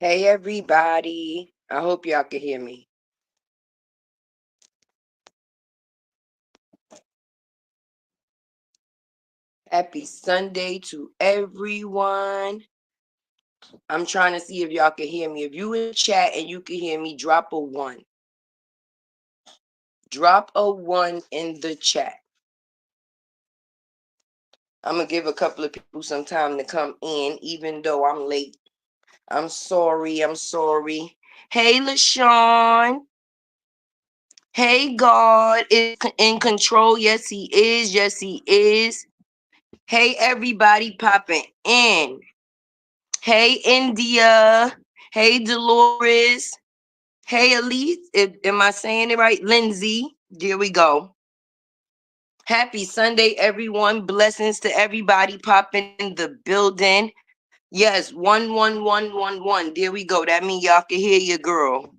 Hey everybody. I hope y'all can hear me. Happy Sunday to everyone. I'm trying to see if y'all can hear me. If you in chat and you can hear me, drop a 1. Drop a 1 in the chat. I'm going to give a couple of people some time to come in, even though I'm late. I'm sorry. Hey, LaShawn. Hey, God is in control. Yes, he is. Hey, everybody popping in. Hey, India. Hey, Dolores. Hey, Elise. Am I saying it right? Lindsay. There we go. Happy Sunday, everyone. Blessings to everybody popping in the building. Yes, 11111. There we go. That means y'all can hear your girl.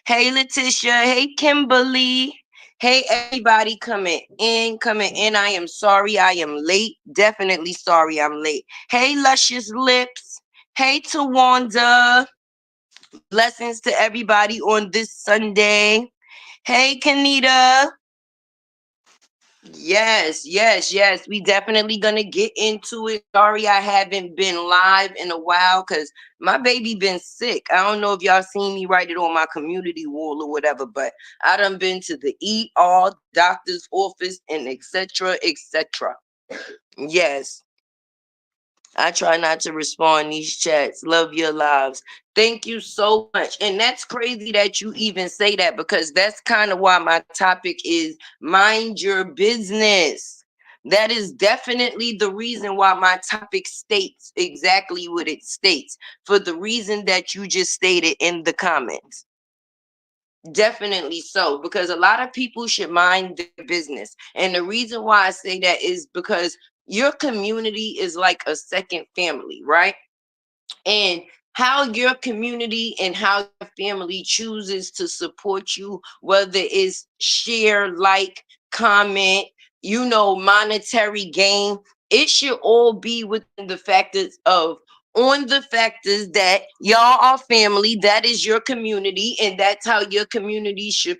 Hey, Letitia. Hey, Kimberly. Hey, everybody coming in. I am sorry I am late. Definitely sorry I'm late. Hey, Luscious Lips. Hey, Tawanda. Blessings to everybody on this Sunday. Hey, Kanita. Yes. We definitely gonna get into it. Sorry I haven't been live in a while because my baby been sick. I don't know if y'all seen me write it on my community wall or whatever, but I done been to the ER, doctor's office, and etc. Yes. I try not to respond in these chats. Love your lives. Thank you so much. And that's crazy that you even say that because that's kind of why my topic is mind your business. That is definitely the reason why my topic states exactly what it states, for the reason that you just stated in the comments. Definitely so, because a lot of people should mind their business. And the reason why I say that is because your community is like a second family, right? And how your community and how your family chooses to support you, whether it's share, like, comment, monetary gain, it should all be within the factors of on the factors that y'all are family, that is your community, and that's how your community should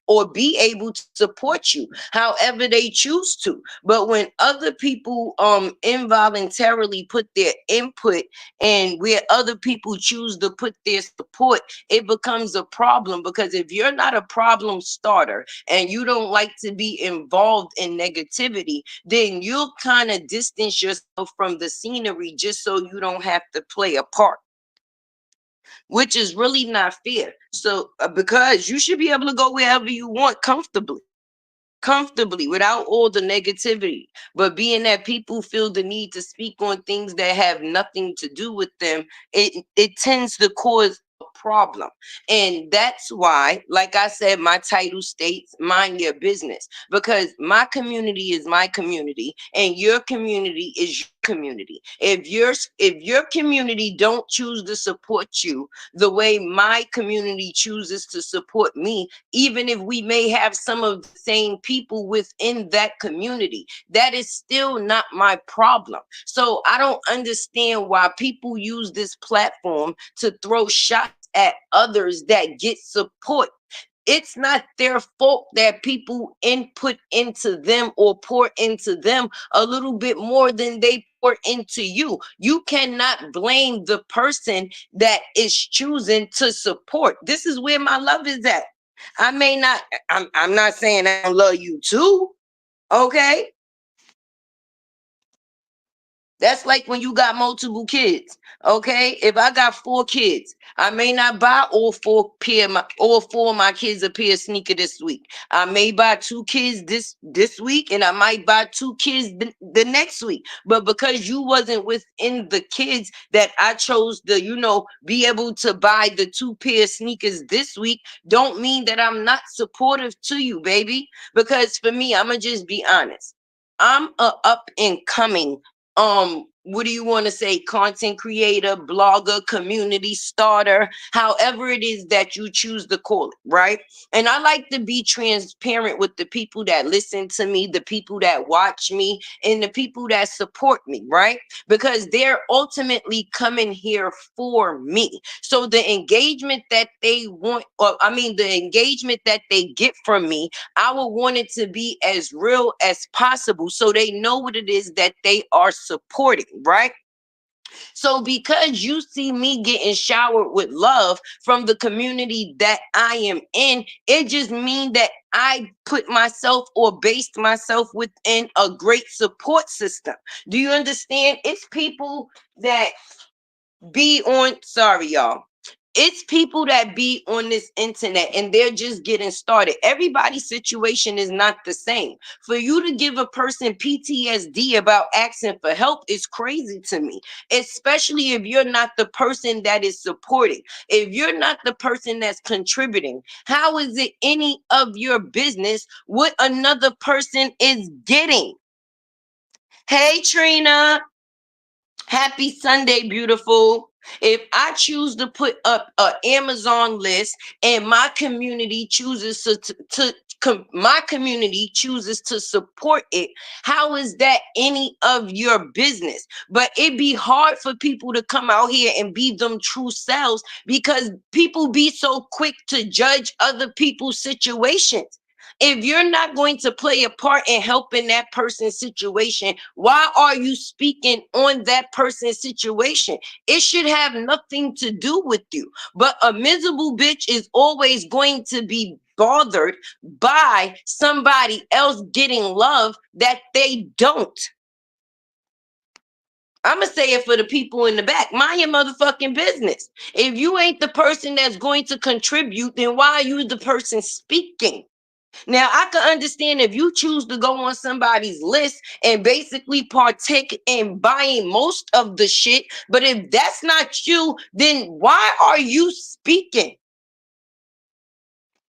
or be able to support you however they choose to. But when other people involuntarily put their input and where other people choose to put their support, it becomes a problem, because if you're not a problem starter and you don't like to be involved in negativity, then you'll kind of distance yourself from the scenery just so you don't have to play a part, which is really not fair. So because you should be able to go wherever you want comfortably without all the negativity. But being that people feel the need to speak on things that have nothing to do with them, it tends to cause a problem. And that's why, like I said, my title states mind your business, because my community is my community and your community is your community. If your community don't choose to support you the way my community chooses to support me, even if we may have some of the same people within that community, that is still not my problem. So I don't understand why people use this platform to throw shots at others that get support. It's not their fault that people input into them or pour into them a little bit more than they pour into you. You cannot blame the person that is choosing to support. This is where my love is at. I may not, I'm not saying I don't love you too. Okay. That's like when you got multiple kids. Okay. If I got 4 kids, I may not buy all 4 of my kids a pair of sneaker this week. I may buy 2 kids this week, and I might buy 2 kids the next week. But because you wasn't within the kids that I chose to, be able to buy the 2 pair of sneakers this week, don't mean that I'm not supportive to you, baby. Because for me, I'ma just be honest. I'm a up and coming what do you want to say, content creator, blogger, community starter, however it is that you choose to call it, right? And I like to be transparent with the people that listen to me, the people that watch me, and the people that support me, right? Because they're ultimately coming here for me. So the engagement that they want, or I mean, the engagement that they get from me, I would want it to be as real as possible so they know what it is that they are supporting, right? So because you see me getting showered with love from the community that I am in, it just means that I put myself or based myself within a great support system. Do you understand? It's people that be on, sorry y'all, it's people that be on this internet and they're just getting started. Everybody's situation is not the same. For you to give a person PTSD about asking for help is crazy to me, especially if you're not the person that is supporting, if you're not the person that's contributing. How is it any of your business what another person is getting? Hey Trina, happy Sunday, beautiful. If I choose to put up an Amazon list and my community chooses my community chooses to support it, how is that any of your business? But it be hard for people to come out here and be them true selves because people be so quick to judge other people's situations. If you're not going to play a part in helping that person's situation, why are you speaking on that person's situation? It should have nothing to do with you. But a miserable bitch is always going to be bothered by somebody else getting love that they don't. I'm going to say it for the people in the back. Mind your motherfucking business. If you ain't the person that's going to contribute, then why are you the person speaking? Now, I can understand if you choose to go on somebody's list and basically partake in buying most of the shit, but if that's not you, then why are you speaking?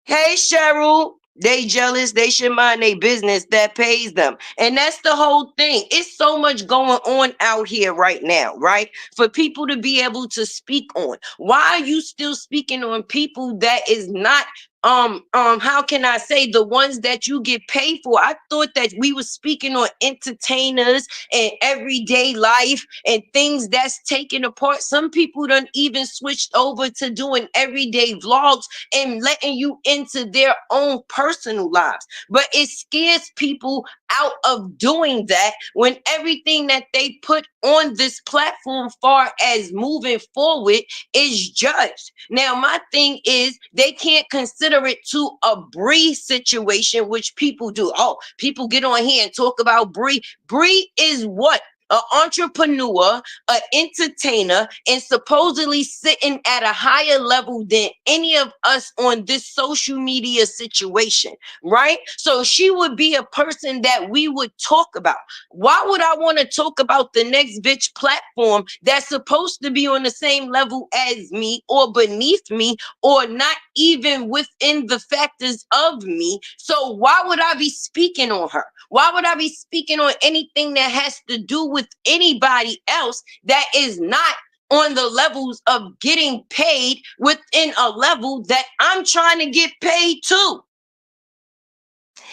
Hey, Cheryl, they jealous. They should mind their business that pays them. And that's the whole thing. It's so much going on out here right now, right? For people to be able to speak on. Why are you still speaking on people that is not how can I say, the ones that you get paid for? I thought that we were speaking on entertainers and everyday life and things that's taken apart. Some people done even switched over to doing everyday vlogs and letting you into their own personal lives. But it scares people out of doing that when everything that they put on this platform far as moving forward is judged. Now, my thing is they can't consider it to a Bree situation, which people do. Oh, people get on here and talk about Bree. Bree is what? An entrepreneur, an entertainer, and supposedly sitting at a higher level than any of us on this social media situation, right? So she would be a person that we would talk about. Why would I want to talk about the next bitch platform that's supposed to be on the same level as me or beneath me or not even within the factors of me? So why would I be speaking on her? Why would I be speaking on anything that has to do with anybody else that is not on the levels of getting paid within a level that I'm trying to get paid to?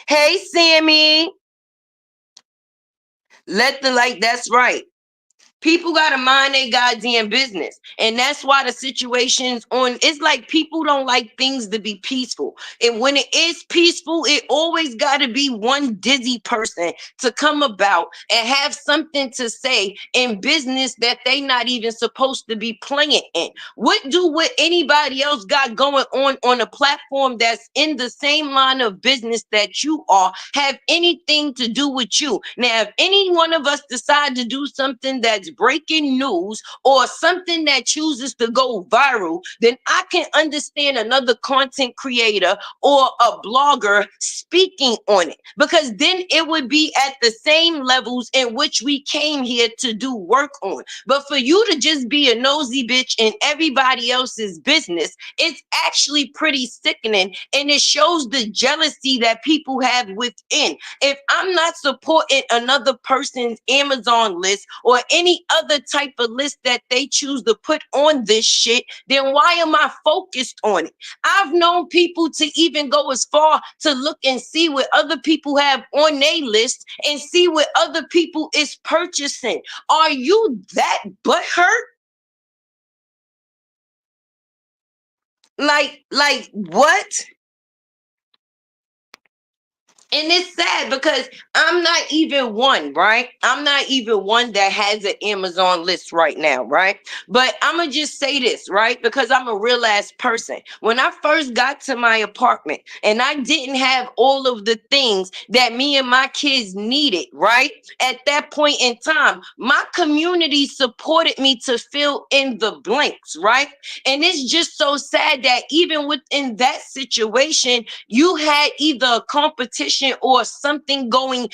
Hey, Sammy, let the light, that's right. People gotta mind their goddamn business. And that's why the situations on, it's like people don't like things to be peaceful. And when it is peaceful, it always gotta be one dizzy person to come about and have something to say in business that they not even supposed to be playing in. What anybody else got going on a platform that's in the same line of business that you are have anything to do with you? Now, if any one of us decide to do something that's breaking news or something that chooses to go viral, then I can understand another content creator or a blogger speaking on it, because then it would be at the same levels in which we came here to do work on. But for you to just be a nosy bitch in everybody else's business, it's actually pretty sickening, and it shows the jealousy that people have within. If I'm not supporting another person's Amazon list or any any other type of list that they choose to put on this shit, then why am I focused on it? I've known people to even go as far to look and see what other people have on their list and see what other people is purchasing. Are you that butthurt? Like what? And it's sad because I'm not even one, right? I'm not even one that has an Amazon list right now, right? But I'm going to just say this, right? Because I'm a real ass person. When I first got to my apartment and I didn't have all of the things that me and my kids needed, right? At that point in time, my community supported me to fill in the blanks, right? And it's just so sad that even within that situation, you had either a competition or something going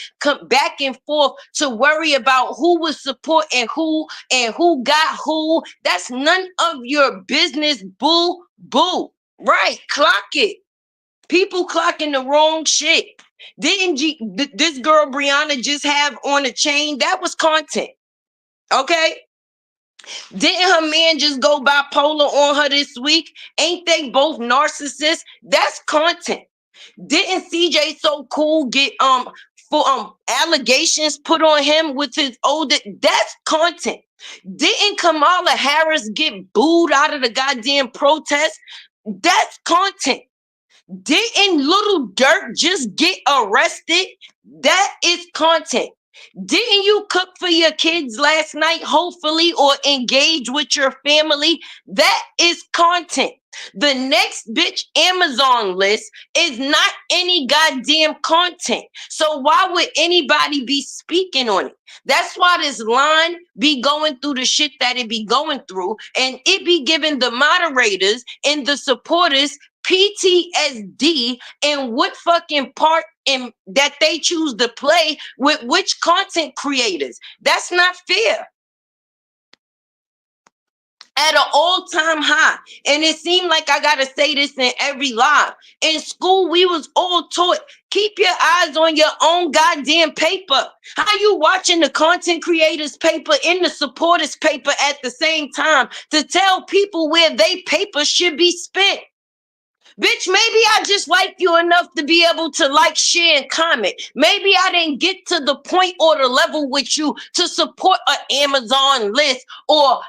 back and forth to worry about who was supporting who and who got who. That's none of your business, boo boo. Right, clock it. People clocking the wrong shit. Didn't this girl Brianna just have on a chain? That was content. Okay. Didn't her man just go bipolar on her this week? Ain't they both narcissists? That's content. Didn't CJ So Cool get for allegations put on him with his older? That's content. Didn't Kamala Harris get booed out of the goddamn protest? That's content. Didn't Little Dirt just get arrested? That is content. Didn't you cook for your kids last night, hopefully, or engage with your family? That is content. The next bitch Amazon list is not any goddamn content. So why would anybody be speaking on it? That's why this line be going through the shit that it be going through, and it be giving the moderators and the supporters PTSD and what fucking part in that they choose to play with which content creators. That's not fair. At an all-time high. And it seemed like I gotta say this in every live. In school, we was all taught, keep your eyes on your own goddamn paper. How you watching the content creators paper and the supporters paper at the same time to tell people where they paper should be spent? Bitch, maybe I just like you enough to be able to like, share, and comment. Maybe I didn't get to the point or the level with you to support an Amazon list or,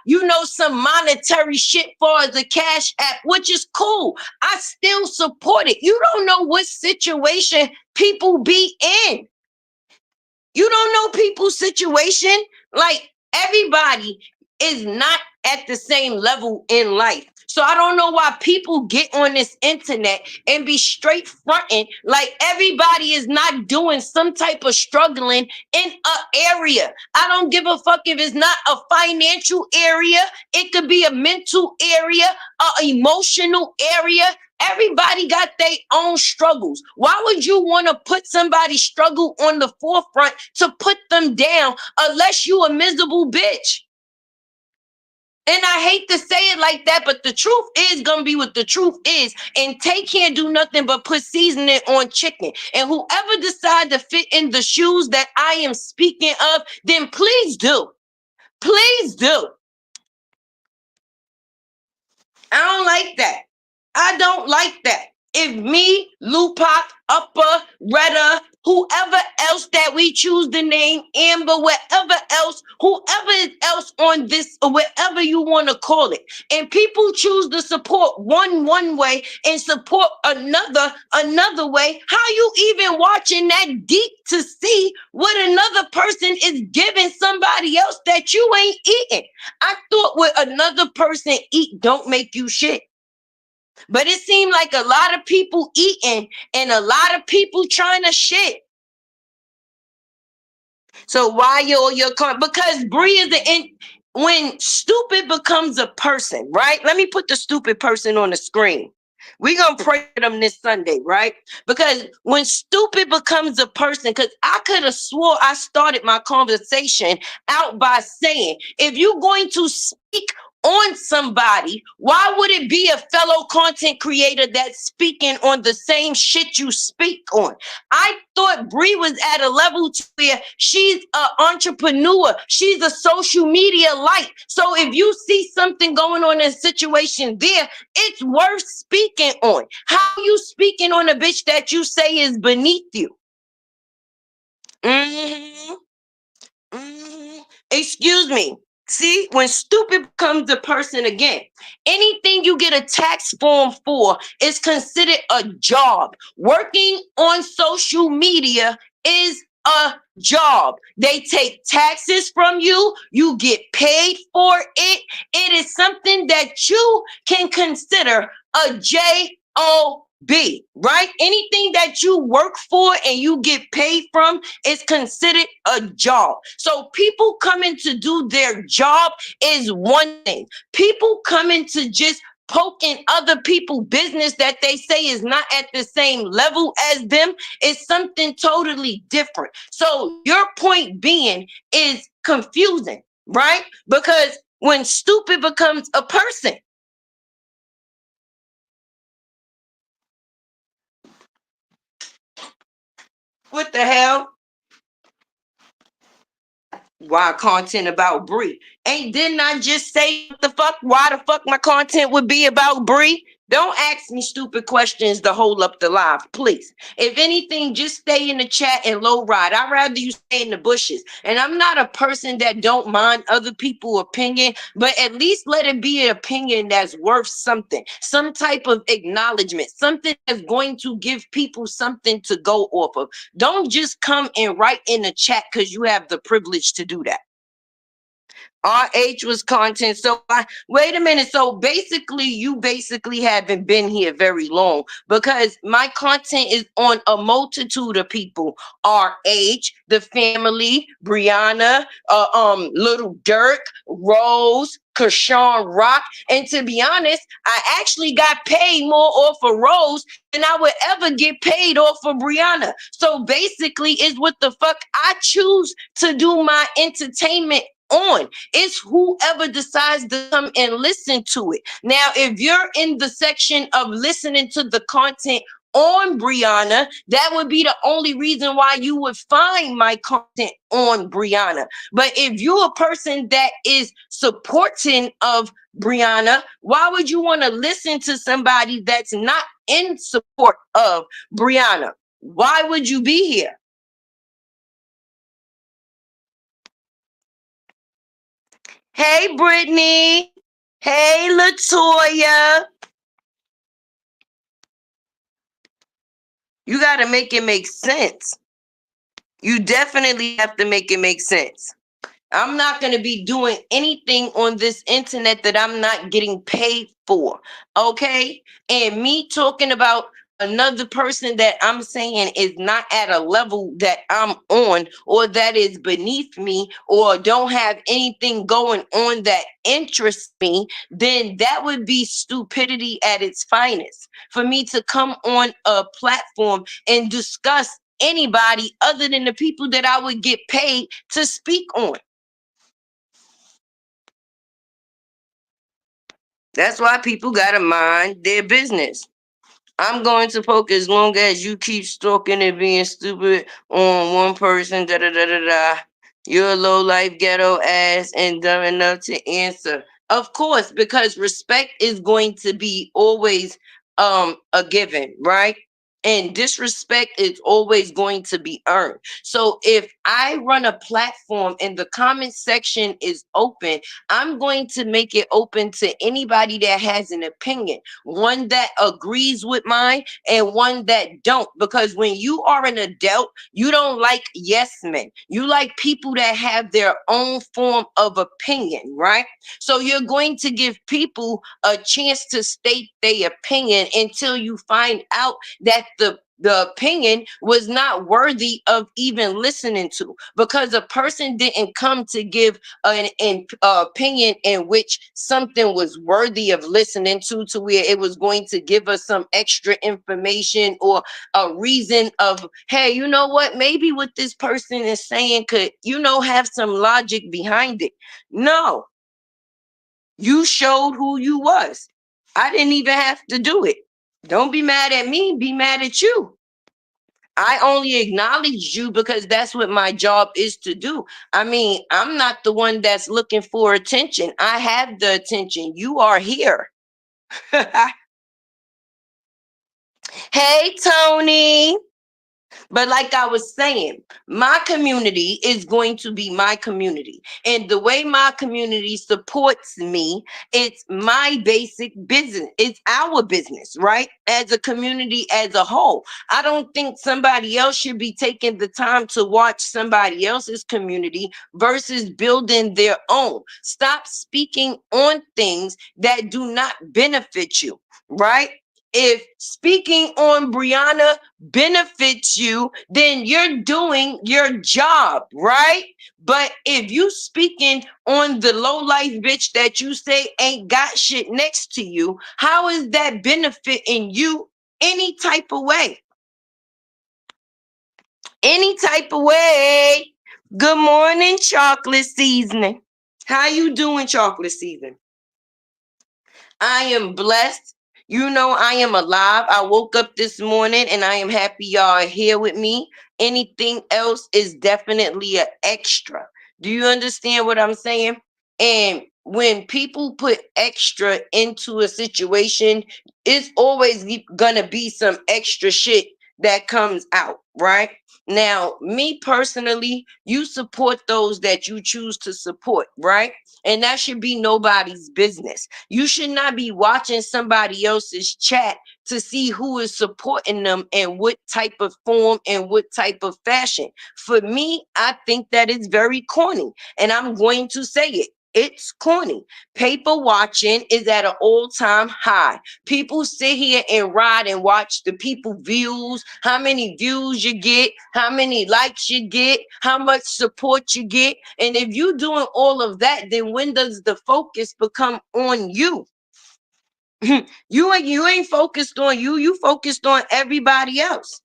some monetary shit for the Cash App, which is cool. I still support it. You don't know what situation people be in. You don't know people's situation. Like, everybody is not at the same level in life. So I don't know why people get on this internet and be straight fronting like everybody is not doing some type of struggling in an area. I don't give a fuck if it's not a financial area. It could be a mental area, an emotional area. Everybody got their own struggles. Why would you want to put somebody's struggle on the forefront to put them down unless you a miserable bitch? And I hate to say it like that, but the truth is going to be what the truth is. And Tay can't do nothing but put seasoning on chicken. And whoever decide to fit in the shoes that I am speaking of, then please do. Please do. I don't like that. I don't like that. If me, Lupac, Upper, Retta, whoever else that we choose to name, Amber, whatever else, whoever else on this, or whatever you want to call it, and people choose to support one way and support another way, how you even watching that deep to see what another person is giving somebody else that you ain't eating? I thought what another person eat don't make you shit. But it seemed like a lot of people eating and a lot of people trying to shit. So why your because Bree is when stupid becomes a person, right? Let me put the stupid person on the screen. We're going to pray for them this Sunday, right? Because when stupid becomes a person, because I could have swore I started my conversation out by saying, if you're going to speak on somebody, why would it be a fellow content creator that's speaking on the same shit you speak on? I thought Bree was at a level to where she's an entrepreneur. She's a social media light. So if you see something going on in a situation there, it's worth speaking on. How you speaking on a bitch that you say is beneath you? Mm-hmm. Excuse me. See, when stupid becomes a person again, anything you get a tax form for is considered a job. Working on social media is a job. They take taxes from you, you get paid for it. It is something that you can consider a job, right? Anything that you work for and you get paid from is considered a job. So people coming to do their job is one thing. People coming to just poking other people business that they say is not at the same level as them is something totally different. So your point being is confusing, right? Because when stupid becomes a person, what the hell? Why content about Bree? Ain't didn't I just say what the fuck? Why the fuck my content would be about Bree? Don't ask me stupid questions to hold up the live, please. If anything, just stay in the chat and low ride. I'd rather you stay in the bushes. And I'm not a person that don't mind other people's opinion, but at least let it be an opinion that's worth something, some type of acknowledgement, something that's going to give people something to go off of. Don't just come and write in the chat because you have the privilege to do that. RH was content. So wait a minute. So basically, you basically haven't been here very long because my content is on a multitude of people. RH, the family, Brianna, Little Dirk, Rose, Kershawn Rock. And to be honest, I actually got paid more off of Rose than I would ever get paid off of Brianna. So basically, is what the fuck I choose to do my entertainment on. It's whoever decides to come and listen to it. Now, if you're in the section of listening to the content on Brianna, that would be the only reason why you would find my content on Brianna. But if you're a person that is supporting of Brianna, why would you want to listen to somebody that's not in support of Brianna? Why would you be here? Hey, Brittany. Hey, Latoya. You got to make it make sense. You definitely have to make it make sense. I'm not going to be doing anything on this internet that I'm not getting paid for. Okay? And me talking about another person that I'm saying is not at a level that I'm on or that is beneath me or don't have anything going on that interests me, then that would be stupidity at its finest. For me to come on a platform and discuss anybody other than the people that I would get paid to speak on. That's why people gotta mind their business. I'm going to poke as long as you keep stalking and being stupid on one person. Da da da da da. You're a low life ghetto ass and dumb enough to answer. Of course, because respect is going to be always a given, right? And disrespect is always going to be earned. So if I run a platform and the comment section is open, I'm going to make it open to anybody that has an opinion, one that agrees with mine and one that don't. Because when you are an adult, you don't like yes men. You like people that have their own form of opinion, right? So you're going to give people a chance to state their opinion until you find out that the opinion was not worthy of even listening to, because a person didn't come to give an opinion in which something was worthy of listening to where it was going to give us some extra information or a reason of, hey, you know what, maybe what this person is saying could, have some logic behind it. No, You showed who you was. I didn't even have to do it. Don't be mad at me, be mad at you. I only acknowledge you because that's what my job is to do. I mean, I'm not the one that's looking for attention. I have the attention. You are here. Hey, Tony. But like I was saying, my community is going to be my community. And the way my community supports me, it's my basic business. It's our business, right? As a community as a whole. I don't think somebody else should be taking the time to watch somebody else's community versus building their own. Stop speaking on things that do not benefit you, right? If speaking on Brianna benefits you, then you're doing your job, right? But if you speaking on the low life bitch that you say ain't got shit next to you, how is that benefiting you any type of way? Any type of way. Good morning, chocolate seasoning. How you doing, chocolate season? I am blessed. You know, I am alive. I woke up this morning and I am happy y'all are here with me. Anything else is definitely an extra. Do you understand what I'm saying? And when people put extra into a situation, it's always gonna be some extra shit that comes out, right? Now, me personally, you support those that you choose to support, right? And that should be nobody's business. You should not be watching somebody else's chat to see who is supporting them and what type of form and what type of fashion. For me, I think that is very corny, and I'm going to say it. It's corny. Paper watching is at an all-time high. People sit here and ride and watch the people views, how many views you get, how many likes you get, how much support you get. And if you're doing all of that, then when does the focus become on you? You ain't focused on you, you focused on everybody else.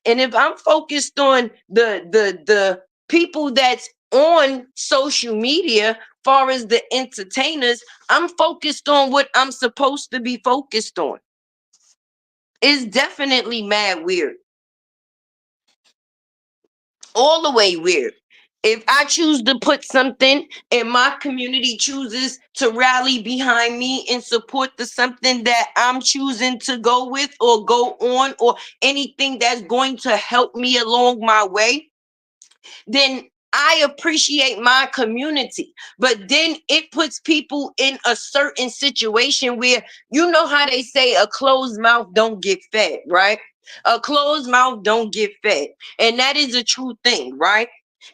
And if I'm focused on the people that's on social media, far as the entertainers, I'm focused on what I'm supposed to be focused on. It's definitely mad weird. All the way weird. If I choose to put something and my community chooses to rally behind me and support the something that I'm choosing to go with or go on, or anything that's going to help me along my way, then I appreciate my community. But then it puts people in a certain situation where, you know how they say a closed mouth don't get fed, right? A closed mouth don't get fed. And that is a true thing, right?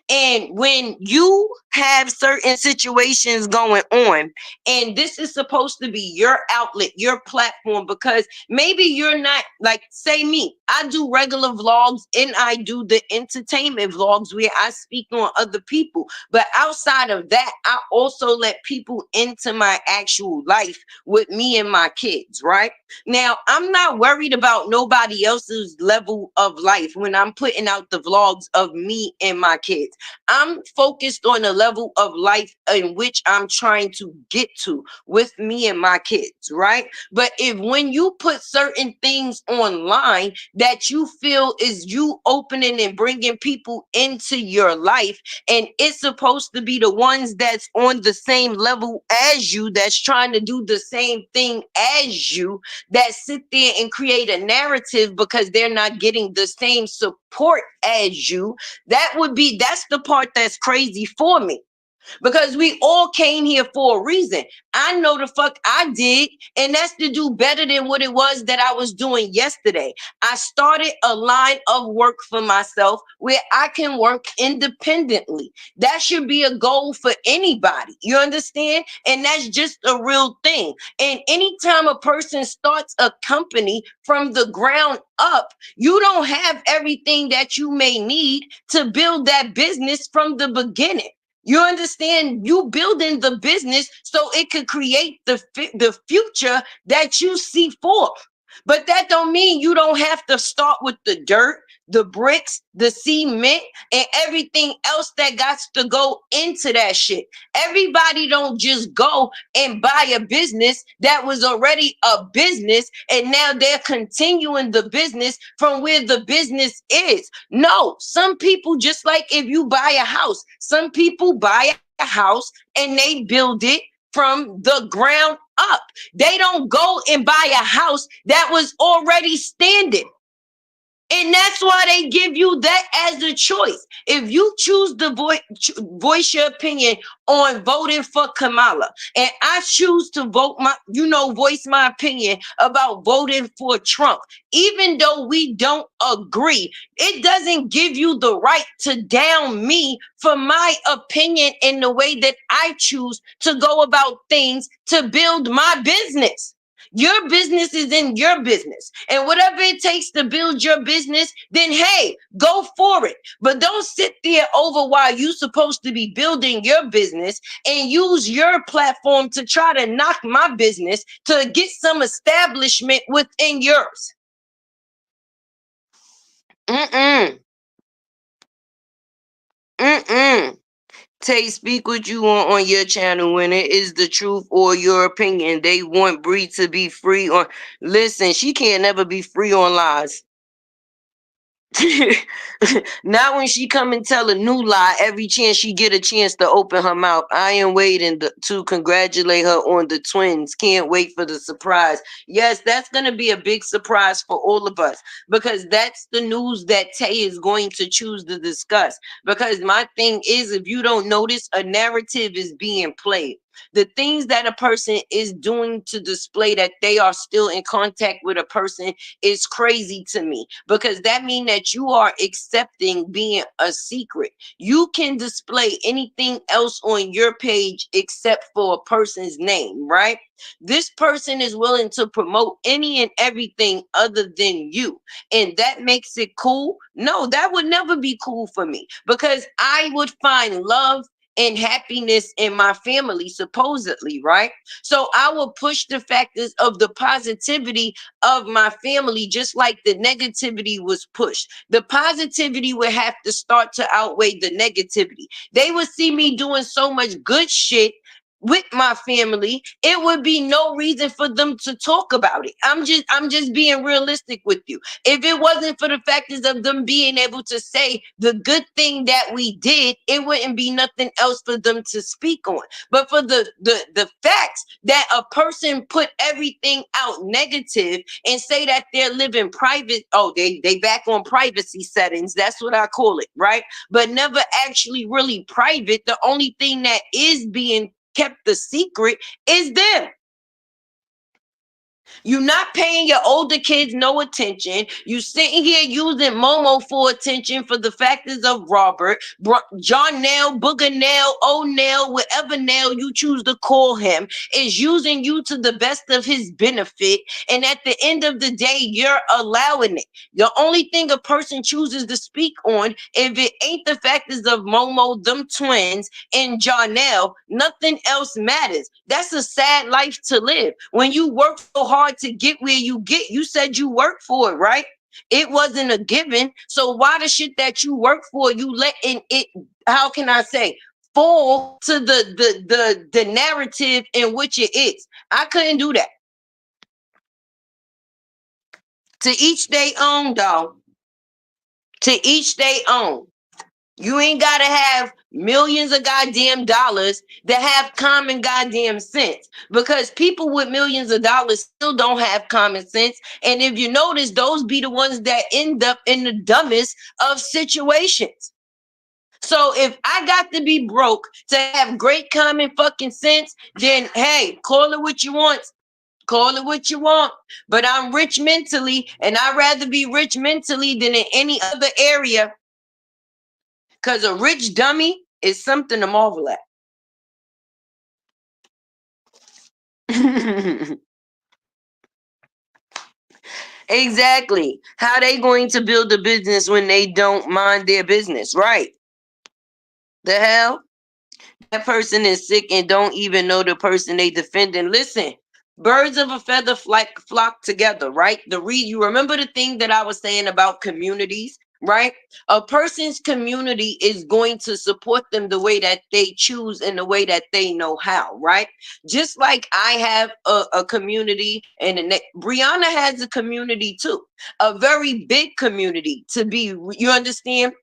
And when you have certain situations going on, and this is supposed to be your outlet, your platform, because maybe you're not like, say me, I do regular vlogs and I do the entertainment vlogs where I speak on other people. But outside of that, I also let people into my actual life with me and my kids, right? Now, I'm not worried about nobody else's level of life when I'm putting out the vlogs of me and my kids. I'm focused on the level of life in which I'm trying to get to with me and my kids, right? But if when you put certain things online that you feel is you opening and bringing people into your life, and it's supposed to be the ones that's on the same level as you, that's trying to do the same thing as you, that sit there and create a narrative because they're not getting the same support as you, that's the part that's crazy for me, because we all came here for a reason. I know the fuck I did, and that's to do better than what it was that I was doing yesterday. I started a line of work for myself where I can work independently. That should be a goal for anybody. You understand? And that's just a real thing. And anytime a person starts a company from the ground up, you don't have everything that you may need to build that business from the beginning. You understand? You building the business so it could create the future that you see forth. But that don't mean you don't have to start with the dirt. the bricks, the cement, and everything else that got to go into that shit. Everybody don't just go and buy a business that was already a business and now they're continuing the business from where the business is. No, some people, just like if you buy a house, some people buy a house and they build it from the ground up. They don't go and buy a house that was already standing. And that's why they give you that as a choice. If you choose to voice your opinion on voting for Kamala, and I choose to voice my opinion about voting for Trump, even though we don't agree, it doesn't give you the right to down me for my opinion in the way that I choose to go about things to build my business. Your business is in your business. And whatever it takes to build your business, then hey, go for it. But don't sit there over while you're supposed to be building your business and use your platform to try to knock my business to get some establishment within yours. Mm-mm. Mm-mm. Tay, speak what you want on your channel when it is the truth or your opinion. They want Bree to be free on. Listen, she can't never be free on lies. Not when she come and tell a new lie every chance she get a chance to open her mouth. I am waiting to congratulate her on the twins. Can't wait for the surprise. Yes, that's going to be a big surprise for all of us because that's the news that Tay is going to choose to discuss. Because my thing is, if you don't notice, a narrative is being played. The things that a person is doing to display that they are still in contact with a person is crazy to me, because that means that you are accepting being a secret. You can display anything else on your page except for a person's name, right? This person is willing to promote any and everything other than you. And that makes it cool? No, that would never be cool for me, because I would find love and happiness in my family, supposedly, right? So I will push the factors of the positivity of my family, just like the negativity was pushed. The positivity would have to start to outweigh the negativity. They would see me doing so much good shit with my family, it would be no reason for them to talk about it. I'm just being realistic with you. If it wasn't for the factors of them being able to say the good thing that we did, it wouldn't be nothing else for them to speak on. But for the facts that a person put everything out negative and say that they're living private, oh, they back on privacy settings. That's what I call it, right? But never actually really private. The only thing that is being kept the secret is them. You're not paying your older kids no attention. You sitting here using Momo for attention for the factors of Robert, John Nail, Booger Nail, O Nail, whatever nail you choose to call him, is using you to the best of his benefit. And at the end of the day, you're allowing it. The only thing a person chooses to speak on, if it ain't the factors of Momo, them twins, and Jarnell, nothing else matters. That's a sad life to live. When you work so hard to get where you get, you said you worked for it, right? It wasn't a given. So why the shit that you work for, you letting it, how can I say, fall to the narrative in which it is? I couldn't do that. To each their own, dog. To each their own. You ain't gotta have millions of goddamn dollars that have common goddamn sense, because people with millions of dollars still don't have common sense. And if you notice, those be the ones that end up in the dumbest of situations. So if I got to be broke to have great common fucking sense, then hey, call it what you want. Call it what you want. But I'm rich mentally, and I'd rather be rich mentally than in any other area. Because a rich dummy is something to marvel at. Exactly. How they going to build a business when they don't mind their business, right? The hell? That person is sick and don't even know the person they defending. Listen, birds of a feather flock together, right? You remember the thing that I was saying about communities? right? A person's community is going to support them the way that they choose and the way that they know how, right? Just like I have a community, and Brianna has a community too, a very big community to be, you understand?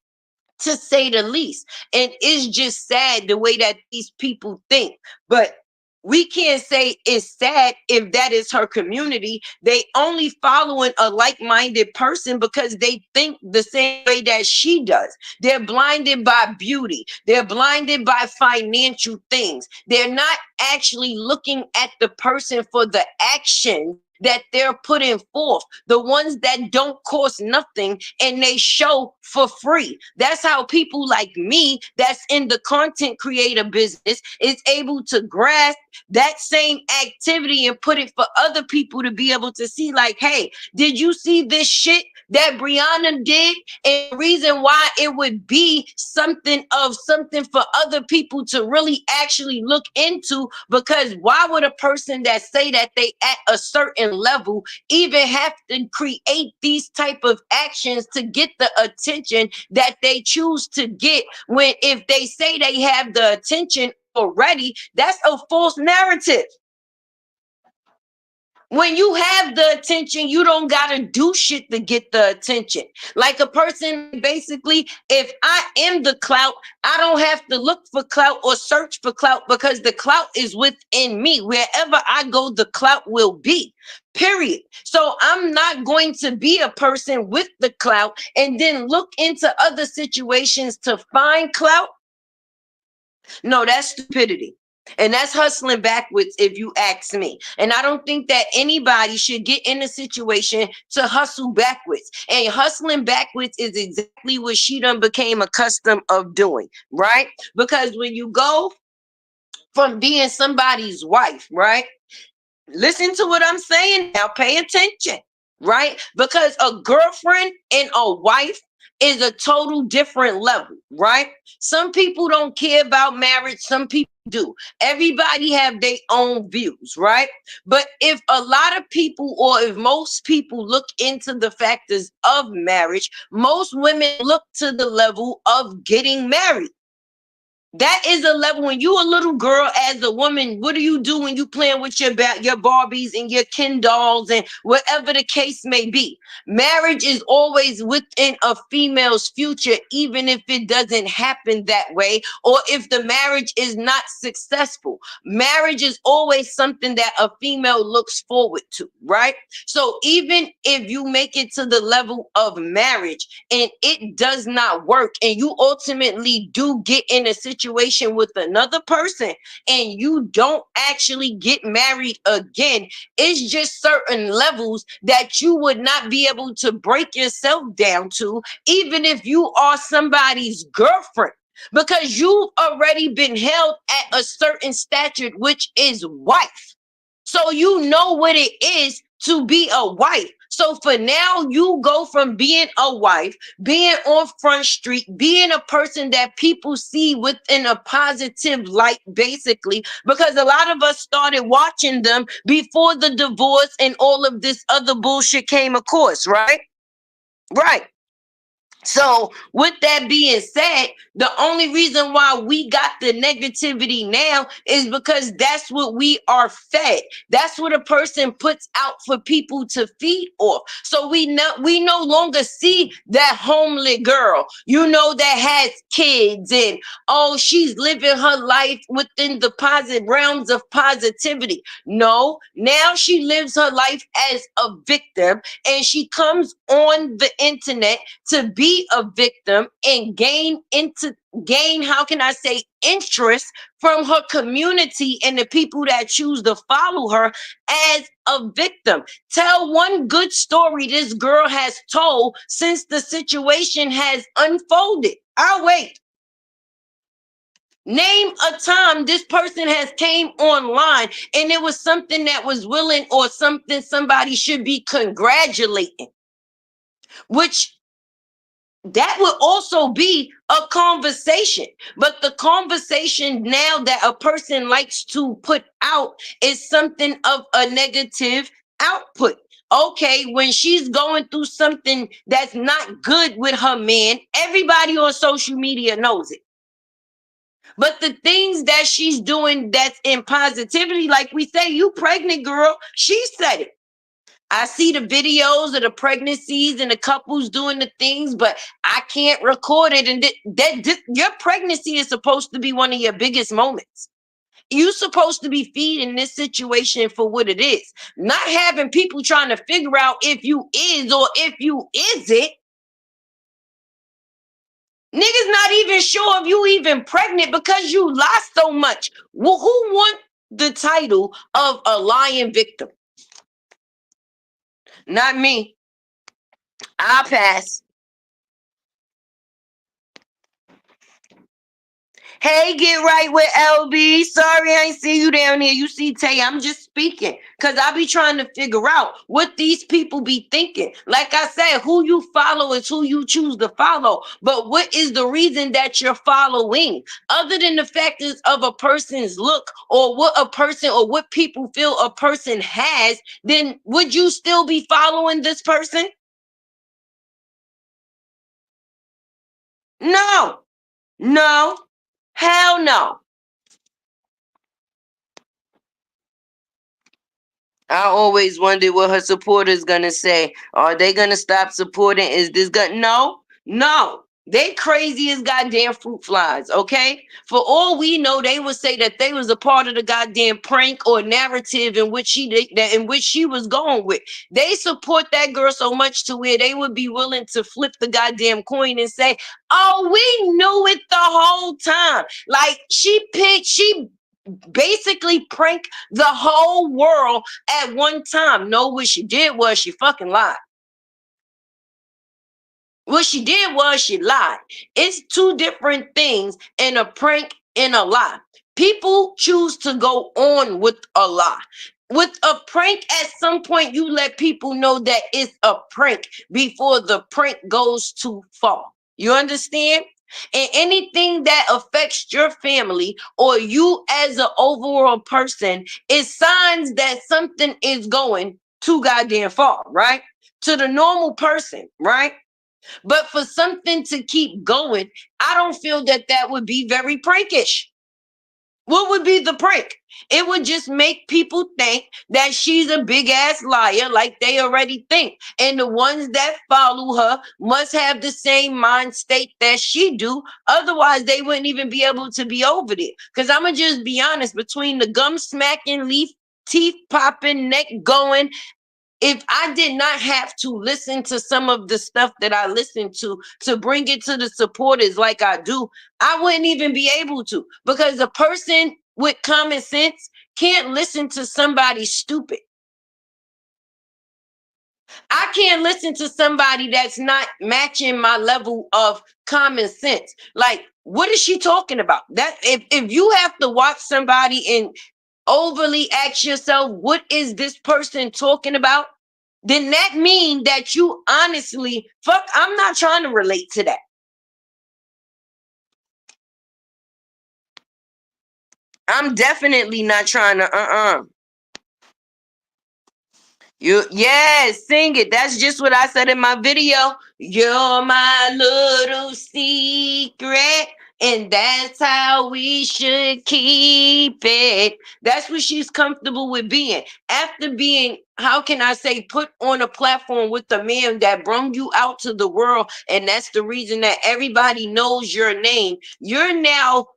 To say the least. And it's just sad the way that these people think. But we can't say it's sad if that is her community. They only following a like-minded person because they think the same way that she does. They're blinded by beauty. They're blinded by financial things. They're not actually looking at the person for the actions that they're putting forth, the ones that don't cost nothing and they show for free. That's how people like me, that's in the content creator business, is able to grasp that same activity and put it for other people to be able to see, like, hey, did you see this shit that Brianna did? And the reason why it would be something for other people to really actually look into, because why would a person that say that they at a certain level even have to create these type of actions to get the attention that they choose to get, when if they say they have the attention already, that's a false narrative. When you have the attention, you don't gotta do shit to get the attention. Like a person, basically, if I am the clout, I don't have to look for clout or search for clout, because the clout is within me. Wherever I go, the clout will be. Period. So I'm not going to be a person with the clout and then look into other situations to find clout. No, that's stupidity. And that's hustling backwards, if you ask me. And I don't think that anybody should get in a situation to hustle backwards. And hustling backwards is exactly what she done became accustomed of doing, right? Because when you go from being somebody's wife, right? Listen to what I'm saying now. Pay attention, right? Because a girlfriend and a wife is a total different level, right? Some people don't care about marriage. Some people do. Everybody have their own views, right? But if a lot of people, or if most people look into the factors of marriage, most women look to the level of getting married. That is a level. When you a little girl as a woman, what do you do when you playing with your Barbies and your Ken dolls and whatever the case may be? Marriage is always within a female's future, even if it doesn't happen that way, or if the marriage is not successful. Marriage is always something that a female looks forward to, right? So even if you make it to the level of marriage and it does not work, and you ultimately do get in a situation with another person and you don't actually get married again, it's just certain levels that you would not be able to break yourself down to, even if you are somebody's girlfriend, because you've already been held at a certain stature, which is wife. So you know what it is to be a wife. So for now, you go from being a wife, being on Front Street, being a person that people see within a positive light, basically, because a lot of us started watching them before the divorce and all of this other bullshit came, of course, right? Right. So, with that being said, the only reason why we got the negativity now is because that's what we are fed. That's what a person puts out for people to feed off. So we no longer see that homely girl, that has kids, and oh, she's living her life within the positive realms of positivity. No, now she lives her life as a victim, and she comes on the internet to be a victim and gain, how can I say, interest from her community and the people that choose to follow her as a victim. Tell one good story this girl has told since the situation has unfolded. I'll wait. Name a time this person has came online and it was something that was willing, or something somebody should be congratulating, which that would also be a conversation. But the conversation now that a person likes to put out is something of a negative output. Okay, when she's going through something that's not good with her man, everybody on social media knows it. But the things that she's doing that's in positivity, like we say, you pregnant girl, she said it. I see the videos of the pregnancies and the couples doing the things, but I can't record it. And your pregnancy is supposed to be one of your biggest moments. You're supposed to be feeding this situation for what it is, not having people trying to figure out if you is or if you isn't. Niggas not even sure if you even pregnant because you lie so much. Well, who want the title of a lying victim? Not me. I pass. Hey, get right with LB. Sorry I ain't see you down here. You see Tay, I'm just speaking because I be trying to figure out what these people be thinking. Like I said, who you follow is who you choose to follow. But what is the reason that you're following? Other than the factors of a person's look or what a person or what people feel a person has, then would you still be following this person? No, no, hell no. I always wondered what her supporters gonna say. Are they gonna stop supporting? Is this gonna no, no? They crazy as goddamn fruit flies, okay? For all we know, they would say that they was a part of the goddamn prank or narrative in which she was going with. They support that girl so much to where they would be willing to flip the goddamn coin and say, "Oh, we knew it the whole time." Like she basically prank the whole world at one time. No, what she did was she fucking lied. What she did was she lied. It's two different things in a prank and a lie. People choose to go on with a lie. With a prank, at some point, you let people know that it's a prank before the prank goes too far. You understand? And anything that affects your family or you as an overall person is signs that something is going too goddamn far, right? To the normal person, right? But for something to keep going, I don't feel that that would be very prankish. What would be the prank? It would just make people think that she's a big ass liar, like they already think. And the ones that follow her must have the same mind state that she do. Otherwise, they wouldn't even be able to be over there. Because I'm gonna just be honest, between the gum smacking, leaf teeth popping, neck going, if I did not have to listen to some of the stuff that I listen to bring it to the supporters like I do, I wouldn't even be able to, because a person with common sense can't listen to somebody stupid. I can't listen to somebody that's not matching my level of common sense. Like, what is she talking about? That if you have to watch somebody and overly ask yourself, what is this person talking about? Then that means that you honestly, fuck, I'm not trying to relate to that. I'm definitely not trying to, You yes, sing it. That's just what I said in my video. You're my little secret. And that's how we should keep it. That's what she's comfortable with being. After being, how can I say, put on a platform with the man that brought you out to the world, and that's the reason that everybody knows your name. You're now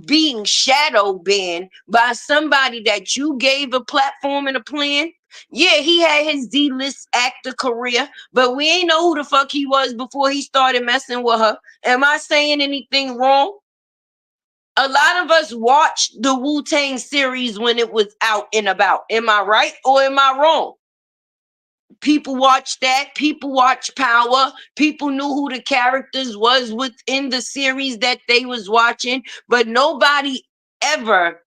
being shadow banned by somebody that you gave a platform and a plan. Yeah, he had his D-list actor career, but we ain't know who the fuck he was before he started messing with her. Am I saying anything wrong? A lot of us watched the Wu-Tang series when it was out and about. Am I right or am I wrong? People watched that. People watched Power. People knew who the characters was within the series that they was watching, but nobody ever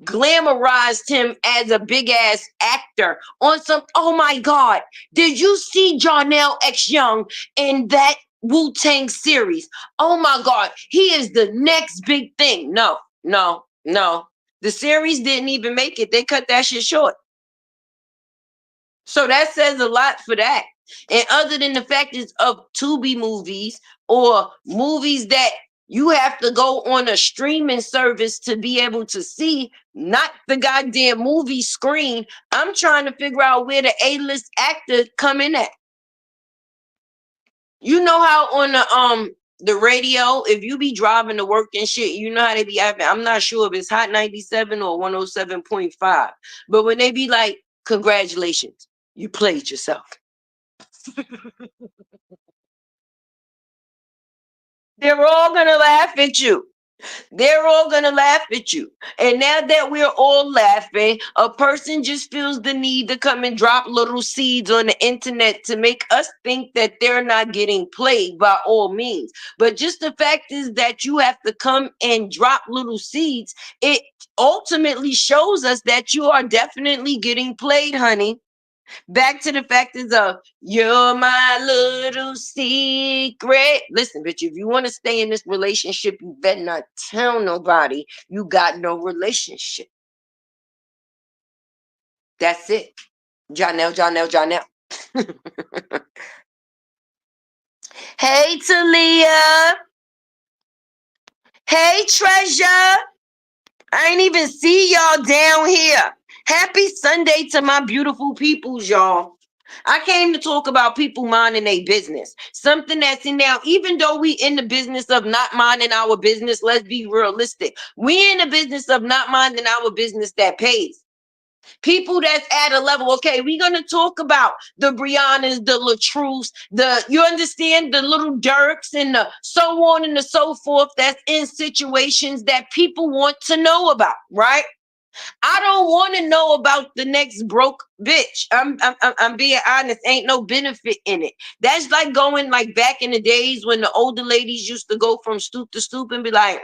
glamorized him as a big ass actor on some. Oh my God, did you see Jarnell X Young in that Wu-Tang series? Oh my God, he is the next big thing. No, no, no. The series didn't even make it. They cut that shit short. So that says a lot for that. And other than the fact is of Tubi movies or movies that you have to go on a streaming service to be able to see, not the goddamn movie screen. I'm trying to figure out where the A-list actor come in at. You know how on the radio, if you be driving to work and shit, you know how they be having, I'm not sure if it's Hot 97 or 107.5, but when they be like, congratulations, you played yourself. They're all gonna laugh at you. They're all gonna laugh at you. And now that we're all laughing, a person just feels the need to come and drop little seeds on the internet to make us think that they're not getting played by all means. But just the fact is that you have to come and drop little seeds, it ultimately shows us that you are definitely getting played, honey. Back to the fact is of you're my little secret. Listen, bitch, if you want to stay in this relationship, you better not tell nobody you got no relationship. That's it. Janelle, Janelle, Janelle. Hey, Talia. Hey, Treasure. I ain't even see y'all down here. Happy Sunday to my beautiful peoples, y'all. I came to talk about people minding their business. Something that's in now, even though we in the business of not minding our business, let's be realistic. We in the business of not minding our business that pays. People that's at a level, okay, we're gonna talk about the Briannas, the Latruths, you understand, the little Dirks and the so on and the so forth that's in situations that people want to know about, right? I don't want to know about the next broke bitch. I'm being honest. Ain't no benefit in it. That's like going like back in the days when the older ladies used to go from stoop to stoop and be like,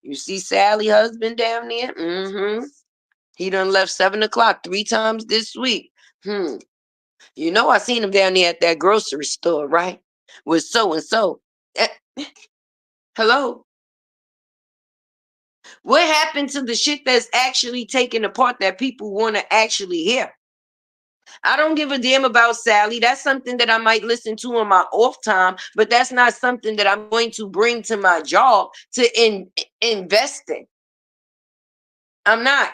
you see Sally husband down there? Mm-hmm. He done left 7 o'clock 3 times this week. Hmm. You know I seen him down there at that grocery store, right? With so and so. Hello. What happened to the shit that's actually taken apart that people want to actually hear? I don't give a damn about Sally. That's something that I might listen to on my off time, but that's not something that I'm going to bring to my job to invest in. I'm not.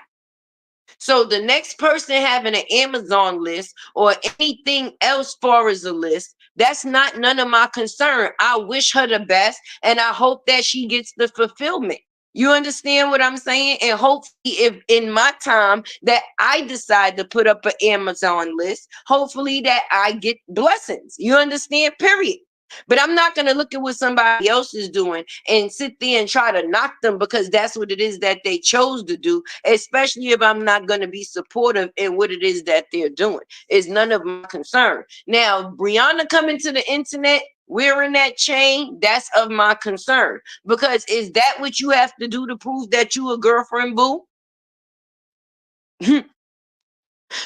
So the next person having an Amazon list or anything else far as a list, that's not none of my concern. I wish her the best and I hope that she gets the fulfillment. You understand what I'm saying? And hopefully, if in my time that I decide to put up an Amazon list, hopefully that I get blessings. You understand? Period. But I'm not going to look at what somebody else is doing and sit there and try to knock them because that's what it is that they chose to do, especially if I'm not going to be supportive in what it is that they're doing. It's none of my concern. Now, Brianna coming to the internet, wearing that chain, that's of my concern. Because is that what you have to do to prove that you a girlfriend, boo?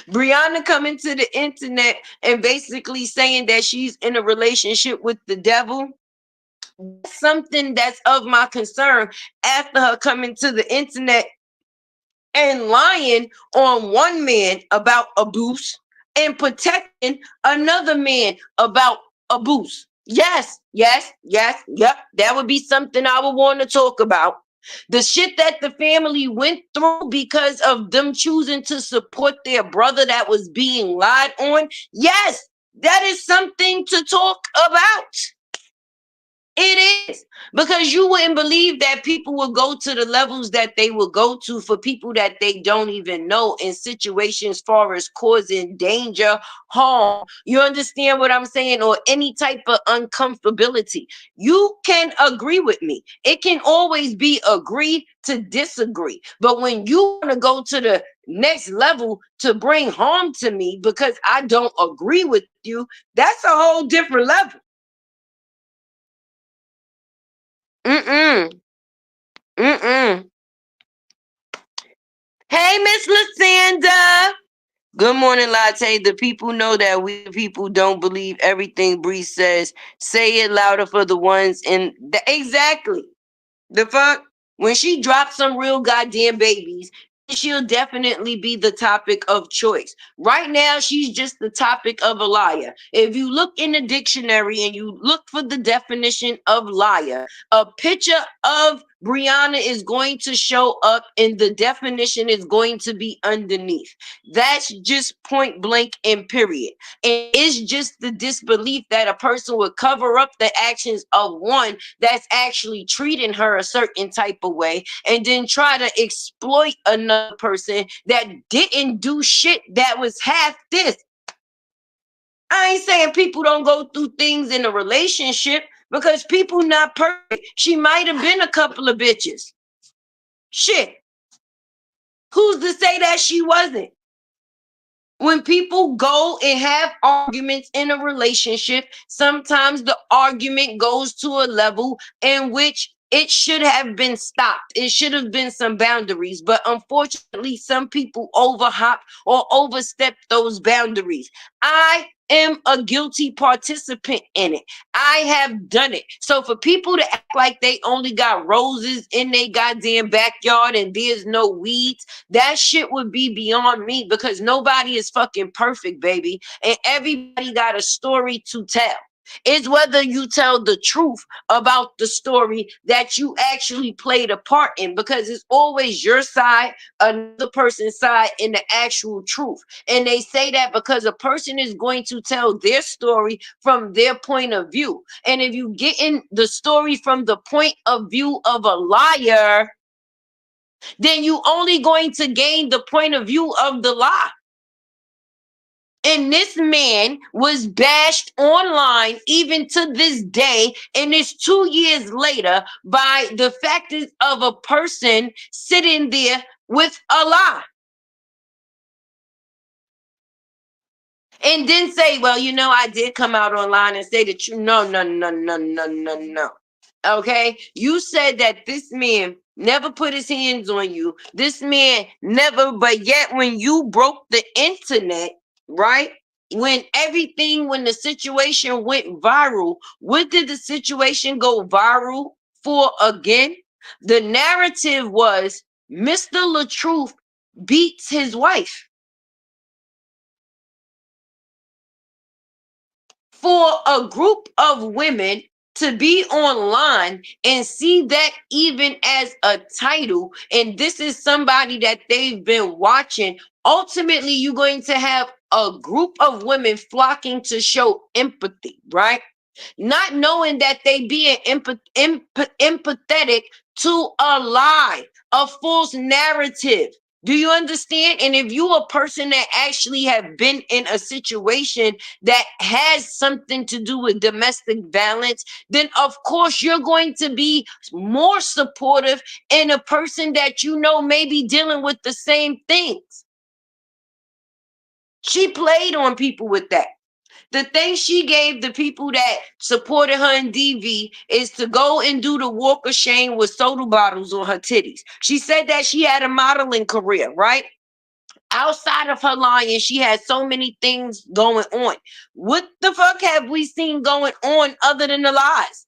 Brianna coming to the internet and basically saying that she's in a relationship with the devil. Something that's of my concern after her coming to the internet and lying on one man about abuse and protecting another man about abuse. Yes, yes, yes, yep. That would be something I would want to talk about. The shit that the family went through because of them choosing to support their brother that was being lied on. Yes, that is something to talk about. It is because you wouldn't believe that people will go to the levels that they will go to for people that they don't even know in situations far as causing danger, harm. You understand what I'm saying? Or any type of uncomfortability. You can agree with me. It can always be agree to disagree. But when you want to go to the next level to bring harm to me because I don't agree with you, that's a whole different level. Mm-mm. Mm-mm. Hey, Miss Lasanda. Good morning, Latte. The people know that we people don't believe everything Bree says. Say it louder for the ones in exactly. The fuck? When she dropped some real goddamn babies, she'll definitely be the topic of choice. Right now, she's just the topic of a liar. If you look in the dictionary and you look for the definition of liar, a picture of Brianna is going to show up and the definition is going to be underneath. That's just point blank and period. And it's just the disbelief that a person would cover up the actions of one that's actually treating her a certain type of way and then try to exploit another person that didn't do shit that was half this. I ain't saying people don't go through things in a relationship because people not perfect. She might have been a couple of bitches. Shit. Who's to say that she wasn't? When people go and have arguments in a relationship, sometimes the argument goes to a level in which it should have been stopped. It should have been some boundaries. But unfortunately, some people overhop or overstep those boundaries. I am a guilty participant in it. I have done it. So for people to act like they only got roses in their goddamn backyard and there's no weeds, that shit would be beyond me because nobody is fucking perfect, baby. And everybody got a story to tell. It's whether you tell the truth about the story that you actually played a part in because it's always your side, another person's side, and the actual truth. And they say that because a person is going to tell their story from their point of view. And if you get in the story from the point of view of a liar, then you only going to gain the point of view of the lie. And this man was bashed online even to this day, and it's 2 years later by the factors of a person sitting there with a lie. And then say, well, I did come out online and say that no, no, no, no, no, no, no. Okay, you said that this man never put his hands on you. This man never, but yet when you broke the internet, right? When the situation went viral, what did the situation go viral for again? The narrative was Mr. LaTruth beats his wife. For a group of women to be online and see that even as a title, and this is somebody that they've been watching, ultimately you're going to have a group of women flocking to show empathy, right? Not knowing that they being empathetic to a lie, a false narrative. Do you understand? And if you a person that actually have been in a situation that has something to do with domestic violence, then of course you're going to be more supportive in a person that may be dealing with the same things. She played on people with that. The thing she gave the people that supported her in DV is to go and do the walk of shame with soda bottles on her titties. She said that she had a modeling career, right? Outside of her lying, she had so many things going on. What the fuck have we seen going on other than the lies?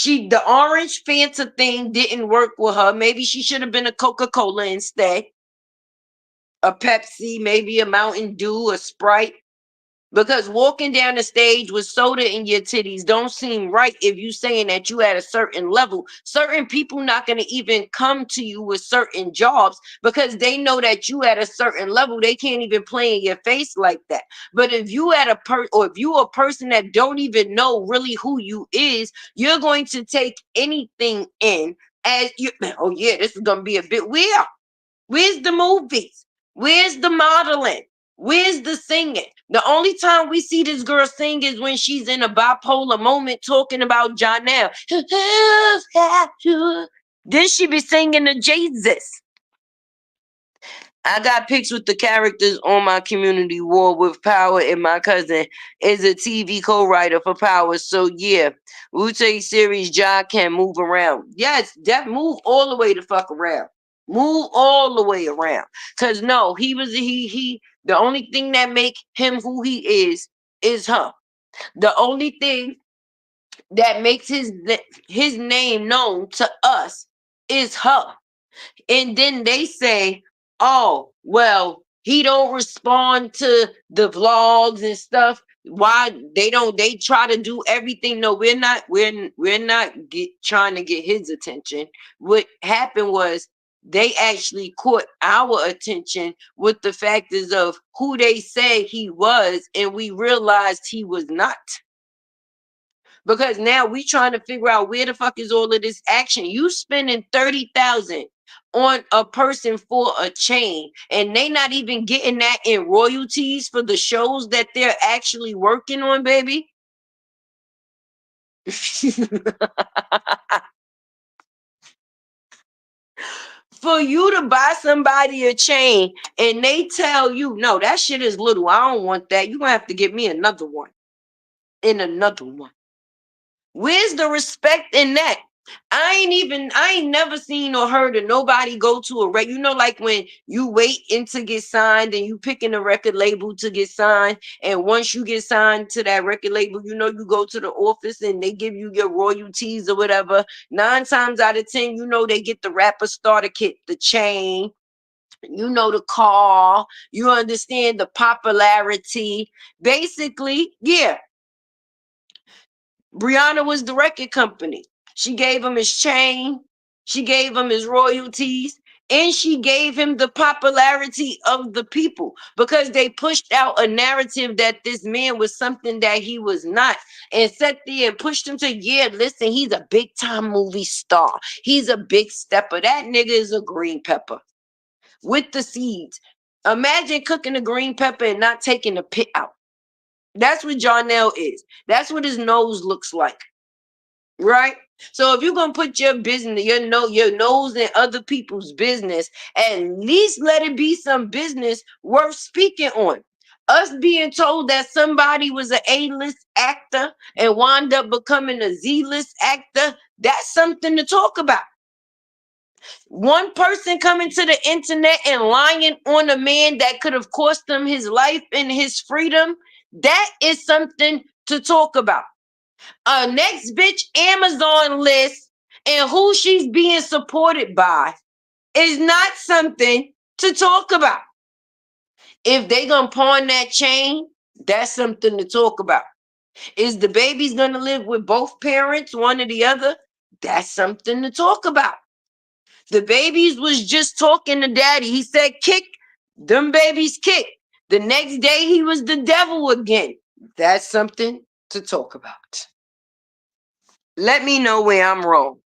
The orange Fanta thing didn't work with her. Maybe she should have been a Coca-Cola instead. A Pepsi, maybe a Mountain Dew, a Sprite. Because walking down the stage with soda in your titties don't seem right if you saying that you at a certain level. Certain people not going to even come to you with certain jobs because they know that you at a certain level. They can't even play in your face like that. But if you or if you a person that don't even know really who you is, you're going to take anything in as you. Oh yeah, this is going to be a bit weird. Where's the movies? Where's the modeling? Where's the singing? The only time we see this girl sing is when she's in a bipolar moment talking about Janelle. Then she be singing to Jesus. I got pics with the characters on my community wall with Power, and my cousin is a TV co-writer for Power. So yeah, Wu-Tang series, John can move around. Yes, move all the way the fuck around. Move all the way around. Cause no, he the only thing that make him who he is her. The only thing that makes his name known to us is her. And then they say, oh, well, he don't respond to the vlogs and stuff. Why they try to do everything? No, we're not trying to get his attention. What happened was they actually caught our attention with the factors of who they said he was, and we realized he was not. Because now we trying to figure out where the fuck is all of this action. You spending 30,000 on a person for a chain, and they not even getting that in royalties for the shows that they're actually working on, baby. For you to buy somebody a chain and they tell you, no, that shit is little. I don't want that. You're gonna have to get me another one and another one. Where's the respect in that? I ain't never seen or heard of nobody go to a you know, like when you wait in to get signed and you picking a record label to get signed, and once you get signed to that record label, you know, you go to the office and they give you your royalties or whatever. 9 times out of 10, you know, they get the rapper starter kit, the chain, you know, the car, you understand the popularity. Basically, yeah, Brianna was the record company. She gave him his chain, she gave him his royalties, and she gave him the popularity of the people because they pushed out a narrative that this man was something that he was not, and sat there and pushed him to, yeah, listen, he's a big time movie star. He's a big stepper. That nigga is a green pepper with the seeds. Imagine cooking a green pepper and not taking the pit out. That's what Jarnell is. That's what his nose looks like. Right? So if you're gonna put your business, your nose in other people's business, at least let it be some business worth speaking on. Us being told that somebody was an A-list actor and wound up becoming a Z-list actor, that's something to talk about. One person coming to the internet and lying on a man that could have cost him his life and his freedom, that is something to talk about. Next bitch Amazon list and who she's being supported by is not something to talk about. If they gonna pawn that chain, that's something to talk about. Is the baby's gonna live with both parents, one or the other? That's something to talk about. The babies was just talking to daddy. He said, kick, them babies kick. The next day he was the devil again. That's something to talk about. Let me know where I'm wrong.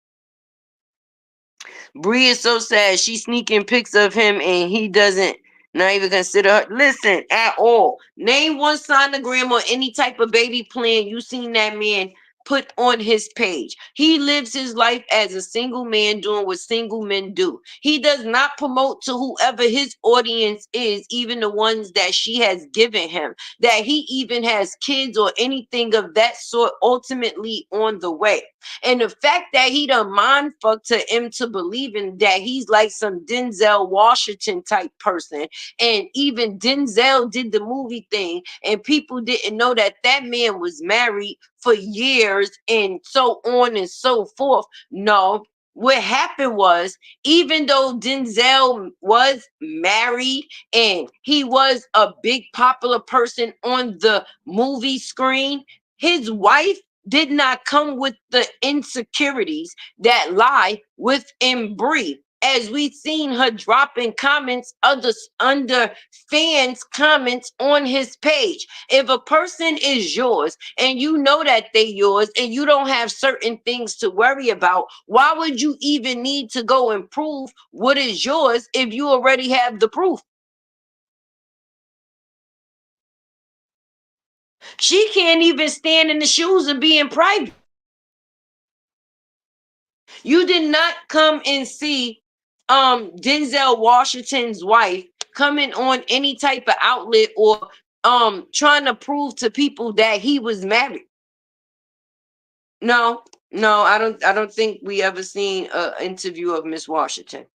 Bree is so sad. She's sneaking pics of him and he doesn't not even consider her. Listen, at all. Name one sonogram or any type of baby plan you seen that man put on his page. He lives his life as a single man doing what single men do. He does not promote to whoever his audience is, even the ones that she has given him, that he even has kids or anything of that sort ultimately on the way. And the fact that he done mind fucked to him to believing that he's like some Denzel Washington type person. And even Denzel did the movie thing, and people didn't know that that man was married for years and so on and so forth. No, what happened was, even though Denzel was married and he was a big popular person on the movie screen, his wife did not come with the insecurities that lie within Bree. As we've seen her dropping comments under fans' comments on his page. If a person is yours and you know that they yours and you don't have certain things to worry about, why would you even need to go and prove what is yours if you already have the proof? She can't even stand in the shoes of being private. You did not come and see Denzel Washington's wife coming on any type of outlet or trying to prove to people that he was married. No, no, I don't think we ever seen an interview of Miss Washington.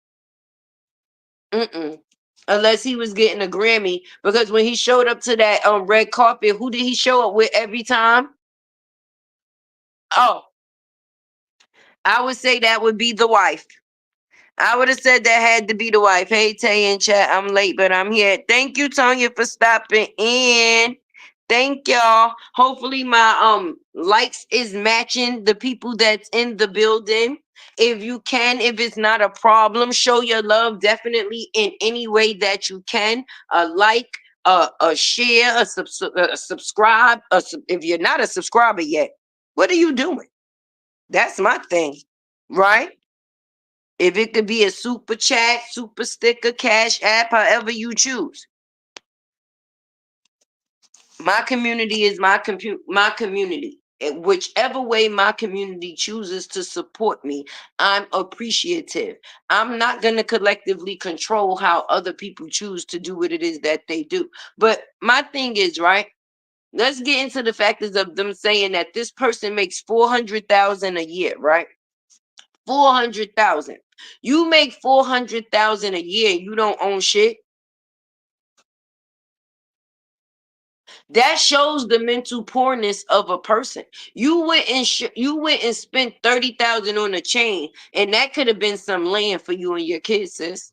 Mm-mm. Unless he was getting a Grammy, because when he showed up to that red carpet, who did he show up with every time? Oh, I would say that would be the wife. I would have said that had to be the wife. Hey, Tay in chat. I'm late, but I'm here. Thank you, Tonya, for stopping in. Thank y'all. Hopefully my likes is matching the people that's in the building. If you can, if it's not a problem, show your love definitely in any way that you can. A like, a share, a subscribe. If you're not a subscriber yet, what are you doing? That's my thing, right? If it could be a super chat, super sticker, cash app, however you choose. My community is my community. Whichever way my community chooses to support me, I'm appreciative. I'm not going to collectively control how other people choose to do what it is that they do. But my thing is, right? Let's get into the factors of them saying that this person makes 400,000 a year, right? 400,000. You make 400,000 a year, you don't own shit. That shows the mental poorness of a person. You went and spent 30,000 on a chain, and that could have been some land for you and your kids, sis.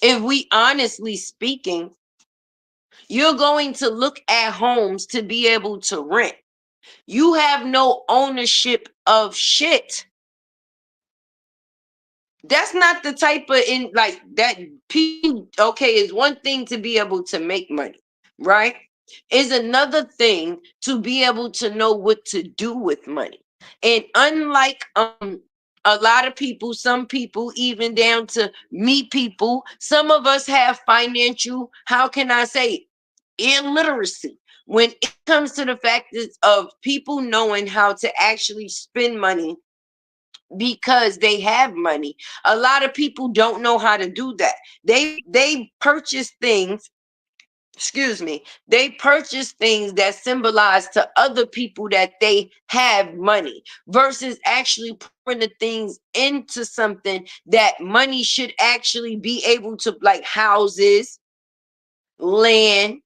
If we honestly speaking, you're going to look at homes to be able to rent. You have no ownership of shit. That's not the type of in like that people. Okay, is one thing to be able to make money, right? Is another thing to be able to know what to do with money. And unlike a lot of people, some people, even down to me people, some of us have financial, how can I say, illiteracy. When it comes to the fact of people knowing how to actually spend money because they have money. A lot of people don't know how to do that. They purchase things, excuse me, they purchase things that symbolize to other people that they have money versus actually pouring the things into something that money should actually be able to, like houses, land,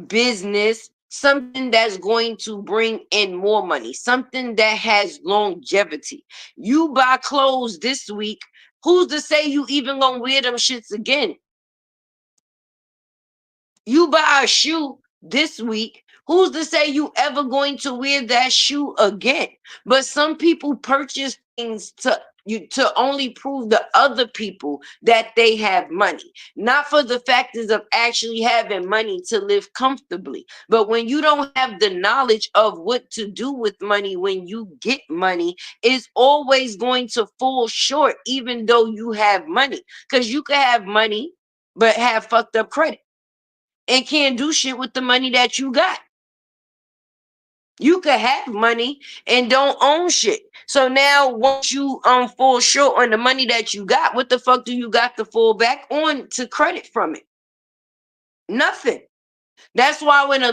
business, something that's going to bring in more money, something that has longevity. You buy clothes this week, who's to say you even gonna wear them shits again? You buy a shoe this week, who's to say you ever going to wear that shoe again? But some people purchase things to only prove to other people that they have money, not for the factors of actually having money to live comfortably. But when you don't have the knowledge of what to do with money when you get money, it's always going to fall short, even though you have money. Because you could have money but have fucked up credit and can't do shit with the money that you got. You could have money and don't own shit. So now once you fall short on the money that you got, what the fuck do you got to fall back on to credit from it? Nothing. That's why when a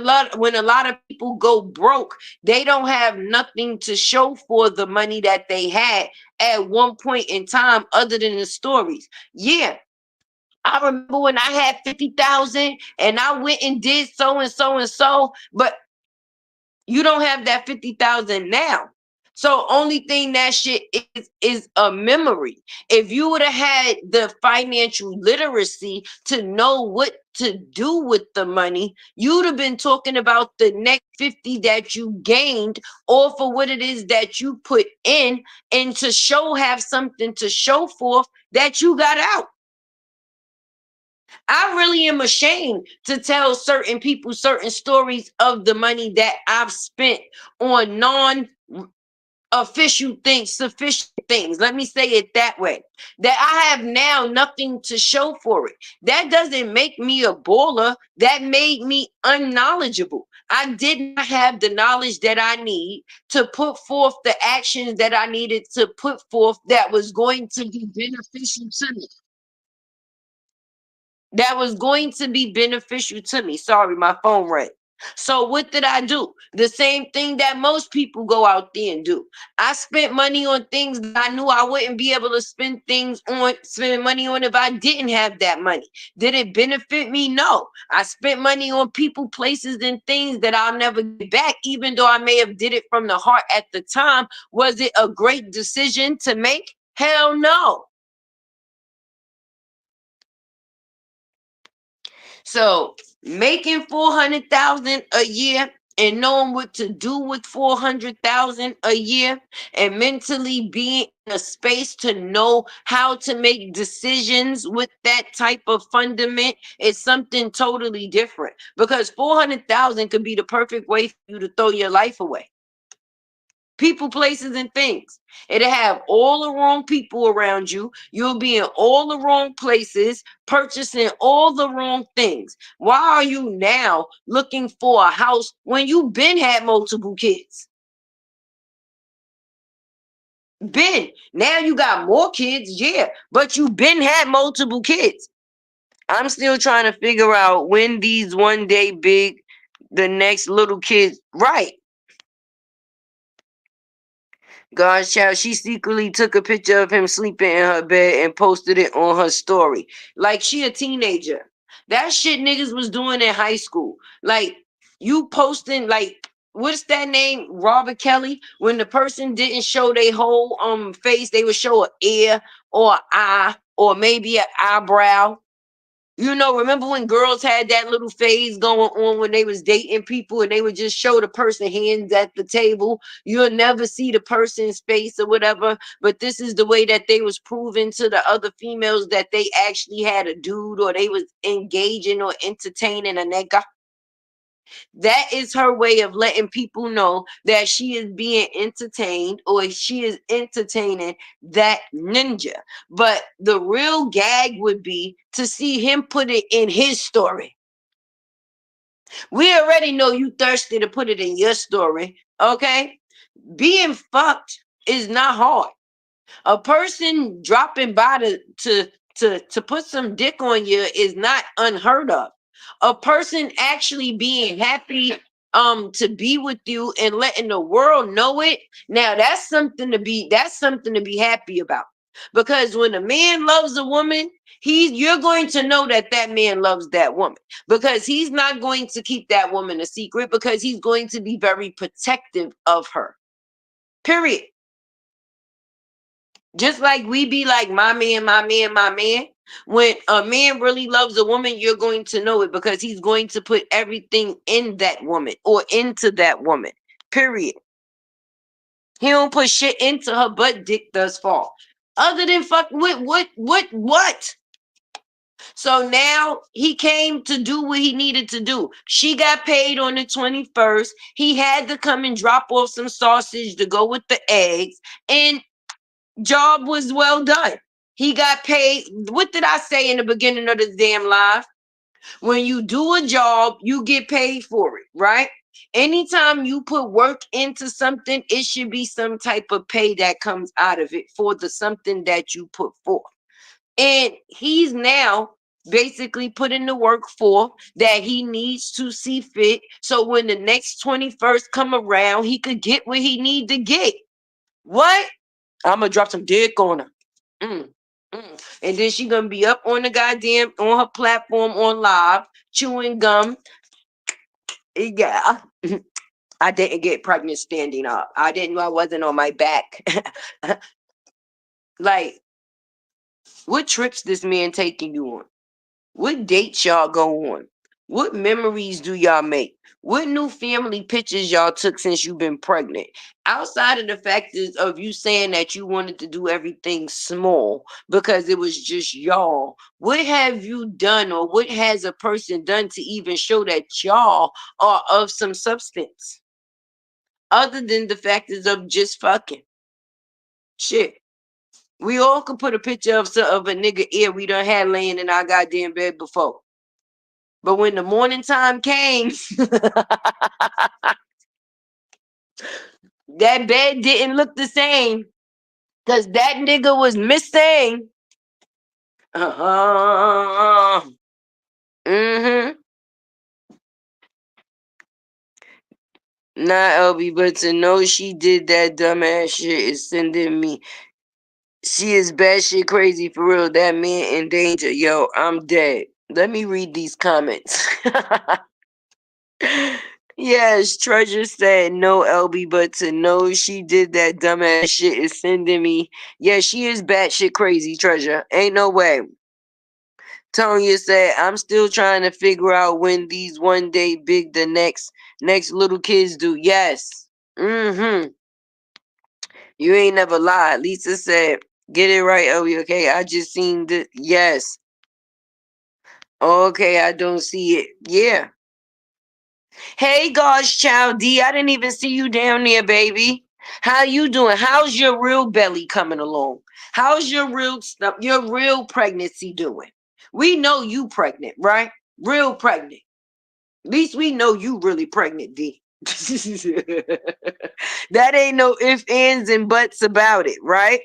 lot of people go broke, they don't have nothing to show for the money that they had at one point in time other than the stories. Yeah, I remember when I had 50,000 and I went and did so and so and so, but you don't have that 50,000 now. So only thing that shit is a memory. If you would have had the financial literacy to know what to do with the money, you'd have been talking about the next 50 that you gained or for what it is that you put in and to show have something to show forth that you got out. I really am ashamed to tell certain people certain stories of the money that I've spent on non official things, sufficient things. Let me say it that way. That I have now nothing to show for it. That doesn't make me a baller. That made me unknowledgeable. I did not have the knowledge that I need to put forth the actions that I needed to put forth that was going to be beneficial to me, that was going to be beneficial to me. Sorry, my phone rang. So what did I do? The same thing that most people go out there and do. I spent money on things that I knew I wouldn't be able to spend money on if I didn't have that money. Did it benefit me? No. I spent money on people, places, and things that I'll never get back, even though I may have did it from the heart at the time. Was it a great decision to make? Hell no. So making 400,000 a year and knowing what to do with 400,000 a year and mentally being in a space to know how to make decisions with that type of fundament is something totally different, because 400,000 could be the perfect way for you to throw your life away. People, places, and things. It'll have all the wrong people around you. You'll be in all the wrong places, purchasing all the wrong things. Why are you now looking for a house when you've been had multiple kids? Been. Now you got more kids, yeah, but you've been had multiple kids. I'm still trying to figure out when these one day big, the next little kids, right? God's child, she secretly took a picture of him sleeping in her bed and posted it on her story. Like she a teenager. That shit niggas was doing in high school. Like you posting like what's that name? Robert Kelly. When the person didn't show their whole face, they would show an ear or an eye or maybe an eyebrow. You know, remember when girls had that little phase going on when they was dating people and they would just show the person hands at the table. You'll never see the person's face or whatever. But this is the way that they was proving to the other females that they actually had a dude or they was engaging or entertaining a nigga. That is her way of letting people know that she is being entertained or she is entertaining that ninja. But the real gag would be to see him put it in his story. We already know you thirsty to put it in your story, okay? Being fucked is not hard. A person dropping by to put some dick on you is not unheard of. A person actually being happy to be with you and letting the world know it, now that's something to be happy about. Because when a man loves a woman, you're going to know that that man loves that woman, because he's not going to keep that woman a secret, because he's going to be very protective of her, period. Just like we be like, my man, my man, my man. When a man really loves a woman, you're going to know it, because he's going to put everything in that woman or into that woman. Period. He don't put shit into her, but dick does fall. Other than fuck with what? So now he came to do what he needed to do. She got paid on the 21st. He had to come and drop off some sausage to go with the eggs. And job was well done. He got paid. What did I say in the beginning of this damn live? When you do a job, you get paid for it, right? Anytime you put work into something, it should be some type of pay that comes out of it for the something that you put forth. And he's now basically putting the work for that he needs to see fit. So when the next 21st come around, he could get what he need to get. What? I'm gonna drop some dick on her. Mm, and then she gonna be up on the goddamn on her platform on live, chewing gum. Yeah. I didn't get pregnant standing up. I didn't know I wasn't on my back. Like, what trips this man taking you on? What dates y'all go on? What memories do y'all make? What new family pictures y'all took since you've been pregnant? Outside of the factors of you saying that you wanted to do everything small because it was just y'all, what have you done or what has a person done to even show that y'all are of some substance? Other than the factors of just fucking. Shit. We all could put a picture of a nigga ear we done had laying in our goddamn bed before. But when the morning time came, that bed didn't look the same because that nigga was missing. Uh-huh. Mm-hmm. Not LB, but to know she did that dumbass shit is sending me. She is batshit crazy for real. That man in danger. Yo, I'm dead. Let me read these comments. Yes, Treasure said no, LB, but to know she did that dumbass shit is sending me. Yeah, she is batshit crazy, Treasure. Ain't no way. Tonya said, I'm still trying to figure out when these one day big the next little kids do. Yes. Mm-hmm. You ain't never lied. Lisa said, get it right, LB, okay? I just seen the yes. Okay, I don't see it. Yeah. Hey, God's child D, I didn't even see you down there, baby. How you doing? How's your real belly coming along? How's your real pregnancy doing? We know you pregnant, right? Real pregnant. At least we know you really pregnant, D. That ain't no ifs, ands, and buts about it, right?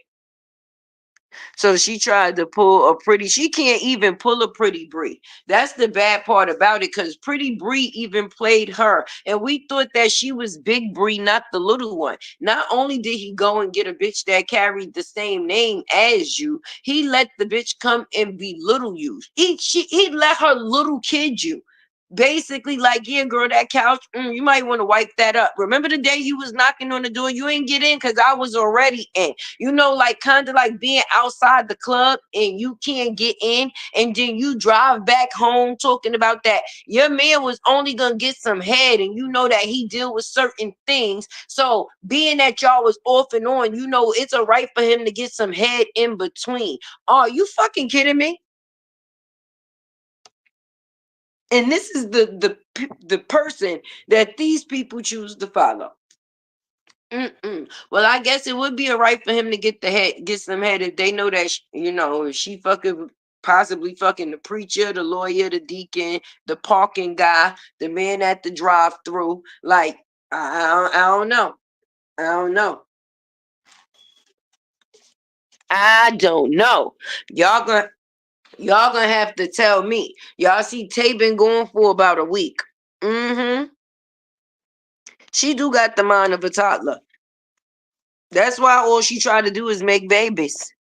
So she tried to pull a pretty, she can't even pull a pretty Bree. That's the bad part about it, because pretty Bree even played her. And we thought that she was big Bree, not the little one. Not only did he go and get a bitch that carried the same name as you, he let the bitch come and belittle you. He let her little kid you. Basically, like, yeah, girl, that couch, you might want to wipe that up. Remember the day you was knocking on the door? You ain't get in because I was already in. You know, like kind of like being outside the club and you can't get in, and then you drive back home talking about that your man was only gonna get some head, and you know that he deal with certain things. So being that y'all was off and on, you know it's a right for him to get some head in between. Are you fucking kidding me? And this is the person that these people choose to follow. Well, I guess it would be a right for him to get some head if they know that if she fucking possibly fucking the preacher, the lawyer, the deacon, the parking guy, the man at the drive-through. Like, I don't know. I don't know. I don't know. Y'all gonna y'all gonna have to tell me. Y'all see Tay been going for about a week. Mm-hmm. She do got the mind of a toddler. That's why all she try to do is make babies.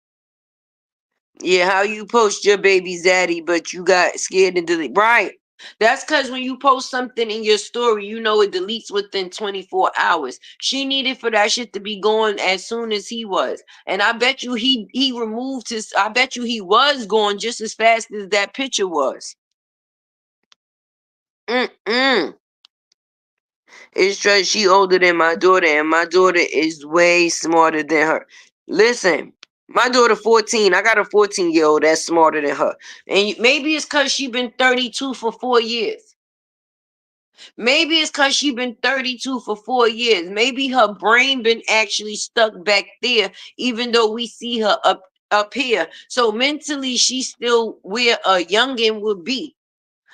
Yeah, how you post your baby's daddy, but you got scared and delete. Right. That's because when you post something in your story, you know it deletes within 24 hours. She needed for that shit to be going as soon as he was. And I bet you he removed his, I bet you he was going just as fast as that picture was. Mm-mm. It's just she older than my daughter, and my daughter is way smarter than her. Listen, my daughter 14. I got a 14-year-old that's smarter than her. And maybe it's because she been 32 for 4 years. Maybe it's because she been 32 for 4 years. Maybe her brain been actually stuck back there, even though we see her up here. So mentally, she's still where a youngin would be.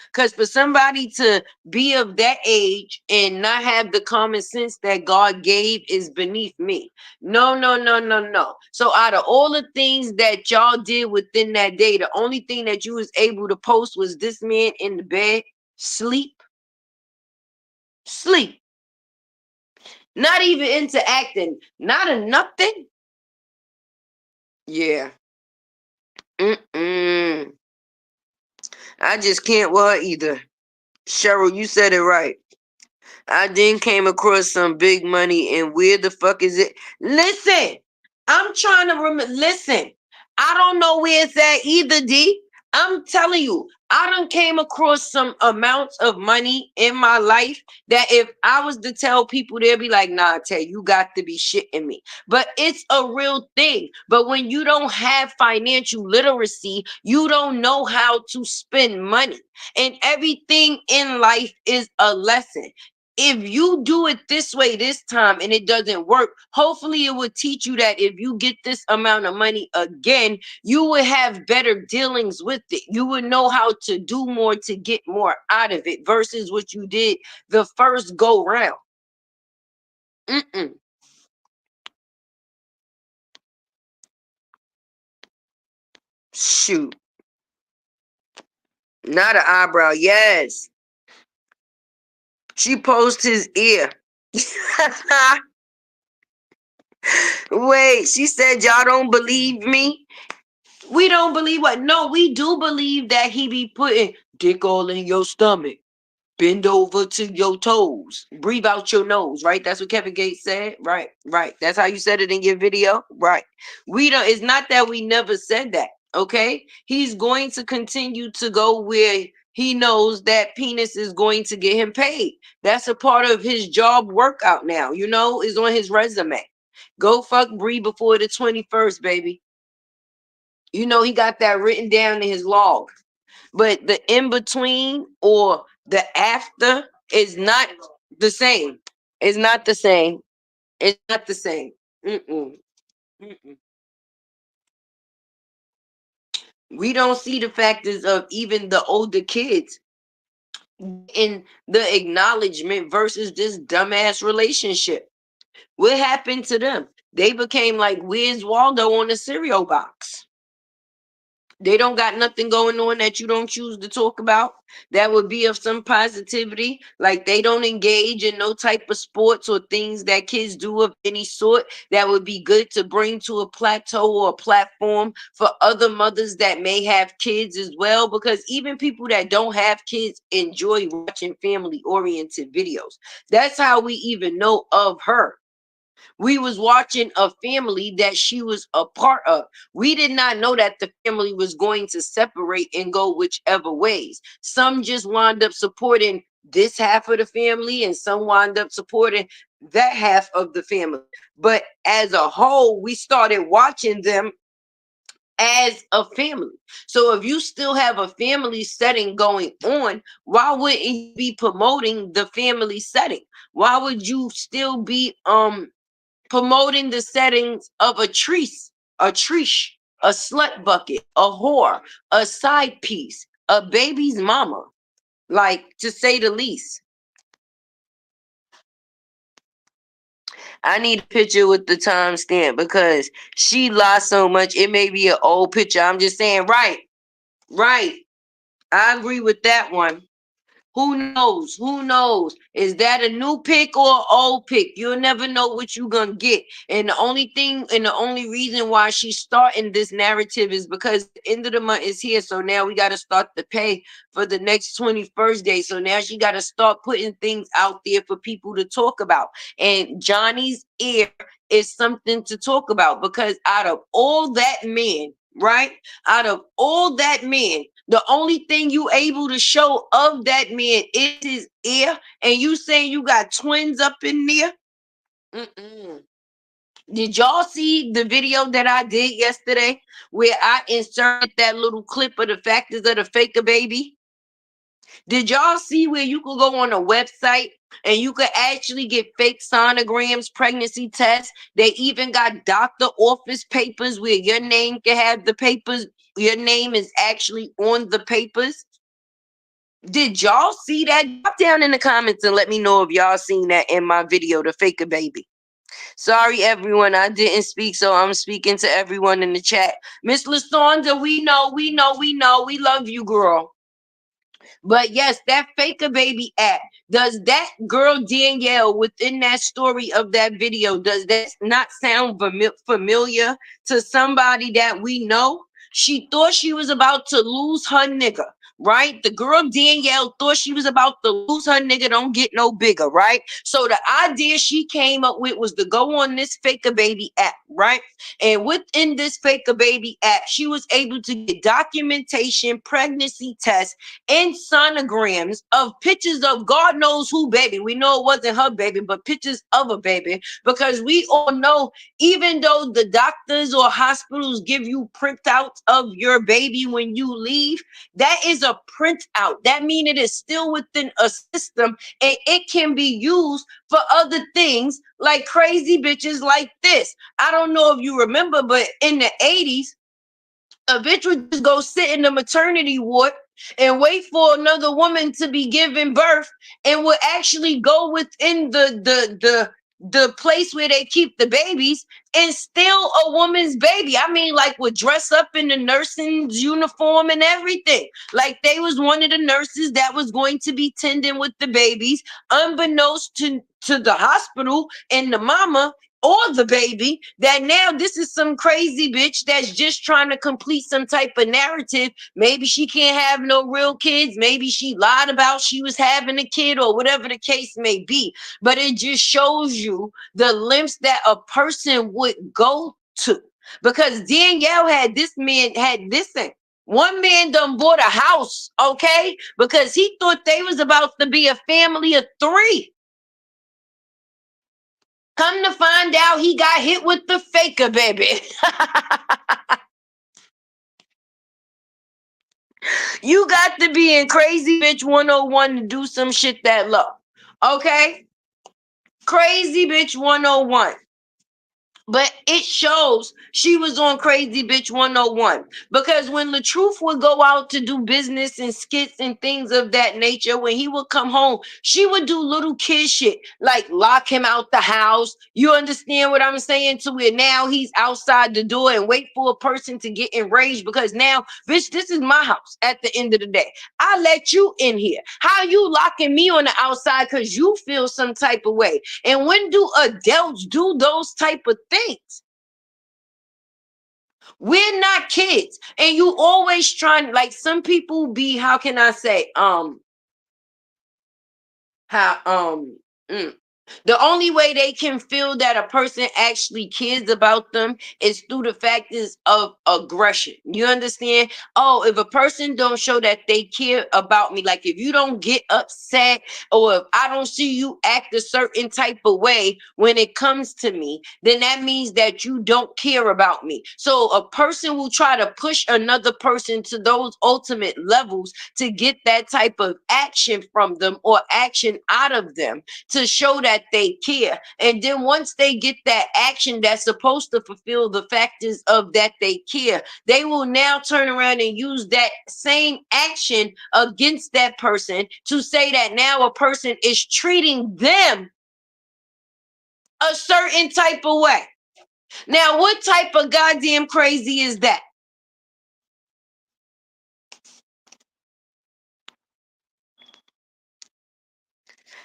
Because for somebody to be of that age and not have the common sense that God gave is beneath me. No, no, no, no, no. So out of all the things that y'all did within that day, the only thing that you was able to post was this man in the bed, sleep, sleep. Not even interacting, not a nothing. Yeah. Mm-mm. I just can't with her either. Cheryl, you said it right. I then came across some big money, and where the fuck is it? Listen, I'm trying to remember. Listen, I don't know where it's at either, D. I'm telling you, I done came across some amounts of money in my life that if I was to tell people, they'd be like, nah, Tay, you got to be shitting me. But it's a real thing. But when you don't have financial literacy, you don't know how to spend money. And everything in life is a lesson. If you do it this way this time and it doesn't work, hopefully it would teach you that if you get this amount of money again, you would have better dealings with it. You would know how to do more to get more out of it versus what you did the first go round. Mm-mm. Shoot. Not an eyebrow. Yes. She posed his ear. Wait, she said y'all don't believe me? We don't believe what? No, we do believe that he be putting dick all in your stomach. Bend over to your toes. Breathe out your nose, right? That's what Kevin Gates said. Right, right. That's how you said it in your video. Right. We don't, it's not that we never said that. Okay. He's going to continue to go where he knows that penis is going to get him paid. That's a part of his job workout now, is on his resume. Go fuck Bree before the 21st, baby. He got that written down in his log. But the in between or the after is not the same. It's not the same. It's not the same. Mm-mm. Mm-mm. We don't see the factors of even the older kids in the acknowledgement versus this dumbass relationship. What happened to them? They became like Where's Waldo on the cereal box. They don't got nothing going on that you don't choose to talk about that would be of some positivity. Like they don't engage in no type of sports or things that kids do of any sort that would be good to bring to a plateau or a platform for other mothers that may have kids as well. Because even people that don't have kids enjoy watching family oriented videos. That's how we even know of her. We was watching a family that she was a part of. We did not know that the family was going to separate and go whichever ways. Some just wound up supporting this half of the family and some wound up supporting that half of the family. But as a whole, we started watching them as a family. So if you still have a family setting going on, why wouldn't you be promoting the family setting? Why would you still be promoting the settings of a treesh, a slut bucket, a whore, a side piece, a baby's mama, like to say the least? I need a picture with the timestamp because she lies so much. It may be an old picture. I'm just saying, right, right. I agree with that one. Who knows? Who knows? Is that a new pick or an old pick? You'll never know what you're gonna get. And the only thing and the only reason why she's starting this narrative is because the end of the month is here. So now we gotta start the pay for the next 21st day. So now she gotta start putting things out there for people to talk about. And Johnny's ear is something to talk about because out of all that man, right? Out of all that man, the only thing you able to show of that man is his ear, and you saying you got twins up in there? Mm-mm. Did y'all see the video that I did yesterday where I inserted that little clip of the factors of the faker baby? Did y'all see where you could go on a website and you could actually get fake sonograms, pregnancy tests? They even got doctor office papers where your name can have the papers. Your name is actually on the papers. Did y'all see that? Drop down in the comments and let me know if y'all seen that in my video, the faker baby. Sorry, everyone, I didn't speak, so I'm speaking to everyone in the chat. Miss LaSonda, we love you, girl. But yes, that Faker Baby app, does that girl Danielle within that story of that video, does that not sound familiar to somebody that we know? She thought she was about to lose her nigga, right? The girl Danielle thought she was about to lose her nigga, don't get no bigger, right? So the idea she came up with was to go on this Faker Baby app, right? And within this Faker Baby app, she was able to get documentation, pregnancy tests, and sonograms of pictures of God knows who baby. We know it wasn't her baby, but pictures of a baby, because we all know, even though the doctors or hospitals give you printouts of your baby when you leave, that is a printout. That means it is still within a system and it can be used for other things like crazy bitches like this. I don't know if you remember, but in the 80s, a bitch would just go sit in the maternity ward and wait for another woman to be giving birth, and would actually go within the place where they keep the babies and steal a woman's baby. I mean, like, would dress up in the nursing's uniform and everything. Like they was one of the nurses that was going to be tending with the babies, unbeknownst to the hospital and the mama. or the baby, that now this is some crazy bitch that's just trying to complete some type of narrative. Maybe she can't have no real kids. Maybe she lied about she was having a kid or whatever the case may be. But it just shows you the lengths that a person would go to. Because Danielle had this man, had this thing. One man done bought a house, okay? Because he thought they was about to be a family of three. Come to find out, he got hit with the faker, baby. You got to be in Crazy Bitch 101 to do some shit that low. Okay? Crazy Bitch 101. But it shows she was on Crazy Bitch 101. Because when the truth would go out to do business and skits and things of that nature, when he would come home, she would do little kid shit like lock him out the house. You understand what I'm saying? To where now he's outside the door and wait for a person to get enraged because now, bitch, this is my house at the end of the day. I let you in here. How you locking me on the outside because you feel some type of way? And when do adults do those type of things? We're not kids. And you always trying, like some people be, how can I say, how mm, the only way they can feel that a person actually cares about them is through the factors of aggression. You understand? Oh, if a person don't show that they care about me, like if you don't get upset or if I don't see you act a certain type of way when it comes to me, then that means that you don't care about me. So a person will try to push another person to those ultimate levels to get that type of action from them or action out of them to show that they care. And then once they get that action that's supposed to fulfill the factors of that they care, they will now turn around and use that same action against that person to say that now a person is treating them a certain type of way. Now, what type of goddamn crazy is that?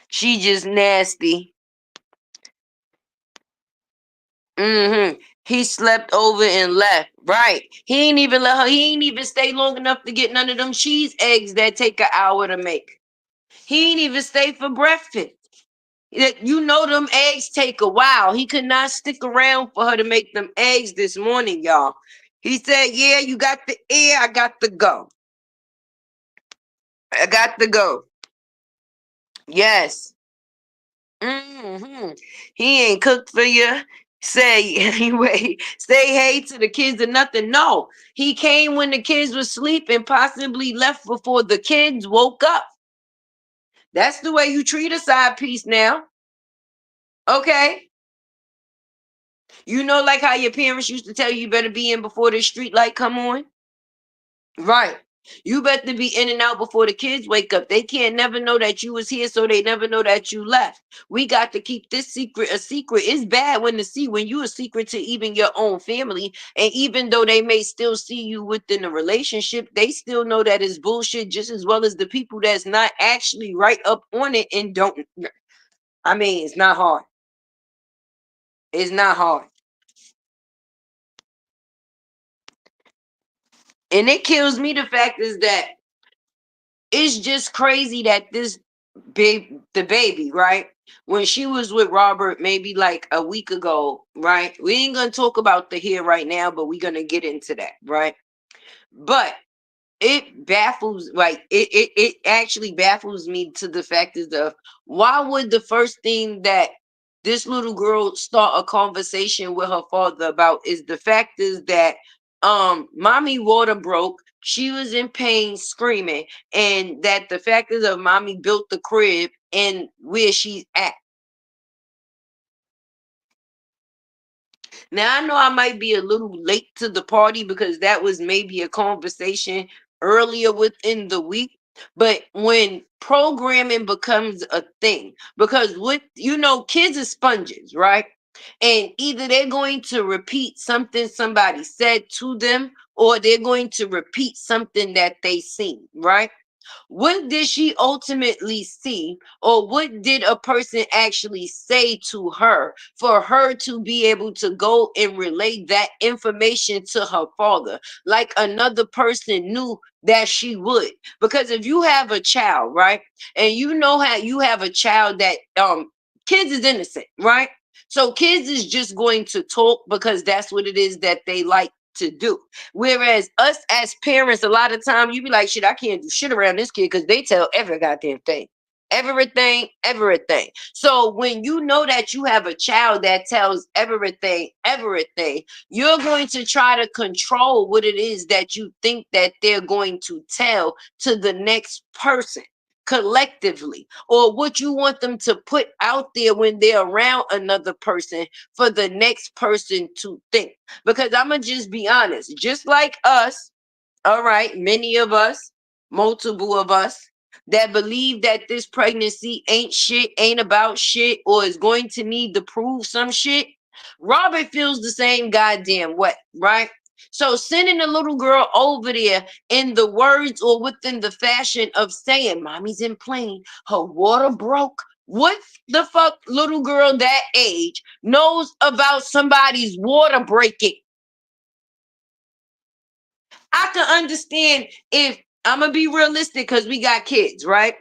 She just nasty. Mm-hmm. He slept over and left. Right. He ain't even let her, he ain't even stay long enough to get none of them cheese eggs that take an hour to make. He ain't even stay for breakfast. You know them eggs take a while. He could not stick around for her to make them eggs this morning, y'all. He said, yeah, you got the air, I got to go. I got to go. Yes. Mm-hmm. He ain't cooked for you. Say anyway, say hey to the kids or nothing. No, he came when the kids were sleeping, possibly left before the kids woke up. That's the way you treat a side piece now. Okay. You know, like how your parents used to tell you better be in before the street light come on? Right. You better be in and out before the kids wake up. They can't never know that you was here, so they never know that you left. We got to keep this secret a secret. It's bad when you a secret to even your own family. And even though they may still see you within a relationship, they still know that it's bullshit just as well as the people that's not actually right up on it and don't. I mean, it's not hard. It's not hard. And it kills me the fact is that it's just crazy that this the baby, right? When she was with Robert maybe like a week ago, right? We ain't gonna talk about the hair right now, but we're gonna get into that, right? But it baffles, like it actually baffles me to the fact is of why would the first thing that this little girl start a conversation with her father about is the fact is that mommy water broke, she was in pain screaming, and that the fact is of mommy built the crib and where she's at. Now I know I might be a little late to the party because that was maybe a conversation earlier within the week. But when programming becomes a thing, because with kids are sponges, right? And either they're going to repeat something somebody said to them, or they're going to repeat something that they seen, right? What did she ultimately see, or what did a person actually say to her for her to be able to go and relay that information to her father, like another person knew that she would? Because if you have a child, right, and you know how you have a child that kids is innocent, right? So kids is just going to talk because that's what it is that they like to do. Whereas us as parents, a lot of time you be like, shit, I can't do shit around this kid because they tell every goddamn thing. Everything, everything. So when you know that you have a child that tells everything, everything, you're going to try to control what it is that you think that they're going to tell to the next person collectively, or what you want them to put out there when they're around another person for the next person to think. Because I'm gonna just be honest, just like us, all right, many of us, multiple of us, that believe that this pregnancy ain't shit, ain't about shit, or is going to need to prove some shit. Robert feels the same goddamn way, right? So sending a little girl over there in the words or within the fashion of saying, Mommy's in plane, her water broke. What the fuck little girl that age knows about somebody's water breaking? I can understand if I'm gonna be realistic because we got kids, right?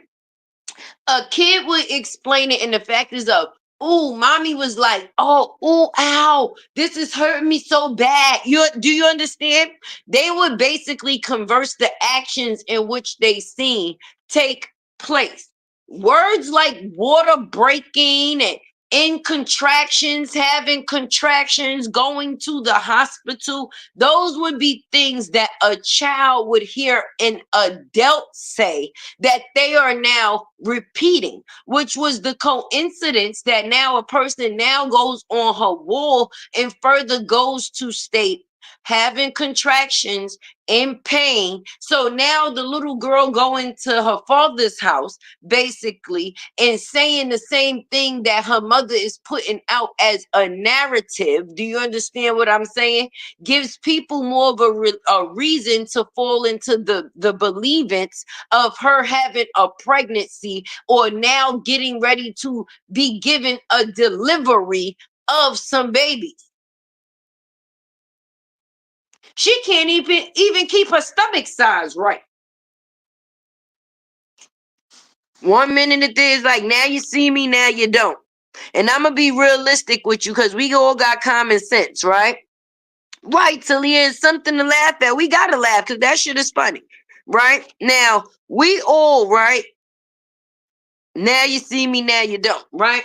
A kid would explain it, and the fact is of, oh, mommy was like, oh, ow, this is hurting me so bad. Do you understand? They would basically converse the actions in which they seen take place. Words like water breaking and in contractions, having contractions, going to the hospital, those would be things that a child would hear an adult say that they are now repeating, which was the coincidence that now a person now goes on her wall and further goes to state having contractions in pain. So now the little girl going to her father's house basically and saying the same thing that her mother is putting out as a narrative. Do you understand what I'm saying? Gives people more of a reason to fall into the believance of her having a pregnancy or now getting ready to be given a delivery of some babies. She can't even keep her stomach size right. One minute it is like, now you see me, now you don't. And I'm gonna be realistic with you because we all got common sense, right? Right, Talia, it's something to laugh at. We gotta laugh because that shit is funny, right? Now, we all, right? Now you see me, now you don't, right?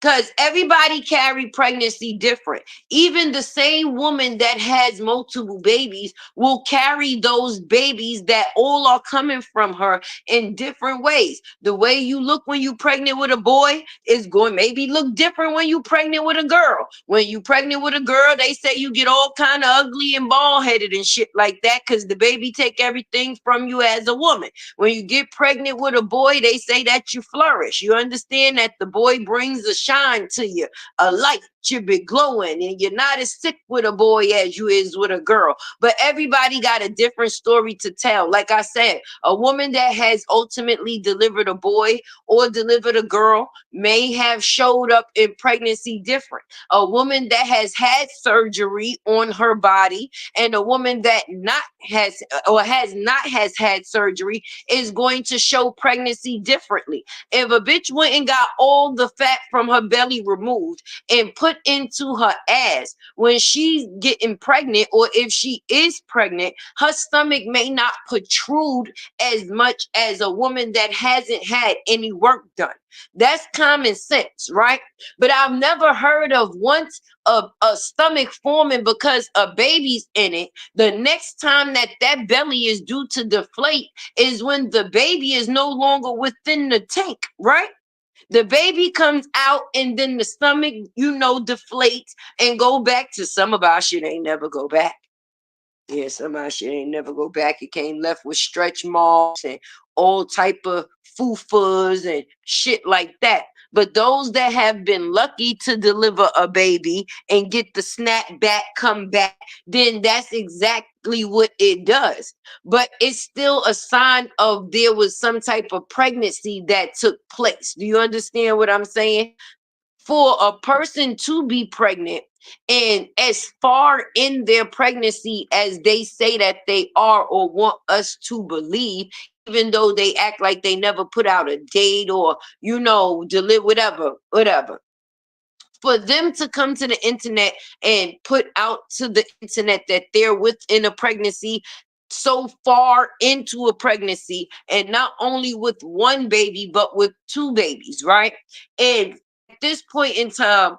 Because everybody carry pregnancy different. Even the same woman that has multiple babies will carry those babies that all are coming from her in different ways. The way you look when you pregnant with a boy is going maybe look different when you pregnant with a girl. When you pregnant with a girl, they say you get all kind of ugly and bald headed and shit like that because the baby take everything from you as a woman. When you get pregnant with a boy, they say that you flourish. You understand that the boy brings a shine to you, a light. You be glowing, and you're not as sick with a boy as you is with a girl. But everybody got a different story to tell. Like I said, a woman that has ultimately delivered a boy or delivered a girl may have showed up in pregnancy different. A woman that has had surgery on her body and a woman that not has or has not has had surgery is going to show pregnancy differently. If a bitch went and got all the fat from her belly removed and put into her ass when she's getting pregnant, or if she is pregnant, her stomach may not protrude as much as a woman that hasn't had any work done. That's common sense, right? But I've never heard of once a stomach forming because a baby's in it. The next time that that belly is due to deflate is when the baby is no longer within the tank, right? The baby comes out and then the stomach, deflates and go back to some of our shit ain't never go back. Yeah, some of our shit ain't never go back. It came left with stretch marks and all type of foofas and shit like that. But those that have been lucky to deliver a baby and get the snap back, come back, then that's exactly what it does. But it's still a sign of there was some type of pregnancy that took place. Do you understand what I'm saying? For a person to be pregnant and as far in their pregnancy as they say that they are or want us to believe, even though they act like they never put out a date or, deliver whatever, for them to come to the internet and put out to the internet that they're within a pregnancy, so far into a pregnancy, and not only with one baby but with two babies, right? And at this point in time,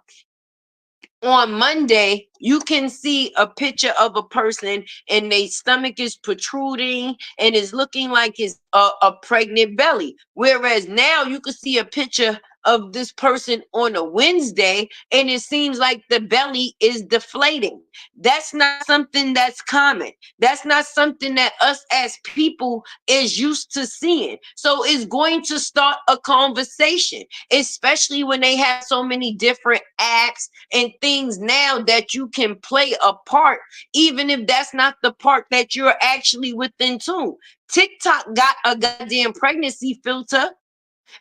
on Monday, you can see a picture of a person and their stomach is protruding and is looking like it's a pregnant belly. Whereas now you can see a picture of this person on a Wednesday and it seems like the belly is deflating. That's not something that's common. That's not something that us as people is used to seeing. So it's going to start a conversation, especially when they have so many different apps and things now that you can play a part, even if that's not the part that you're actually within tune. TikTok got a goddamn pregnancy filter.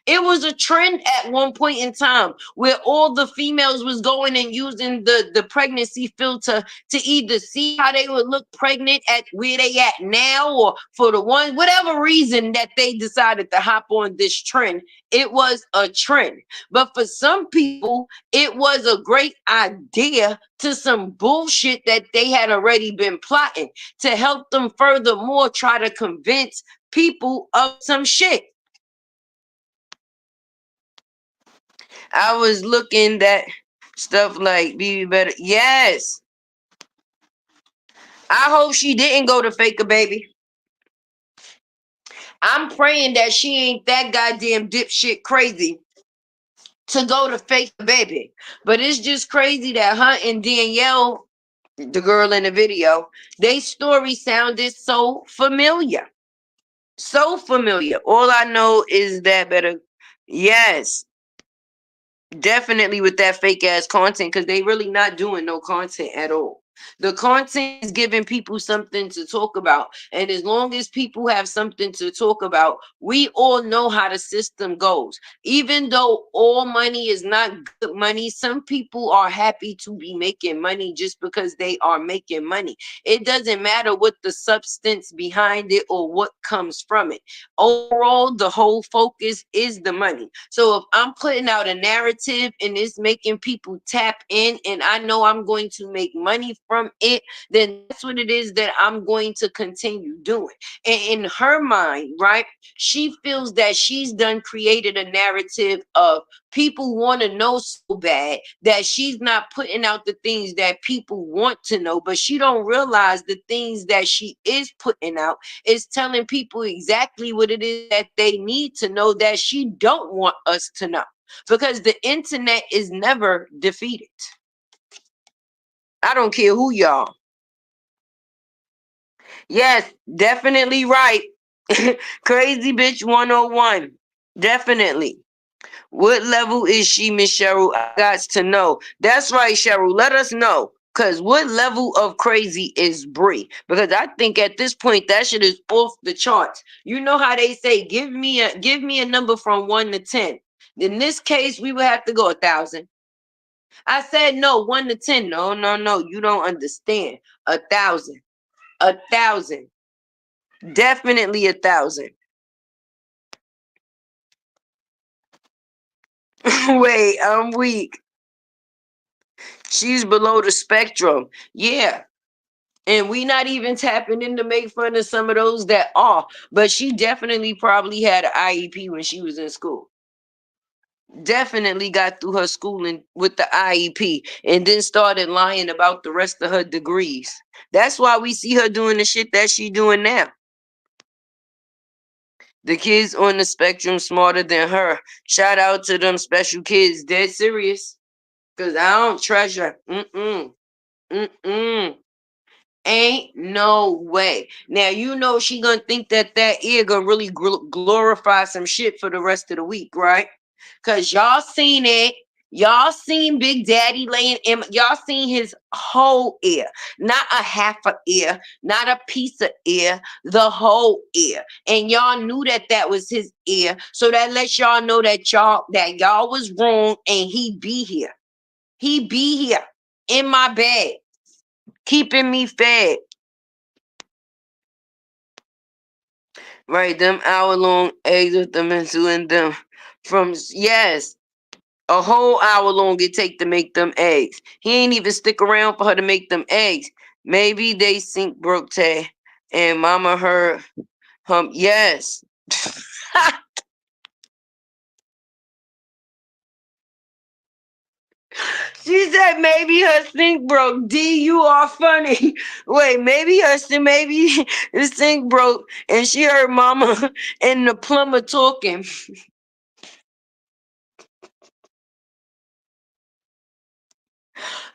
It was a trend at one point in time where all the females was going and using the pregnancy filter to either see how they would look pregnant at where they at now, or for the one whatever reason that they decided to hop on this trend. It was a trend. But for some people, it was a great idea to some bullshit that they had already been plotting to help them furthermore try to convince people of some shit. I was looking that stuff like be better. Yes. I hope she didn't go to fake a baby. I'm praying that she ain't that goddamn dipshit crazy to go to fake a baby. But it's just crazy that her and Danielle, the girl in the video, they story sounded so familiar. So familiar. All I know is that better. Yes. Definitely with that fake ass content, because they really not doing no content at all. The content is giving people something to talk about, and as long as people have something to talk about, we all know how the system goes. Even though all money is not good money, some people are happy to be making money just because they are making money. It doesn't matter what the substance behind it or what comes from it. Overall, the whole focus is the money. So if I'm putting out a narrative and it's making people tap in and I know I'm going to make money from it, then that's what it is that I'm going to continue doing. And in her mind, right, she feels that she's done created a narrative of people want to know so bad that she's not putting out the things that people want to know, but she don't realize the things that she is putting out is telling people exactly what it is that they need to know that she don't want us to know, because the internet is never defeated. I don't care who y'all. Yes, definitely right. Crazy bitch 101. Definitely. What level is she, Miss Cheryl? I got to know. That's right, Cheryl. Let us know. Cause what level of crazy is Brie? Because I think at this point that shit is off the charts. You know how they say, give me a number from 1 to 10. In this case, we would have to go 1,000. I said no, 1 to 10. No, no, no. You don't understand. 1,000. 1,000. Definitely 1,000. Wait, I'm weak. She's below the spectrum. Yeah. And we not even tapping in to make fun of some of those that are. But she definitely probably had an IEP when she was in school. Definitely got through her schooling with the IEP and then started lying about the rest of her degrees. That's why we see her doing the shit that she doing now. The kids on the spectrum smarter than her. Shout out to them special kids. Dead serious. Cause I don't treasure. Mm-mm. Mm-mm. Ain't no way. Now you know she gonna think that ear gonna really glorify some shit for the rest of the week, right? Cause y'all seen it. Y'all seen Big Daddy laying in. Y'all seen his whole ear, not a half a ear, not a piece of ear, the whole ear. And y'all knew that that was his ear. So that lets y'all know that y'all was wrong, and he be here. He be here in my bed, keeping me fed. Right, them hour-long eggs with them and them from yes. A whole hour long it take to make them eggs. He ain't even stick around for her to make them eggs. Maybe they sink broke Tay and mama heard hum. Yes. She said maybe her sink broke. D, you are funny. Wait, maybe the sink broke and she heard mama and the plumber talking.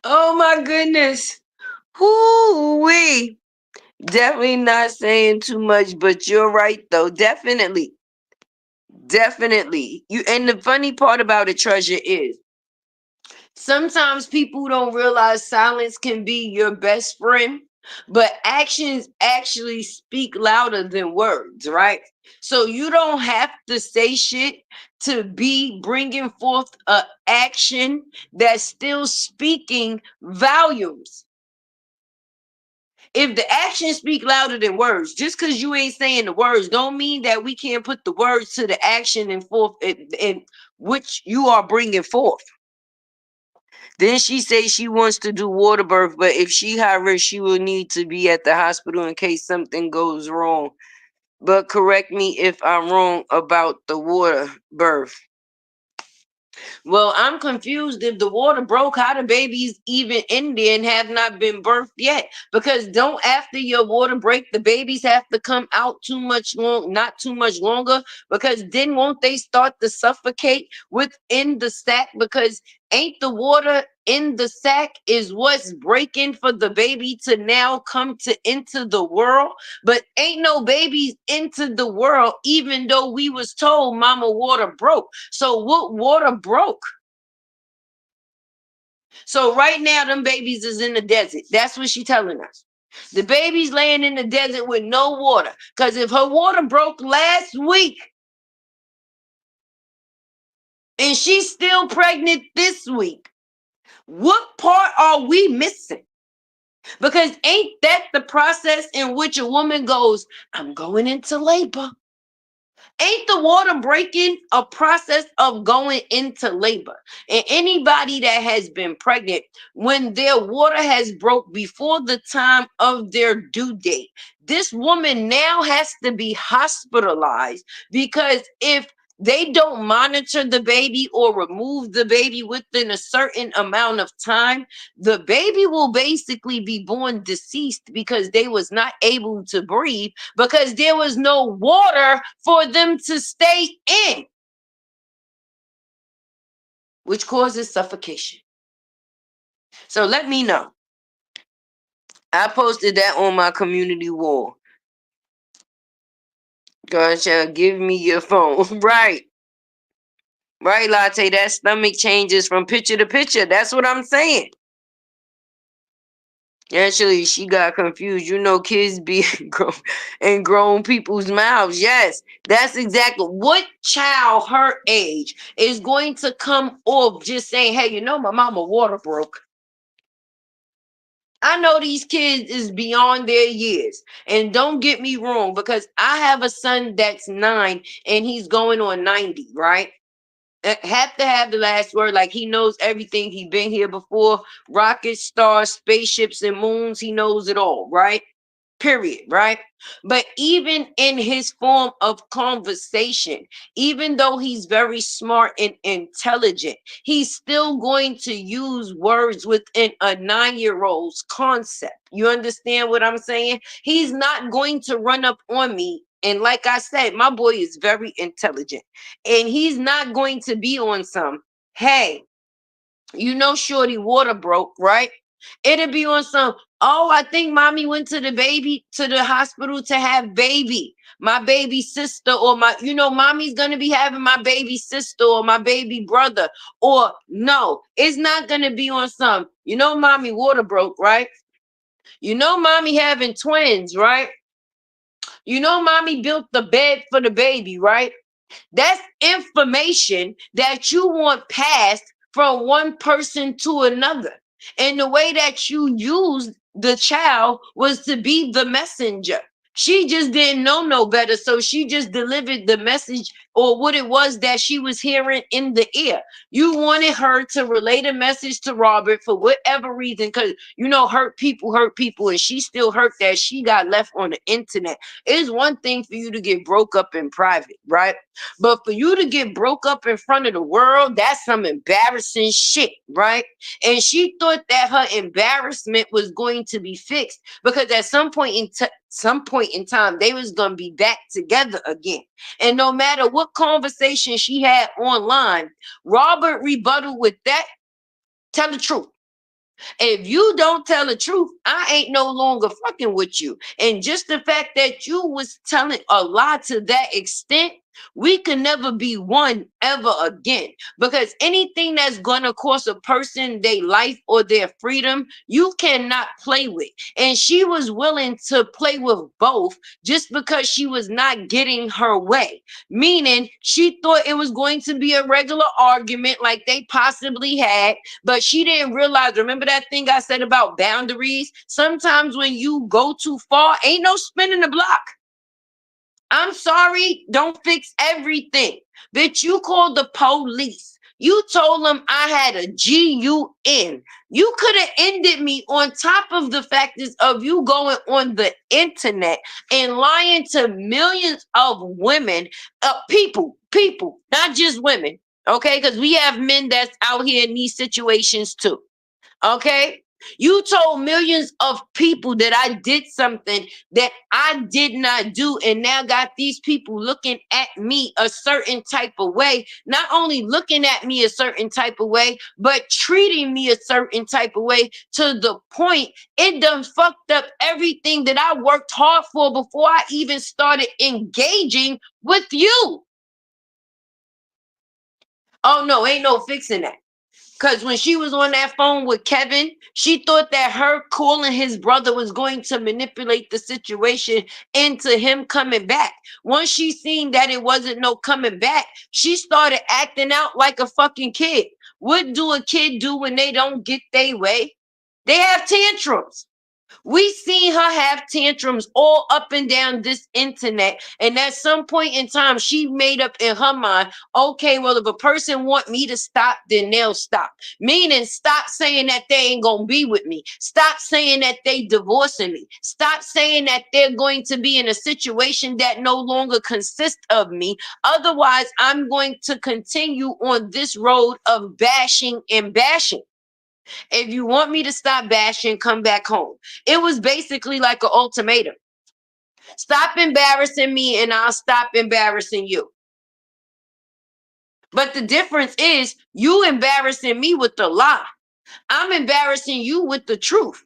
Oh my goodness. Whoo-wee. Definitely not saying too much, but you're right though. Definitely. Definitely. You and the funny part about it, Treasure, is sometimes people don't realize silence can be your best friend, but actions actually speak louder than words, right? So you don't have to say shit to be bringing forth a action that's still speaking volumes. If the actions speak louder than words, just because you ain't saying the words, don't mean that we can't put the words to the action and forth in which you are bringing forth. Then she says she wants to do water birth, but if she high risk, she will need to be at the hospital in case something goes wrong. But correct me if I'm wrong about the water birth. Well, I'm confused if the water broke, how the baby's even in there and have not been birthed yet. Because don't after your water break, the babies have to come out not too much longer. Because then won't they start to suffocate within the sac? Because ain't the water in the sac is what's breaking for the baby to now come to into the world. But ain't no babies into the world, even though we was told mama water broke. So what water broke? So right now, them babies is in the desert. That's what she telling us. The baby's laying in the desert with no water. Because if her water broke last week and she's still pregnant this week, what part are we missing? Because ain't that the process in which a woman goes, I'm going into labor? Ain't the water breaking a process of going into labor? And anybody that has been pregnant, when their water has broke before the time of their due date, this woman now has to be hospitalized because if they don't monitor the baby or remove the baby within a certain amount of time, the baby will basically be born deceased because they was not able to breathe because there was no water for them to stay in, which causes suffocation. So let me know. I posted that on my community wall. God shall give me your phone. Right. Right, Latte. That stomach changes from picture to picture. That's what I'm saying. Actually, she got confused. You know, kids be in grown people's mouths. Yes, that's exactly what child her age is going to come off just saying, hey, you know, my mama water broke. I know these kids is beyond their years. And don't get me wrong, because I have a son that's 9 and he's going on 90, right? Have to have the last word. Like he knows everything. He been here before. Rockets, stars, spaceships, and moons. He knows it all, right? Period, right? But even in his form of conversation, even though he's very smart and intelligent, he's still going to use words within a 9-year-old's concept. You understand what I'm saying? He's not going to run up on me. And like I said, my boy is very intelligent. And he's not going to be on some, hey, you know, Shorty water broke, right? It'll be on some, oh, I think mommy went to the hospital to have baby. My baby sister, or my, mommy's gonna be having my baby sister or my baby brother. Or no, it's not gonna be on some, mommy water broke, right? Mommy having twins, right? Mommy built the bed for the baby, right? That's information that you want passed from one person to another. And the way that you used the child was to be the messenger. She just didn't know no better. So she just delivered the message or what it was that she was hearing in the ear. You wanted her to relay a message to Robert for whatever reason, because hurt people, and she still hurt that she got left on the internet. It's one thing for you to get broke up in private, right? But for you to get broke up in front of the world, that's some embarrassing shit, right? And she thought that her embarrassment was going to be fixed because at some point in time they was gonna be back together again. And no matter what conversation she had online, Robert rebutted with that. Tell the truth. If you don't tell the truth, I ain't no longer fucking with you. And just the fact that you was telling a lie to that extent, we can never be one ever again. Because anything that's gonna cost a person their life or their freedom, you cannot play with. And she was willing to play with both just because she was not getting her way. Meaning she thought it was going to be a regular argument like they possibly had, but she didn't realize. Remember that thing I said about boundaries? Sometimes when you go too far, ain't no spinning the block. I'm sorry, don't fix everything. Bitch, you called the police. You told them I had a GUN. You could have ended me on top of the factors of you going on the internet and lying to millions of women, people, not just women, okay? Because we have men that's out here in these situations too. Okay. You told millions of people that I did something that I did not do, and now got these people looking at me a certain type of way. Not only looking at me a certain type of way, but treating me a certain type of way to the point it done fucked up everything that I worked hard for before I even started engaging with you. Oh no, ain't no fixing that. Because when she was on that phone with Kevin, she thought that her calling his brother was going to manipulate the situation into him coming back. Once she seen that it wasn't no coming back, she started acting out like a fucking kid. What do a kid do when they don't get their way? They have tantrums. We seen her have tantrums all up and down this internet. And at some point in time, she made up in her mind, okay, well, if a person want me to stop, then they'll stop. Meaning, stop saying that they ain't gonna be with me. Stop saying that they divorcing me. Stop saying that they're going to be in a situation that no longer consists of me. Otherwise, I'm going to continue on this road of bashing and bashing. If you want me to stop bashing, come back home. It was basically like an ultimatum. Stop embarrassing me and I'll stop embarrassing you. But the difference is you embarrassing me with the lie. I'm embarrassing you with the truth.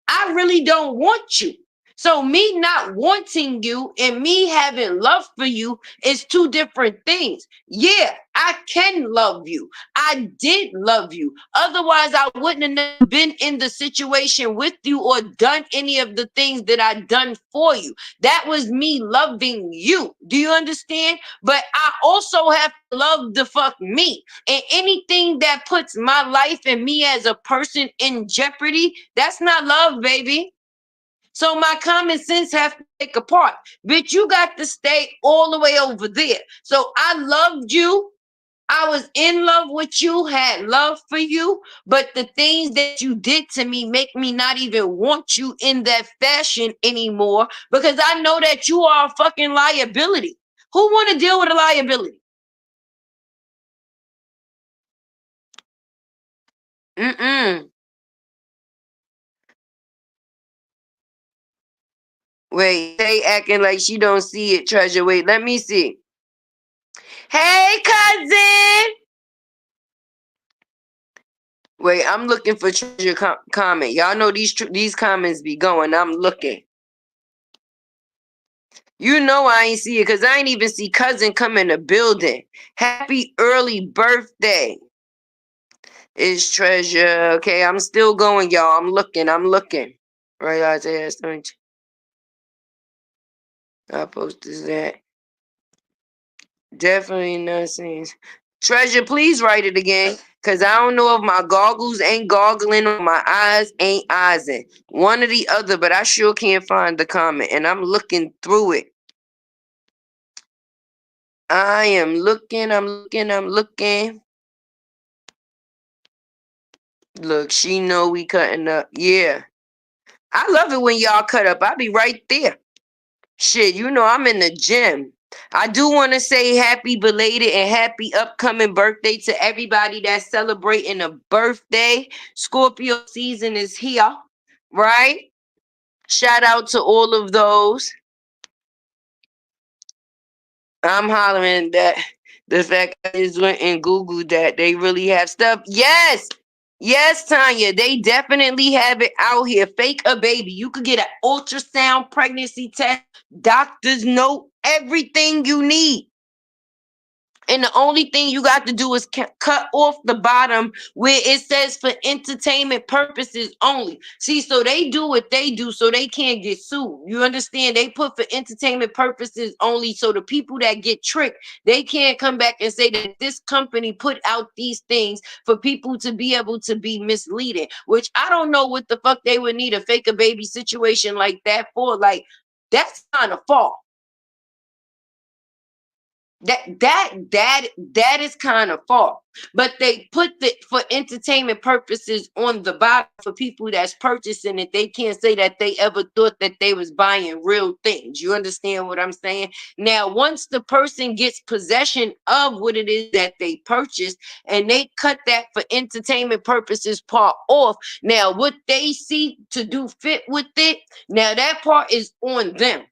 I really don't want you. So me not wanting you and me having love for you is two different things. Yeah, I can love you. I did love you. Otherwise, I wouldn't have never been in the situation with you or done any of the things that I done for you. That was me loving you. Do you understand? But I also have to love the fuck me. And anything that puts my life and me as a person in jeopardy, that's not love, baby. So my common sense have to take a part. Bitch, you got to stay all the way over there. So I loved you. I was in love with you, had love for you, but the things that you did to me make me not even want you in that fashion anymore because I know that you are a fucking liability. Who want to deal with a liability? Mm-mm. Wait, they acting like she don't see it, Treasure. Wait, let me see. Hey, cousin. Wait, I'm looking for treasure comment. Y'all know these comments be going. I'm looking. You know I ain't see it because I ain't even see cousin come in the building. Happy early birthday. Is treasure. Okay, I'm still going, y'all. I'm looking. I'm looking. Right, Isaiah. I posted that. Definitely nothing. Treasure, please write it again. Cause I don't know if my goggles ain't goggling or my eyes ain't eyesing. One or the other, but I sure can't find the comment. And I'm looking through it. I am looking, I'm looking, I'm looking. Look, she know we cutting up. Yeah. I love it when y'all cut up. I be right there. Shit, you know I'm in the gym. I do want to say happy belated and happy upcoming birthday to everybody that's celebrating a birthday. Scorpio season is here, right? Shout out to all of those. I'm hollering that the fact I just went and Googled that they really have stuff. Yes, yes, Tanya, they definitely have it out here. Fake a baby. You could get an ultrasound pregnancy test, doctor's note, everything you need. And the only thing you got to do is cut off the bottom where it says for entertainment purposes only. See, so they do what they do so they can't get sued. You understand? They put for entertainment purposes only so the people that get tricked, they can't come back and say that this company put out these things for people to be able to be misleading, which I don't know what the fuck they would need a fake a baby situation like that for. Like, that's kind of false. That is kind of false, but they put it for entertainment purposes on the bottom for people that's purchasing it. They can't say that they ever thought that they was buying real things. You understand what I'm saying? Now, once the person gets possession of what it is that they purchased and they cut that for entertainment purposes part off, now what they see to do fit with it, now that part is on them.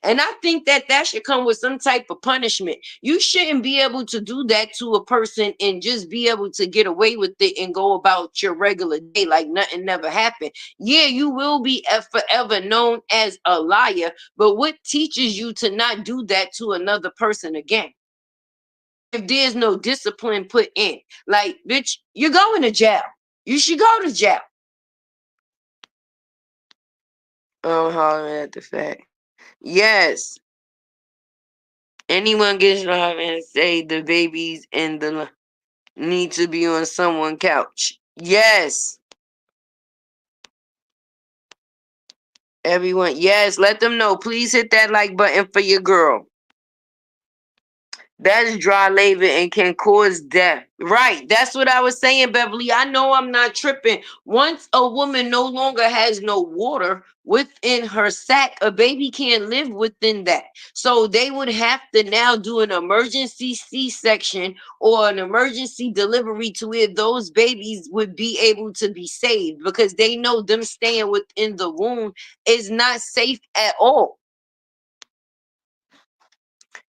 And I think that that should come with some type of punishment. You shouldn't be able to do that to a person and just be able to get away with it and go about your regular day like nothing never happened. Yeah, you will be forever known as a liar, but what teaches you to not do that to another person again? If there's no discipline put in, like, bitch, you're going to jail. You should go to jail. I'm hollering at the fact. Yes. Anyone gets live and say the babies in the need to be on someone's couch. Yes. Everyone, yes, let them know. Please hit that like button for your girl. That is dry labor and can cause death. Right. That's what I was saying, Beverly. I know I'm not tripping. Once a woman no longer has no water within her sac, a baby can't live within that. So they would have to now do an emergency C-section or an emergency delivery to where those babies would be able to be saved because they know them staying within the womb is not safe at all.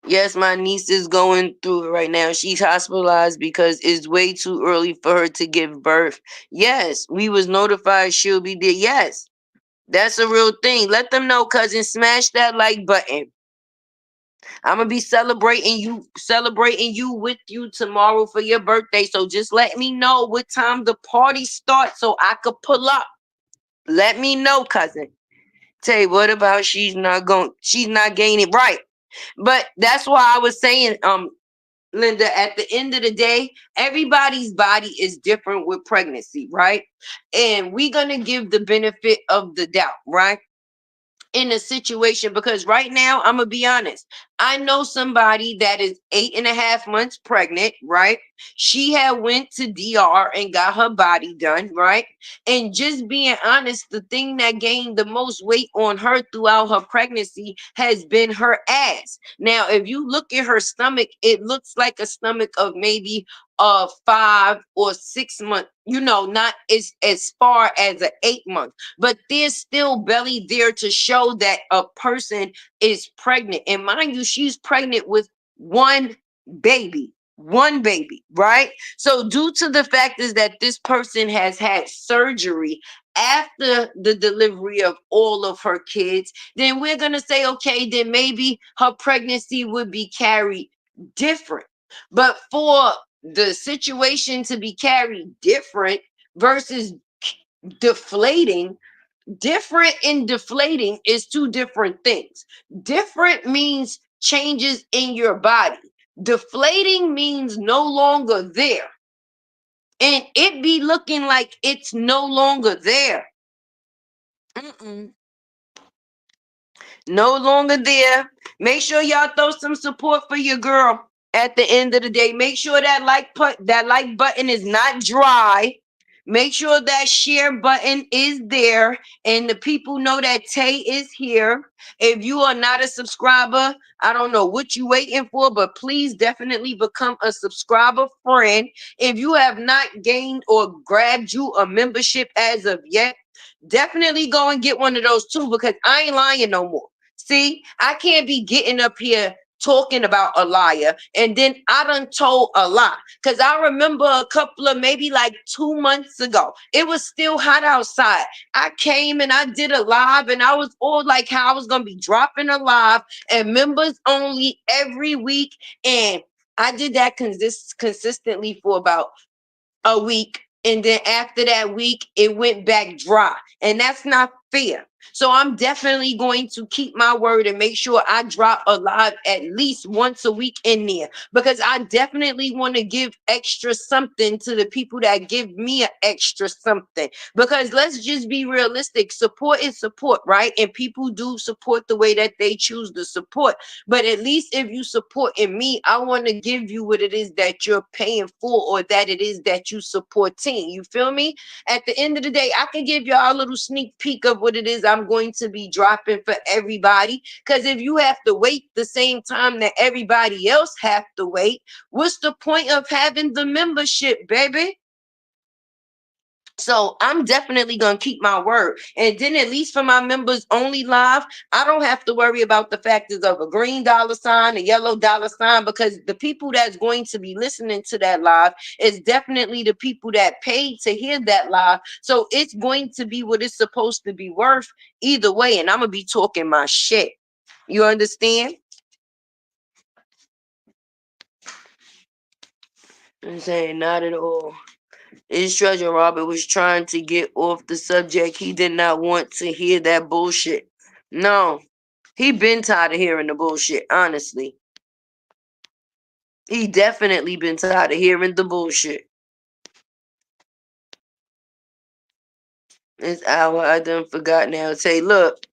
Yes, my niece is going through it right now. She's hospitalized because it's way too early for her to give birth. Yes, we was notified she'll be there. Yes, that's a real thing. Let them know, cousin. Smash that like button. I'm gonna be celebrating you with you tomorrow for your birthday. So just let me know what time the party starts so I could pull up. Let me know, cousin. Tay, what about she's not gaining right. But that's why I was saying, Linda, at the end of the day, everybody's body is different with pregnancy, right? And we're going to give the benefit of the doubt, right? In a situation, because right now, I'm going to be honest. I know somebody that is 8.5 months pregnant, right? She had went to DR and got her body done, right? And just being honest, the thing that gained the most weight on her throughout her pregnancy has been her ass. Now, if you look at her stomach, it looks like a stomach of maybe 5 or 6 months, not as far as an 8 month, but there's still belly there to show that a person is pregnant. And mind you, she's pregnant with one baby. One baby, right? So due to the fact is that this person has had surgery after the delivery of all of her kids, then we're going to say, okay, then maybe her pregnancy would be carried different. But for the situation to be carried different versus deflating, different and deflating is two different things. Different means changes in your body. Deflating means no longer there. And it be looking like it's no longer there. Mm-mm. No longer there. Make sure y'all throw some support for your girl at the end of the day. Make sure that like button is not dry. Make sure that share button is there and the people know that Tay is here. If you are not a subscriber, I don't know what you waiting for, but please definitely become a subscriber friend. If you have not gained or grabbed you a membership as of yet, definitely go and get one of those too, because I ain't lying no more. See, I can't be getting up here talking about a liar and then I done told a lie. Because I remember a couple of maybe like 2 months ago, it was still hot outside. I came and I did a live and I was all like how I was going to be dropping a live and members only every week. And I did that consistently for about a week, and then after that week it went back dry, and that's not fair. So I'm definitely going to keep my word and make sure I drop a live at least once a week in there, because I definitely want to give extra something to the people that give me an extra something. Because let's just be realistic, support is support, right? And people do support the way that they choose to support. But at least if you support in me, I want to give you what it is that you're paying for or that it is that you supporting. You feel me? At the end of the day, I can give y'all a little sneak peek of what it is I'm going to be dropping for everybody. Because if you have to wait the same time that everybody else have to wait, what's the point of having the membership, baby? So I'm definitely gonna keep my word. And then at least for my members only live, I don't have to worry about the factors of a green dollar sign, a yellow dollar sign, because the people that's going to be listening to that live is definitely the people that paid to hear that live. So it's going to be what it's supposed to be worth either way. And I'm gonna be talking my shit. You understand? I'm saying not at all. His treasure Robert was trying to get off the subject. He did not want to hear that bullshit. No, he been tired of hearing the bullshit, honestly. He definitely been tired of hearing the bullshit. It's hour. I done forgot now. Say, look,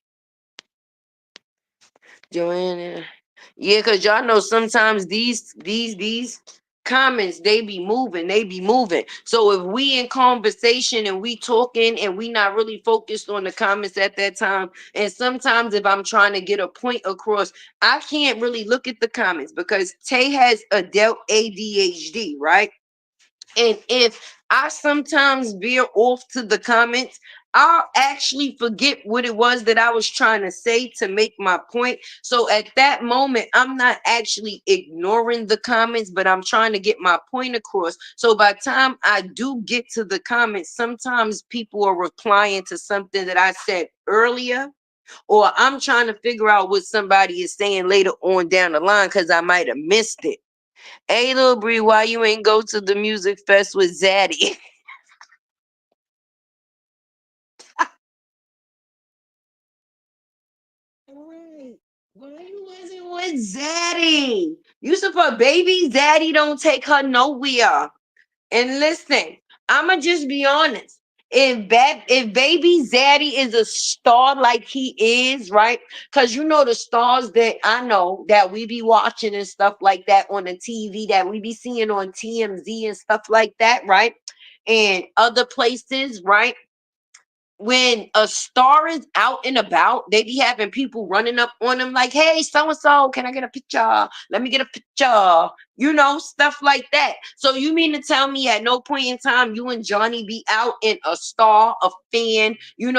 Joanna. Yeah, cause y'all know sometimes these comments they be moving. So if we in conversation and we talking and we not really focused on the comments at that time, and sometimes if I'm trying to get a point across, I can't really look at the comments because Tay has adult ADHD, right? And if I sometimes veer off to the comments, I'll actually forget what it was that I was trying to say to make my point. So at that moment, I'm not actually ignoring the comments, but I'm trying to get my point across. So by the time I do get to the comments, sometimes people are replying to something that I said earlier, or I'm trying to figure out what somebody is saying later on down the line because I might have missed it. Hey, Lil Bree, why you ain't go to the music fest with Zaddy? Wait, why you wasn't with Zaddy? You support baby Zaddy don't take her nowhere. And listen, I'ma just be honest. If baby Zaddy is a star like he is, right? Because you know the stars that I know that we be watching and stuff like that on the TV that we be seeing on TMZ and stuff like that, right? And other places, right? When a star is out and about, they be having people running up on them like, hey, so and so, can I get a picture? Let me get a picture. stuff like that. So you mean to tell me at no point in time you and Johnny be out in a star, a fan,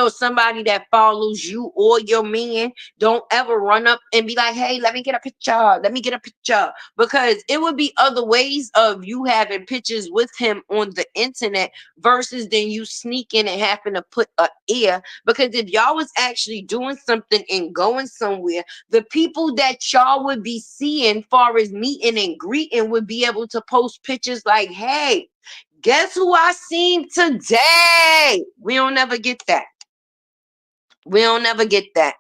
somebody that follows you or your man, don't ever run up and be like, hey, let me get a picture. Let me get a picture. Because it would be other ways of you having pictures with him on the internet versus then you sneaking and having to put a ear. Because if y'all was actually doing something and going somewhere, the people that y'all would be seeing far as meeting and greeting would be able to post pictures like, hey, guess who I seen today? We don't ever get that. We don't ever get that.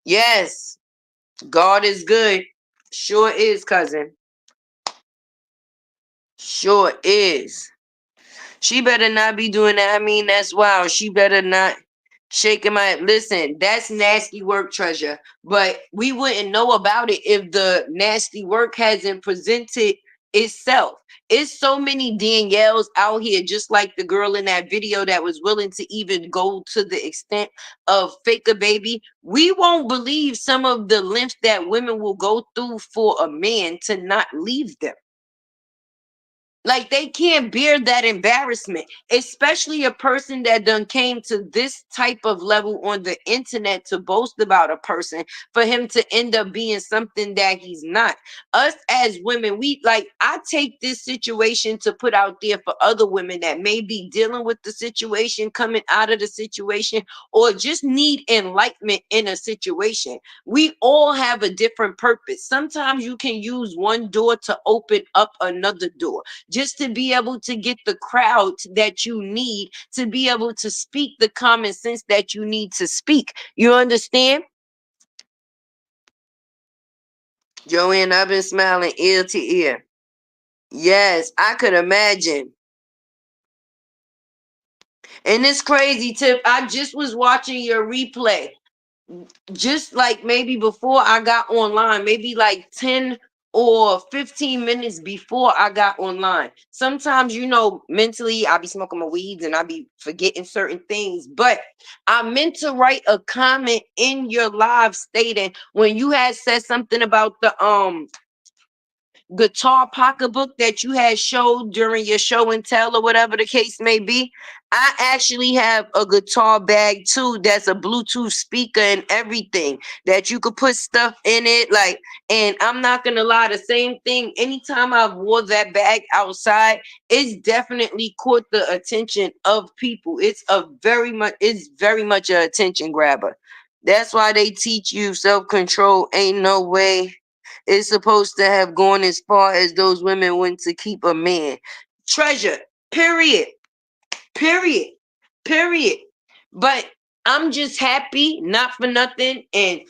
Yes, God is good. Sure is, cousin. Sure is. She better not be doing that. I mean, that's wild. She better not shaking my. Listen, that's nasty work, treasure. But we wouldn't know about it if the nasty work hasn't presented itself. It's so many Danielles out here, just like the girl in that video that was willing to even go to the extent of fake a baby. We won't believe some of the lengths that women will go through for a man to not leave them. Like they can't bear that embarrassment, especially a person that done came to this type of level on the internet to boast about a person for him to end up being something that he's not. Us as women, I take this situation to put out there for other women that may be dealing with the situation, coming out of the situation, or just need enlightenment in a situation. We all have a different purpose. Sometimes you can use one door to open up another door, just to be able to get the crowd that you need to be able to speak the common sense that you need to speak. You understand? Joanne, I've been smiling ear to ear. Yes, I could imagine. And it's crazy, Tip. I just was watching your replay. Just like maybe before I got online, maybe like 10 or 15 minutes before I got online. Sometimes, mentally I be smoking my weeds and I be forgetting certain things, but I meant to write a comment in your live stating when you had said something about the guitar pocketbook that you had showed during your show and tell or whatever the case may be. I actually have a guitar bag too that's a Bluetooth speaker and everything that you could put stuff in it. And I'm not gonna lie, the same thing. Anytime I wore that bag outside, it's definitely caught the attention of people. It's very much a attention grabber. That's why they teach you self-control. Ain't no way it's supposed to have gone as far as those women went to keep a man. Treasure, period, period, period. But I'm just happy, not for nothing. And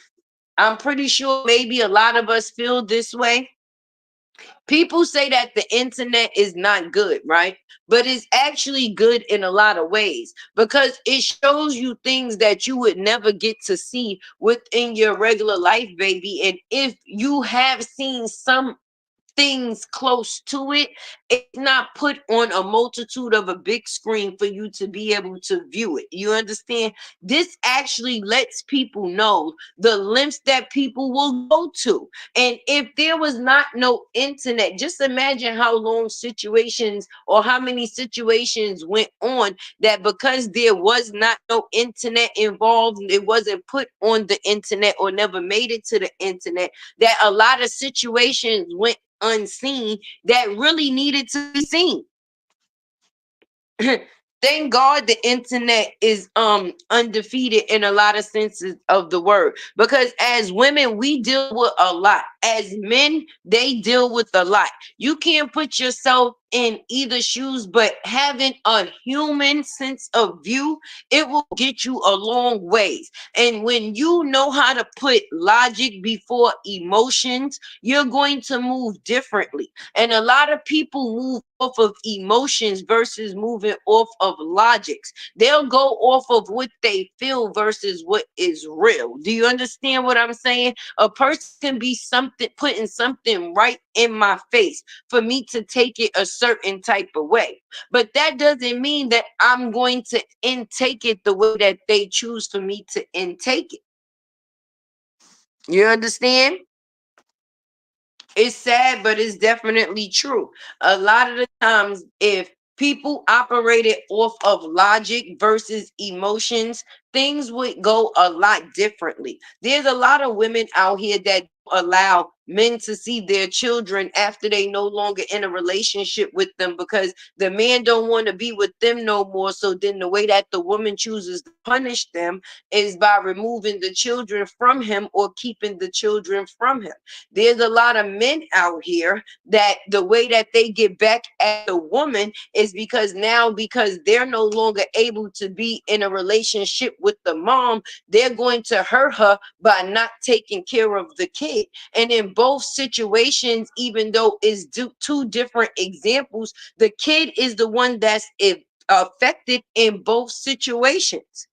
I'm pretty sure maybe a lot of us feel this way. People say that the internet is not good, right? But it's actually good in a lot of ways because it shows you things that you would never get to see within your regular life, baby. And if you have seen some things close to it, it's not put on a multitude of a big screen for you to be able to view it. You understand? This actually lets people know the lengths that people will go to. And if there was not no internet, just imagine how long situations or how many situations went on that because there was not no internet involved, it wasn't put on the internet or never made it to the internet, that a lot of situations went unseen that really needed to be seen. Thank God the internet is undefeated in a lot of senses of the word. Because as women, we deal with a lot. As men, they deal with a lot. You can't put yourself in either shoes, but having a human sense of view, it will get you a long ways. And when you know how to put logic before emotions, you're going to move differently. And a lot of people move off of emotions versus moving off of logics. They'll go off of what they feel versus what is real. Do you understand what I'm saying? A person can be putting something right in my face for me to take it a certain type of way. But that doesn't mean that I'm going to intake it the way that they choose for me to intake it. You understand? It's sad, but it's definitely true. A lot of the times, if people operated off of logic versus emotions, things would go a lot differently. There's a lot of women out here that allow men to see their children after they no longer in a relationship with them because the man don't want to be with them no more. So then the way that the woman chooses to punish them is by removing the children from him or keeping the children from him. There's a lot of men out here that the way that they get back at the woman is because now, because they're no longer able to be in a relationship with the mom, they're going to hurt her by not taking care of the kid. And in both situations, even though it's two different examples, the kid is the one that's affected in both situations.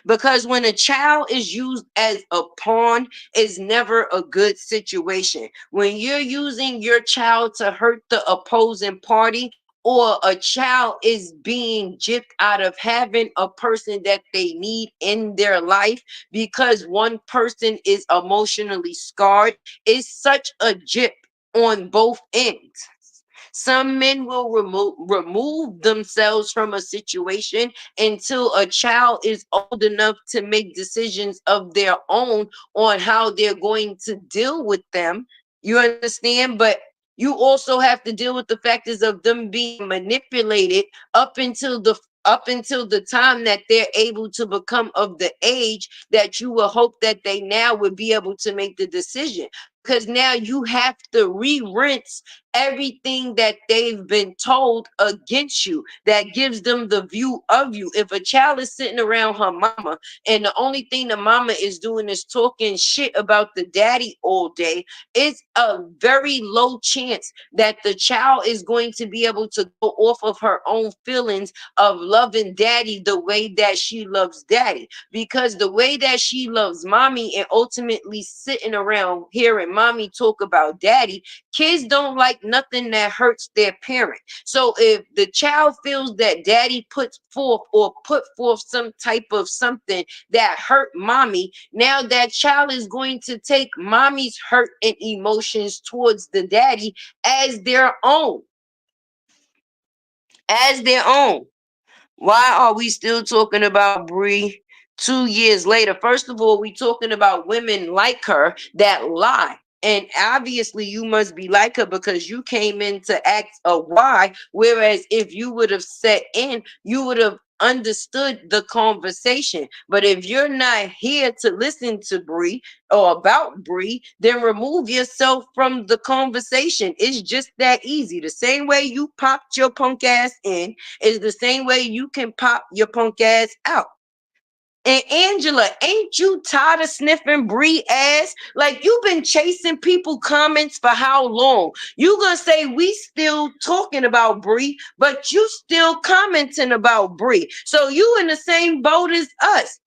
Because when a child is used as a pawn, it's never a good situation. When you're using your child to hurt the opposing party, or a child is being gypped out of having a person that they need in their life because one person is emotionally scarred, it's such a gyp on both ends. Some men will remove themselves from a situation until a child is old enough to make decisions of their own on how they're going to deal with them. You understand? But you also have to deal with the factors of them being manipulated up until the time that they're able to become of the age that you will hope that they now would be able to make the decision, because now you have to re-rinse everything that they've been told against you that gives them the view of you. If a child is sitting around her mama and the only thing the mama is doing is talking shit about the daddy all day, it's a very low chance that the child is going to be able to go off of her own feelings of loving daddy the way that she loves daddy. Because the way that she loves mommy and ultimately sitting around hearing mommy talk about daddy, kids don't like nothing that hurts their parent. So if the child feels that daddy put forth some type of something that hurt mommy, now that child is going to take mommy's hurt and emotions towards the daddy as their own. As their own. Why are we still talking about Brie 2 years later? First of all, we talking about women like her that lie. And obviously you must be like her because you came in to act a why. Whereas if you would have set in, you would have understood the conversation. But if you're not here to listen to Brie or about Brie, then remove yourself from the conversation. It's just that easy. The same way you popped your punk ass in is the same way you can pop your punk ass out. And Angela, ain't you tired of sniffing Bree ass? Like you've been chasing people comments for how long? You gonna say we still talking about Bree, but you still commenting about Bree. So you in the same boat as us.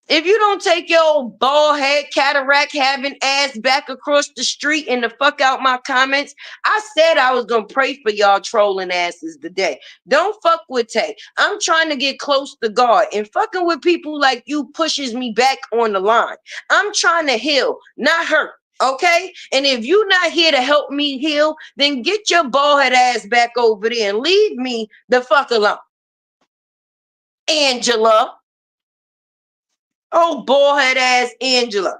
If you don't take your old bald head, cataract having ass back across the street and the fuck out my comments, I said I was gonna pray for y'all trolling asses today. Don't fuck with Tay. I'm trying to get close to God, and fucking with people like you pushes me back on the line. I'm trying to heal, not hurt. Okay? And if you not here to help me heal, then get your bald head ass back over there and leave me the fuck alone. Angela. Oh, bald head ass Angela.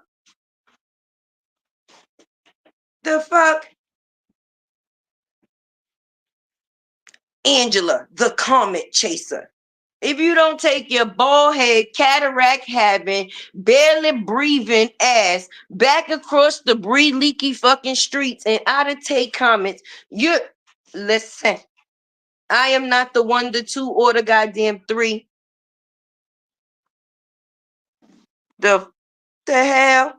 The fuck? Angela, the comment chaser. If you don't take your bald head, cataract having, barely breathing ass back across the breed leaky fucking streets and out of take comments, you listen. I am not the one, the two, or the goddamn three. The hell?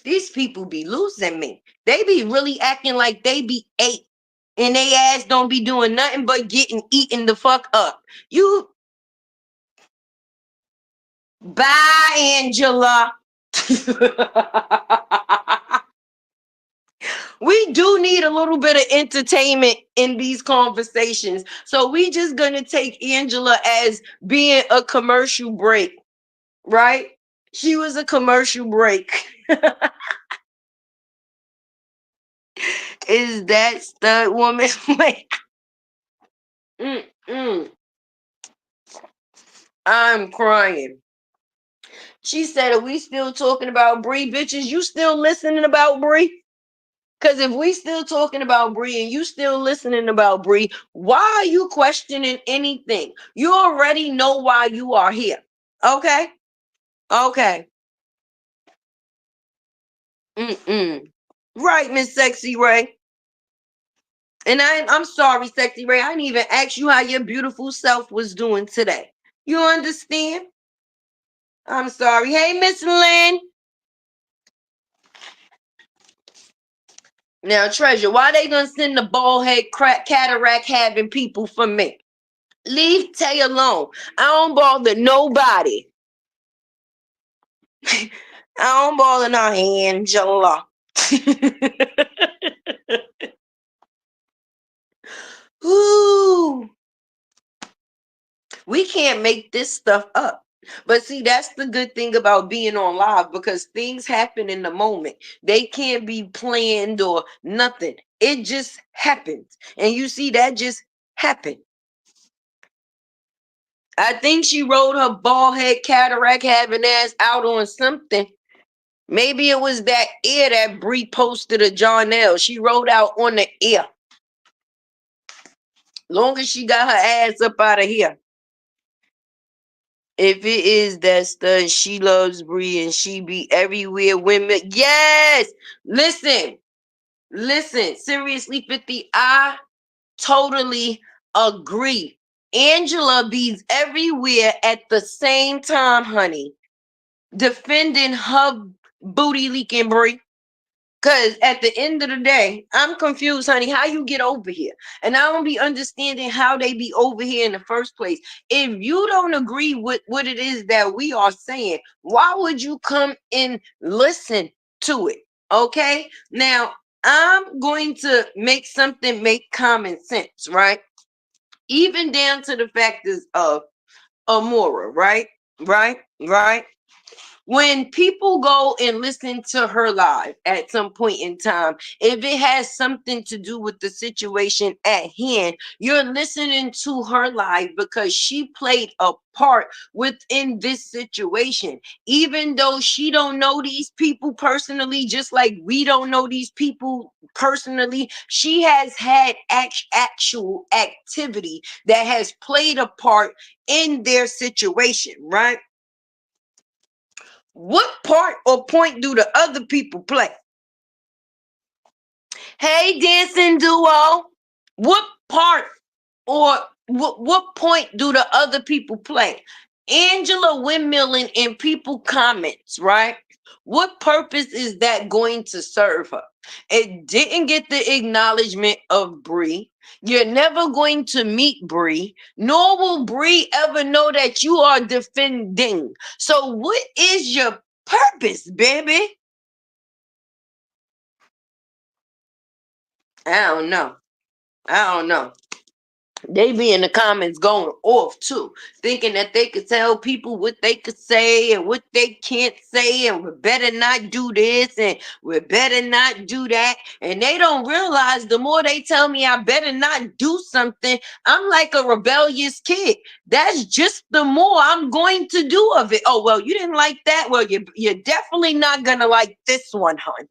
These people be losing me. They be really acting like they be eight and they ass don't be doing nothing but getting eaten the fuck up. You bye, Angela. We do need a little bit of entertainment in these conversations. So we just gonna take Angela as being a commercial break, right? She was a commercial break. Is that stud woman? Wait. Mm-mm. I'm crying. She said, are we still talking about Bree? Bitches, you still listening about Bree? Because if we still talking about Bree and you still listening about Bree, why are you questioning anything? You already know why you are here. Okay? Okay. Mm-mm. Right, Miss Sexy Ray. And I'm sorry, Sexy Ray. I didn't even ask you how your beautiful self was doing today. You understand? I'm sorry. Hey, Miss Lynn. Now, Treasure, why they gonna send the bald head crack cataract having people for me? Leave Tay alone. I don't bother nobody. I don't bother no Angela. Ooh, we can't make this stuff up. But see, that's the good thing about being on live because things happen in the moment. They can't be planned or nothing. It just happens. And you see, that just happened. I think she rode her bald head cataract having ass out on something. Maybe it was that ear that Bree posted of Jarnell. She rode out on the ear. Long as she got her ass up out of here. If it is that stud, she loves Bree and she be everywhere. Women, yes. Listen. Seriously, 50. I totally agree. Angela bees everywhere at the same time, honey. Defending her booty leaking Brie. Cause at the end of the day, I'm confused, honey. How you get over here? And I don't be understanding how they be over here in the first place. If you don't agree with what it is that we are saying, why would you come and listen to it? Okay. Now I'm going to make something make common sense, right? Even down to the factors of Amora, right? Right? When people go and listen to her live at some point in time, if it has something to do with the situation at hand, you're listening to her live because she played a part within this situation. Even though she don't know these people personally, just like we don't know these people personally, she has had actual activity that has played a part in their situation, right? What part or point do the other people play? Hey, dancing duo. What part or what point do the other people play? Angela windmilling in people comments, right? What purpose is that going to serve her? It didn't get the acknowledgement of Bree. You're never going to meet Bree, nor will Bree ever know that you are defending. So, what is your purpose, baby? I don't know. I don't know. They be in the comments going off too, thinking that they could tell people what they could say and what they can't say, and we better not do this and we better not do that. And they don't realize the more they tell me I better not do something, I'm like a rebellious kid. That's just the more I'm going to do of it. Oh, well, you didn't like that. Well, you're definitely not gonna like this one, hon.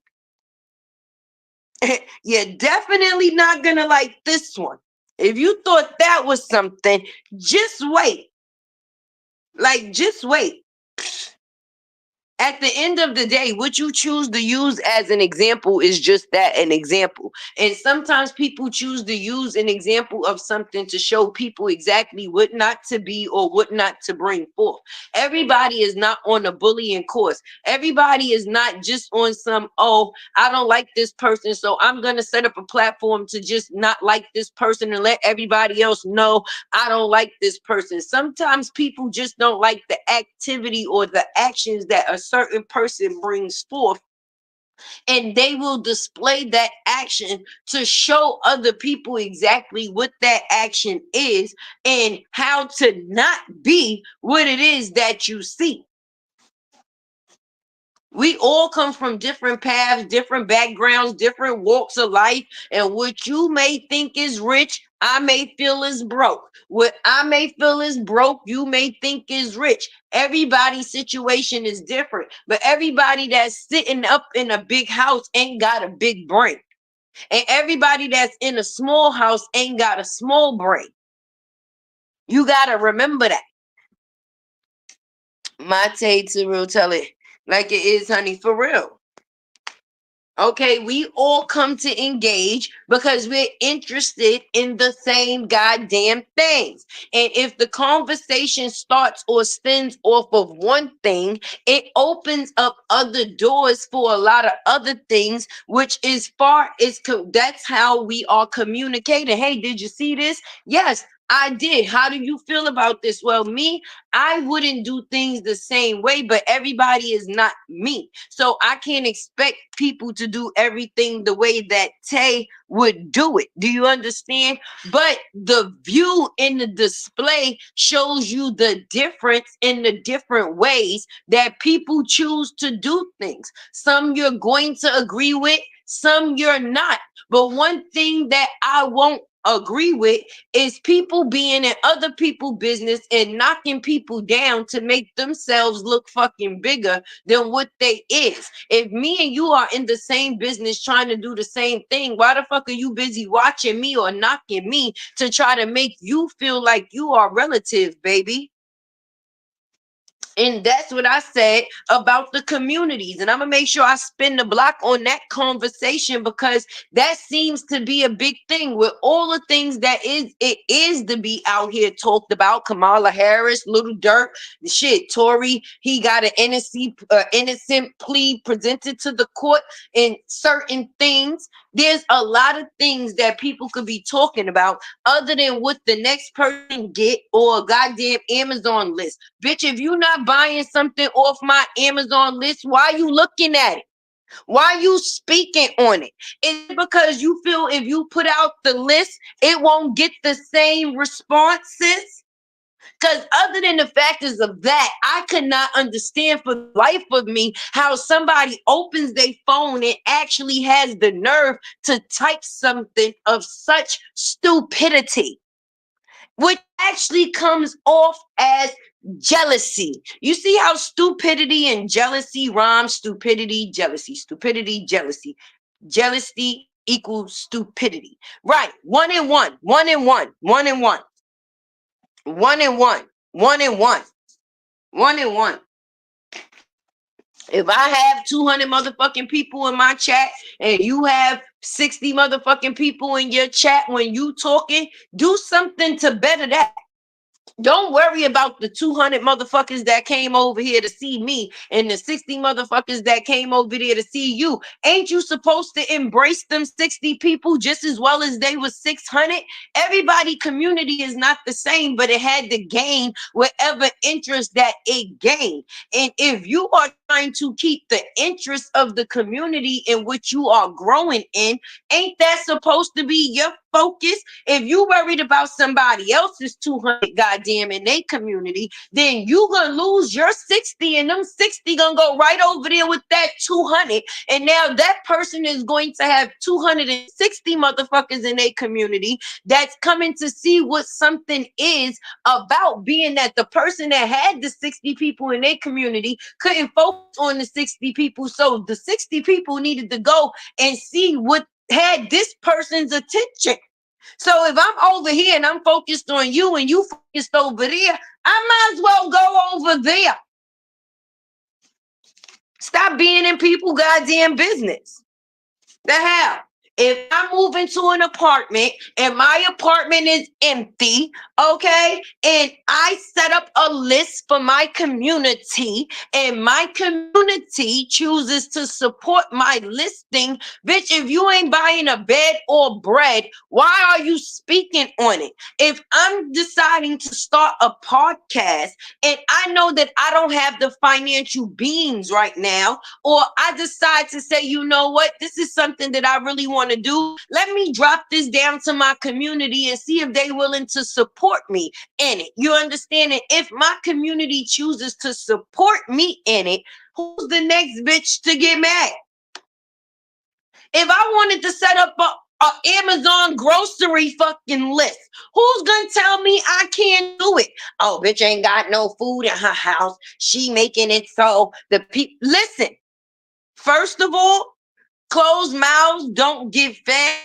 You're definitely not gonna like this one. If you thought that was something, just wait. Like, just wait. At the end of the day, what you choose to use as an example is just that, an example. And sometimes people choose to use an example of something to show people exactly what not to be or what not to bring forth. Everybody is not on a bullying course. Everybody is not just on some, oh, I don't like this person, so I'm going to set up a platform to just not like this person and let everybody else know I don't like this person. Sometimes people just don't like the activity or the actions that a certain person brings forth, and they will display that action to show other people exactly what that action is and how to not be what it is that you see. We all come from different paths, different backgrounds, different walks of life. And what you may think is rich, I may feel is broke. What I may feel is broke, you may think is rich. Everybody's situation is different. But everybody that's sitting up in a big house ain't got a big brain. And everybody that's in a small house ain't got a small brain. You got to remember that. My Tay to real tell it like it is, honey, for real. Okay, we all come to engage because we're interested in the same goddamn things. And if the conversation starts or stems off of one thing, it opens up other doors for a lot of other things, which is that's how we are communicating. Hey, did you see this? Yes, I did. How do you feel about this? Well, me, I wouldn't do things the same way, but everybody is not me. So I can't expect people to do everything the way that Tay would do it. Do you understand? But the view in the display shows you the difference in the different ways that people choose to do things. Some you're going to agree with, some you're not. But one thing that I won't agree with is people being in other people's business and knocking people down to make themselves look fucking bigger than what they is. If me and you are in the same business trying to do the same thing, why the fuck are you busy watching me or knocking me to try to make you feel like you are relative, baby? And that's what I said about the communities. And I'm going to make sure I spin the block on that conversation because that seems to be a big thing with all the things that it is to be out here talked about. Kamala Harris, Little Dirk, the shit, Tory, he got an innocent plea presented to the court in certain things. There's a lot of things that people could be talking about other than what the next person get or a goddamn Amazon list. Bitch, if you're not buying something off my Amazon list, why are you looking at it? Why are you speaking on it? Is it because you feel if you put out the list, it won't get the same responses? Because other than the factors of that, I could not understand for the life of me how somebody opens their phone and actually has the nerve to type something of such stupidity, which actually comes off as jealousy. You see how stupidity and jealousy rhyme? Stupidity, jealousy, stupidity, jealousy. Jealousy equals stupidity. Right. One and one, one and one, one and one, one and one, one and one, one and one. If I have 200 motherfucking people in my chat and you have 60 motherfucking people in your chat when you talking, do something to better that. Don't worry about the 200 motherfuckers that came over here to see me and the 60 motherfuckers that came over there to see you. Ain't you supposed to embrace them 60 people just as well as they were 600? Everybody community is not the same, but it had to gain whatever interest that it gained. And if you are trying to keep the interest of the community in which you are growing in, ain't that supposed to be your focus? If you worried about somebody else's 200 goddamn in their community, then you gonna lose your 60 and them 60 gonna go right over there with that 200. And now that person is going to have 260 motherfuckers in their community that's coming to see what something is about, being that the person that had the 60 people in their community couldn't focus on the 60 people. So the 60 people needed to go and see what had this person's attention. So if I'm over here and I'm focused on you and you focused over there, I might as well go over there. Stop being in people goddamn business. The hell? If I move into an apartment and my apartment is empty, okay, and I set up a list for my community and my community chooses to support my listing, bitch, if you ain't buying a bed or bread, why are you speaking on it? If I'm deciding to start a podcast and I know that I don't have the financial beings right now, or I decide to say, you know what, this is something that I really want want to do. Let me drop this down to my community and see if they willing to support me in it. You understand it? If my community chooses to support me in it, who's the next bitch to get mad? If I wanted to set up a Amazon grocery fucking list, who's gonna tell me I can't do it? Oh, bitch ain't got no food in her house. She making it so the people listen. First of all, closed mouths don't get fed,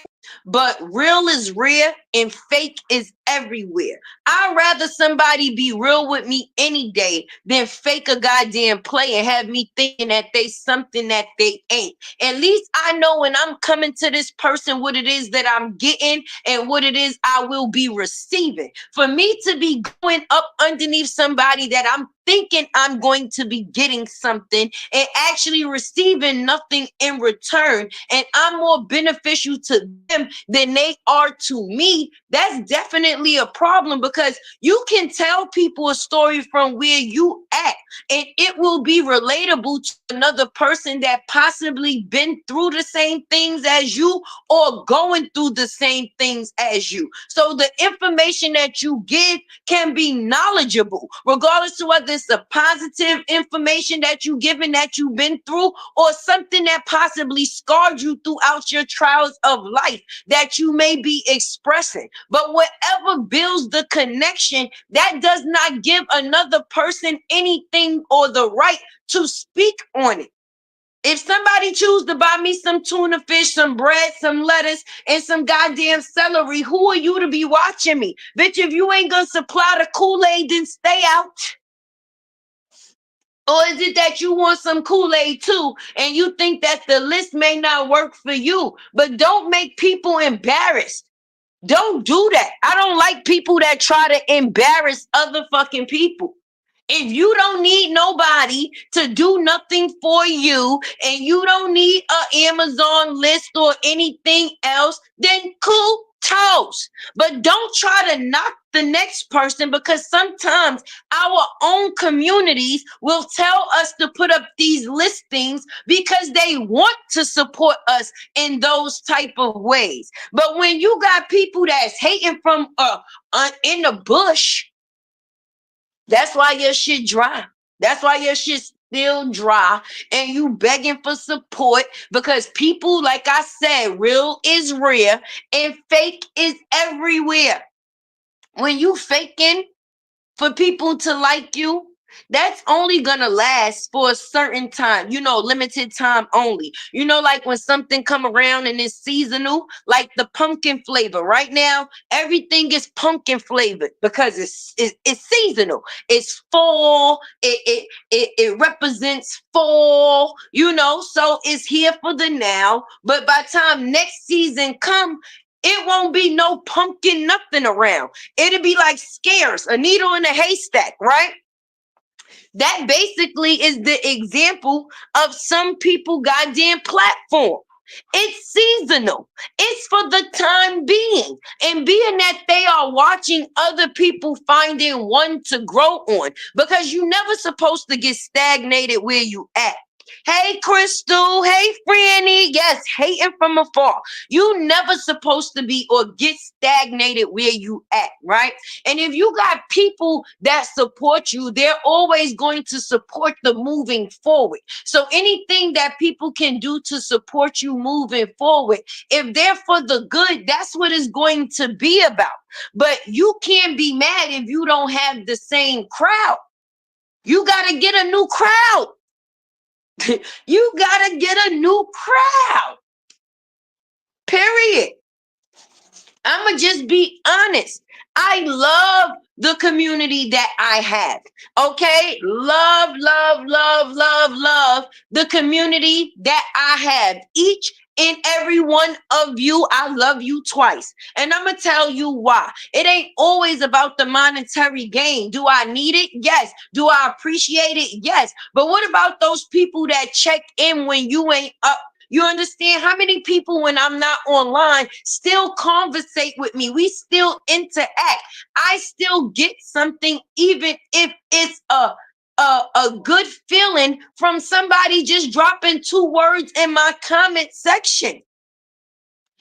but real is rare and fake is everywhere. I'd rather somebody be real with me any day than fake a goddamn play and have me thinking that they something that they ain't. At least I know when I'm coming to this person what it is that I'm getting and what it is I will be receiving. For me to be going up underneath somebody that I'm thinking I'm going to be getting something and actually receiving nothing in return, and I'm more beneficial to them than they are to me, that's definitely a problem, because you can tell people a story from where you at and it will be relatable to another person that possibly been through the same things as you or going through the same things as you. So the information that you give can be knowledgeable, regardless of whether it's a positive information that you given that you've been through or something that possibly scarred you throughout your trials of life that you may be expressing. But whatever builds the connection, that does not give another person anything or the right to speak on it. If somebody choose to buy me some tuna fish, some bread, some lettuce, and some goddamn celery, who are you to be watching me? Bitch, if you ain't gonna supply the Kool-Aid, then stay out. Or is it that you want some Kool-Aid too, and you think that the list may not work for you? But don't make people embarrassed. Don't do that. I don't like people that try to embarrass other fucking people. If you don't need nobody to do nothing for you and you don't need an Amazon list or anything else, then cool toes. But don't try to knock the next person, because sometimes our own communities will tell us to put up these listings because they want to support us in those type of ways. But when you got people that's hating from in the bush, that's why your shit dry. That's why your shit still dry and you begging for support, because people, like I said, real is rare and fake is everywhere. When you faking for people to like you, that's only gonna last for a certain time, limited time only. Like when something come around and it's seasonal, like the pumpkin flavor. Right now, everything is pumpkin flavored because it's seasonal. It's fall. It represents fall. So it's here for the now. But by the time next season come, it won't be no pumpkin nothing around. It'll be like scarce, a needle in a haystack, right? That basically is the example of some people goddamn platform. It's seasonal. It's for the time being. And being that they are watching other people finding one to grow on, because you never supposed to get stagnated where you at. Hey, Crystal. Hey, Franny. Yes, hating from afar. You never supposed to be or get stagnated where you at, right? And if you got people that support you, they're always going to support the moving forward. So anything that people can do to support you moving forward, if they're for the good, that's what it's going to be about. But you can't be mad if you don't have the same crowd. You got to get a new crowd. You got to get a new crowd. Period. I'm going to just be honest. I love the community that I have. Okay? Love, love, love, love, love the community that I have. Each and every one of you, I love you twice. And I'm going to tell you why. It ain't always about the monetary gain. Do I need it? Yes. Do I appreciate it? Yes. But what about those people that check in when you ain't up? You understand how many people, when I'm not online, still conversate with me? We still interact. I still get something, even if it's a good feeling from somebody just dropping 2 words in my comment section.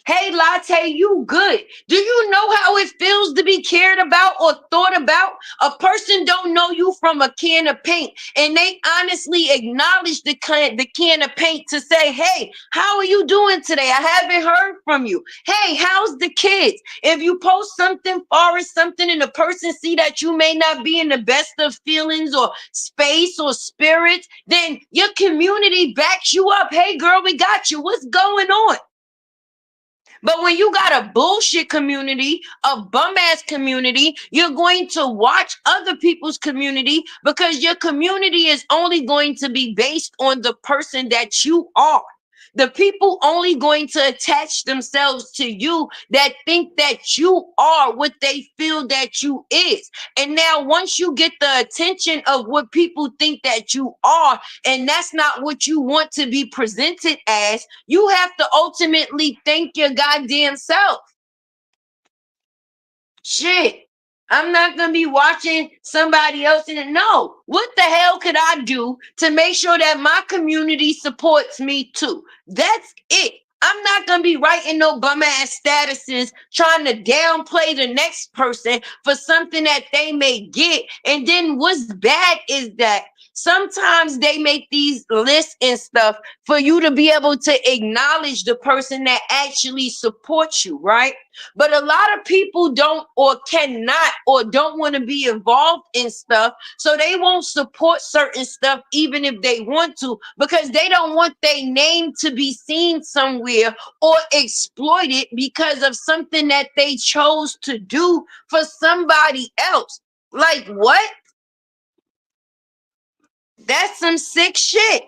Hey, Latte, you good. Do you know how it feels to be cared about or thought about? A person don't know you from a can of paint, and they honestly acknowledge the can of paint to say, hey, how are you doing today? I haven't heard from you. Hey, how's the kids? If you post something, forest something, and the person see that you may not be in the best of feelings or space or spirits, then your community backs you up. Hey, girl, we got you. What's going on? But when you got a bullshit community, a bum ass community, you're going to watch other people's community because your community is only going to be based on the person that you are. The people only going to attach themselves to you that think that you are what they feel that you is. And now once you get the attention of what people think that you are, and that's not what you want to be presented as, you have to ultimately thank your goddamn self. Shit. I'm not gonna be watching somebody else in it. No, what the hell could I do to make sure that my community supports me too? That's it. I'm not gonna be writing no bum ass statuses trying to downplay the next person for something that they may get. And then what's bad is that sometimes they make these lists and stuff for you to be able to acknowledge the person that actually supports you, right? But a lot of people don't or cannot or don't want to be involved in stuff. So they won't support certain stuff even if they want to, because they don't want their name to be seen somewhere or exploited because of something that they chose to do for somebody else. Like what? That's some sick shit.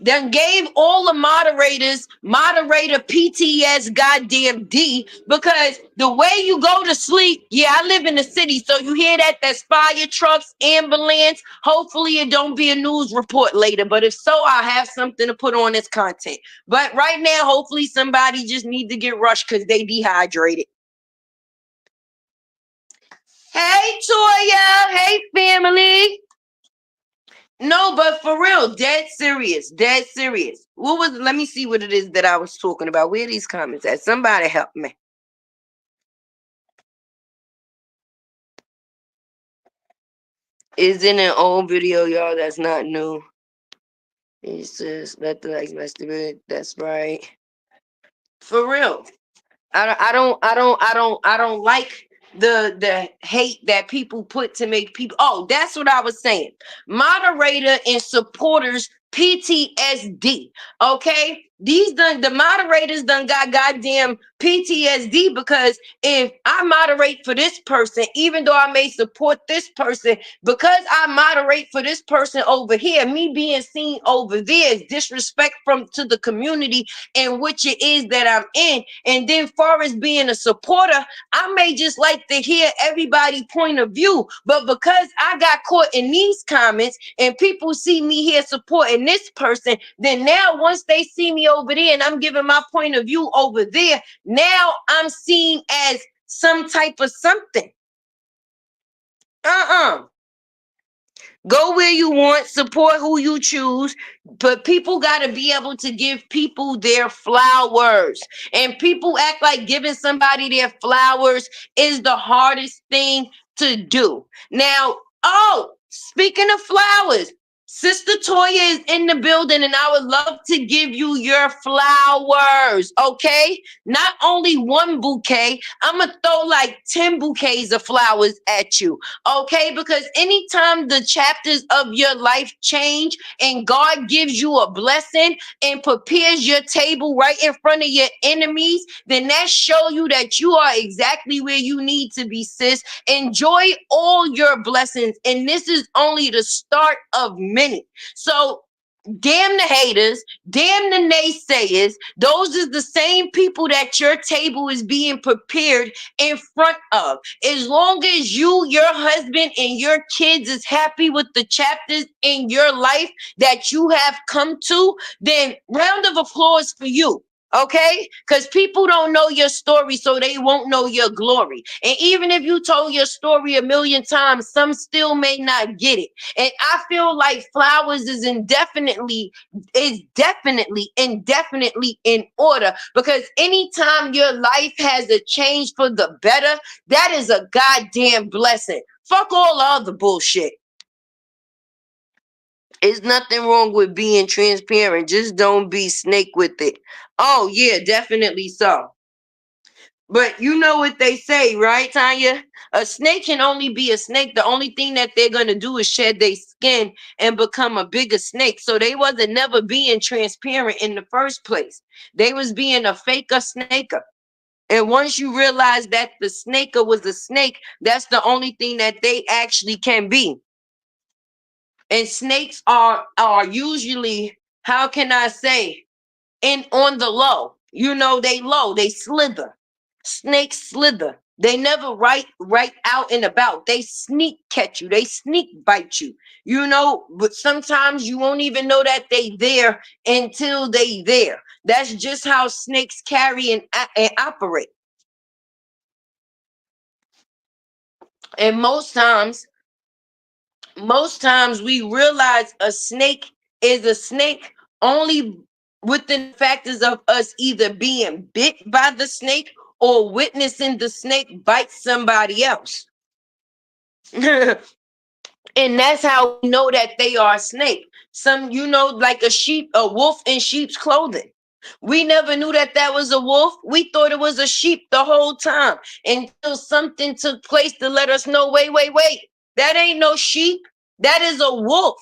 Then gave all the moderators moderator PTS goddamn D, because the way you go to sleep, yeah, I live in the city, so you hear that that's fire trucks, ambulance. Hopefully it don't be a news report later, but if so, I'll have something to put on this content. But right now, hopefully somebody just need to get rushed because they dehydrated. Hey Toya, hey family. No, but for real, dead serious, dead serious. What was? Let me see what it is that I was talking about. Where are these comments at? Somebody help me. Is in an old video, y'all. That's not new. It says let the likes masturbate. That's right. For real. I don't like the hate that people put to make people. Oh, that's what I was saying. Moderator and supporters PTSD. Okay, these done the moderators done got goddamn PTSD, because if I moderate for this person, even though I may support this person, because I moderate for this person over here, me being seen over there is disrespect from to the community in which it is that I'm in. And then far as being a supporter, I may just like to hear everybody's point of view. But because I got caught in these comments and people see me here supporting this person, then now once they see me over there and I'm giving my point of view over there, now I'm seen as some type of something. Go where you want, support who you choose, but people got to be able to give people their flowers. And people act like giving somebody their flowers is the hardest thing to do. Now, oh, speaking of flowers, Sister Toya is in the building, and I would love to give you your flowers, okay? Not only one bouquet, I'm going to throw like 10 bouquets of flowers at you, okay? Because anytime the chapters of your life change and God gives you a blessing and prepares your table right in front of your enemies, then that show you that you are exactly where you need to be, sis. Enjoy all your blessings, and this is only the start of many. So damn the haters, damn the naysayers. Those is the same people that your table is being prepared in front of. As long as you, your husband, and your kids is happy with the chapters in your life that you have come to, then round of applause for you. Okay, because people don't know your story, so they won't know your glory. And even if you told your story a million times, some still may not get it. And I feel like flowers indefinitely in order, because anytime your life has a change for the better, that is a goddamn blessing. Fuck all other bullshit. It's nothing wrong with being transparent. Just don't be snake with it. Oh, yeah, definitely so. But you know what they say, right, Tanya? A snake can only be a snake. The only thing that they're gonna do is shed their skin and become a bigger snake. So they wasn't never being transparent in the first place. They was being a faker snaker. And once you realize that the snaker was a snake, that's the only thing that they actually can be. And snakes are usually, how can I say, in on the low. You know, they low, they slither. Snakes slither. They never right out and about. They sneak catch you. They sneak bite you. You know, but sometimes you won't even know that they there until they there. That's just how snakes carry and operate. And most times we realize a snake is a snake only within the factors of us either being bit by the snake or witnessing the snake bite somebody else. And that's how we know that they are a snake. Some, like a sheep, a wolf in sheep's clothing. We never knew that that was a wolf. We thought it was a sheep the whole time until something took place to let us know, wait. That ain't no sheep. That is a wolf.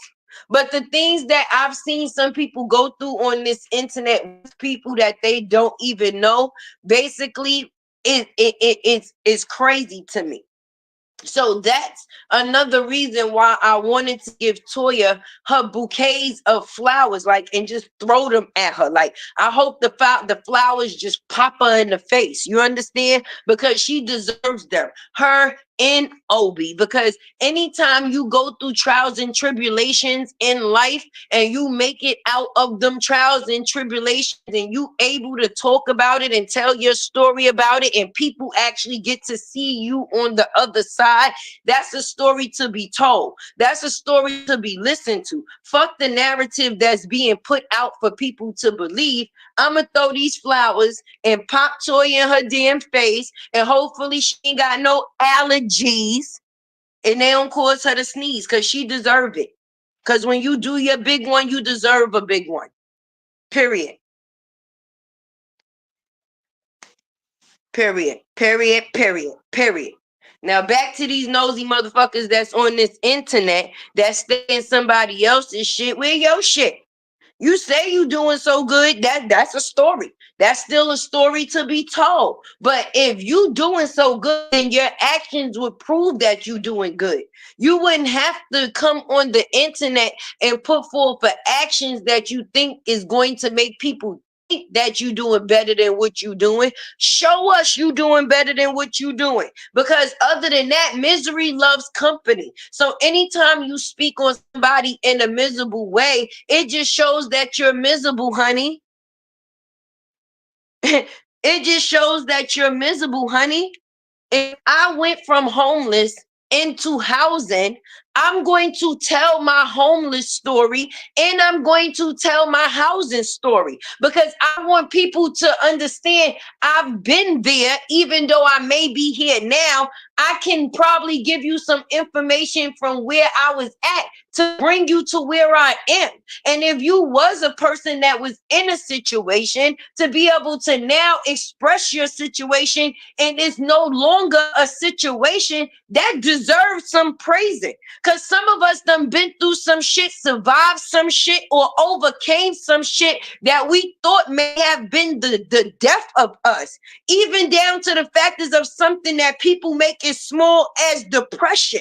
But the things that I've seen some people go through on this internet with people that they don't even know, basically, it's crazy to me. So that's another reason why I wanted to give Toya her bouquets of flowers, like, and just throw them at her. Like, I hope the flowers just pop her in the face. You understand? Because she deserves them. Her and Obi. Because anytime you go through trials and tribulations in life and you make it out of them trials and tribulations and you able to talk about it and tell your story about it and people actually get to see you on the other side, that's a story to be told. That's a story to be listened to. Fuck the narrative that's being put out for people to believe. I'ma throw these flowers and pop Toy in her damn face, and hopefully she ain't got no allergies and they don't cause her to sneeze, because she deserve it. Because when you do your big one, you deserve a big one. Period. Period. Now back to these nosy motherfuckers that's on this internet that's staying somebody else's shit. Where your shit? You say you doing so good, that's a story. That's still a story to be told. But if you doing so good, then your actions would prove that you doing good. You wouldn't have to come on the internet and put forth for actions that you think is going to make people think that you doing better than what you doing. Show us you doing better than what you doing. Because other than that, misery loves company. So anytime you speak on somebody in a miserable way, it just shows that you're miserable, honey. It just shows that you're miserable, honey. If I went from homeless into housing, I'm going to tell my homeless story and I'm going to tell my housing story, because I want people to understand I've been there. Even though I may be here now, I can probably give you some information from where I was at to bring you to where I am. And if you was a person that was in a situation, to be able to now express your situation, and it's no longer a situation that deserves some praising. Because some of us done been through some shit, survived some shit, or overcame some shit that we thought may have been the death of us. Even down to the factors of something that people make as small as depression.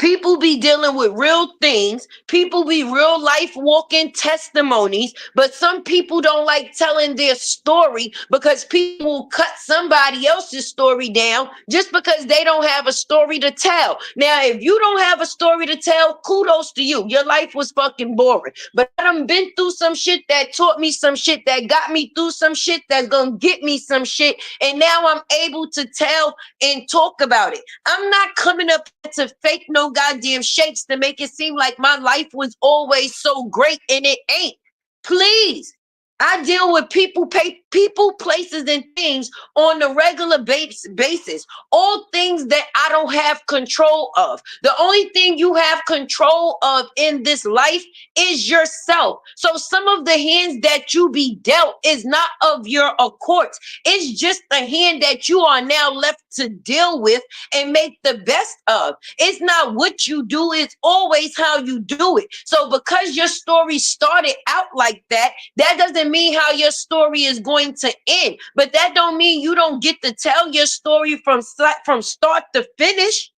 People be dealing with real things. People be real life walking testimonies, but some people don't like telling their story because people will cut somebody else's story down just because they don't have a story to tell. Now, if you don't have a story to tell, kudos to you. Your life was fucking boring. But I done been through some shit that taught me some shit that got me through some shit that's gonna get me some shit. And now I'm able to tell and talk about it. I'm not coming up to fake no goddamn shakes to make it seem like my life was always so great and it ain't. Please. I deal with people, places, and things on a regular basis. All things that I don't have control of. The only thing you have control of in this life is yourself. So some of the hands that you be dealt is not of your accord. It's just the hand that you are now left to deal with and make the best of. It's not what you do, it's always how you do it. So because your story started out like that, that doesn't mean how your story is going to end. But that don't mean you don't get to tell your story from start to finish.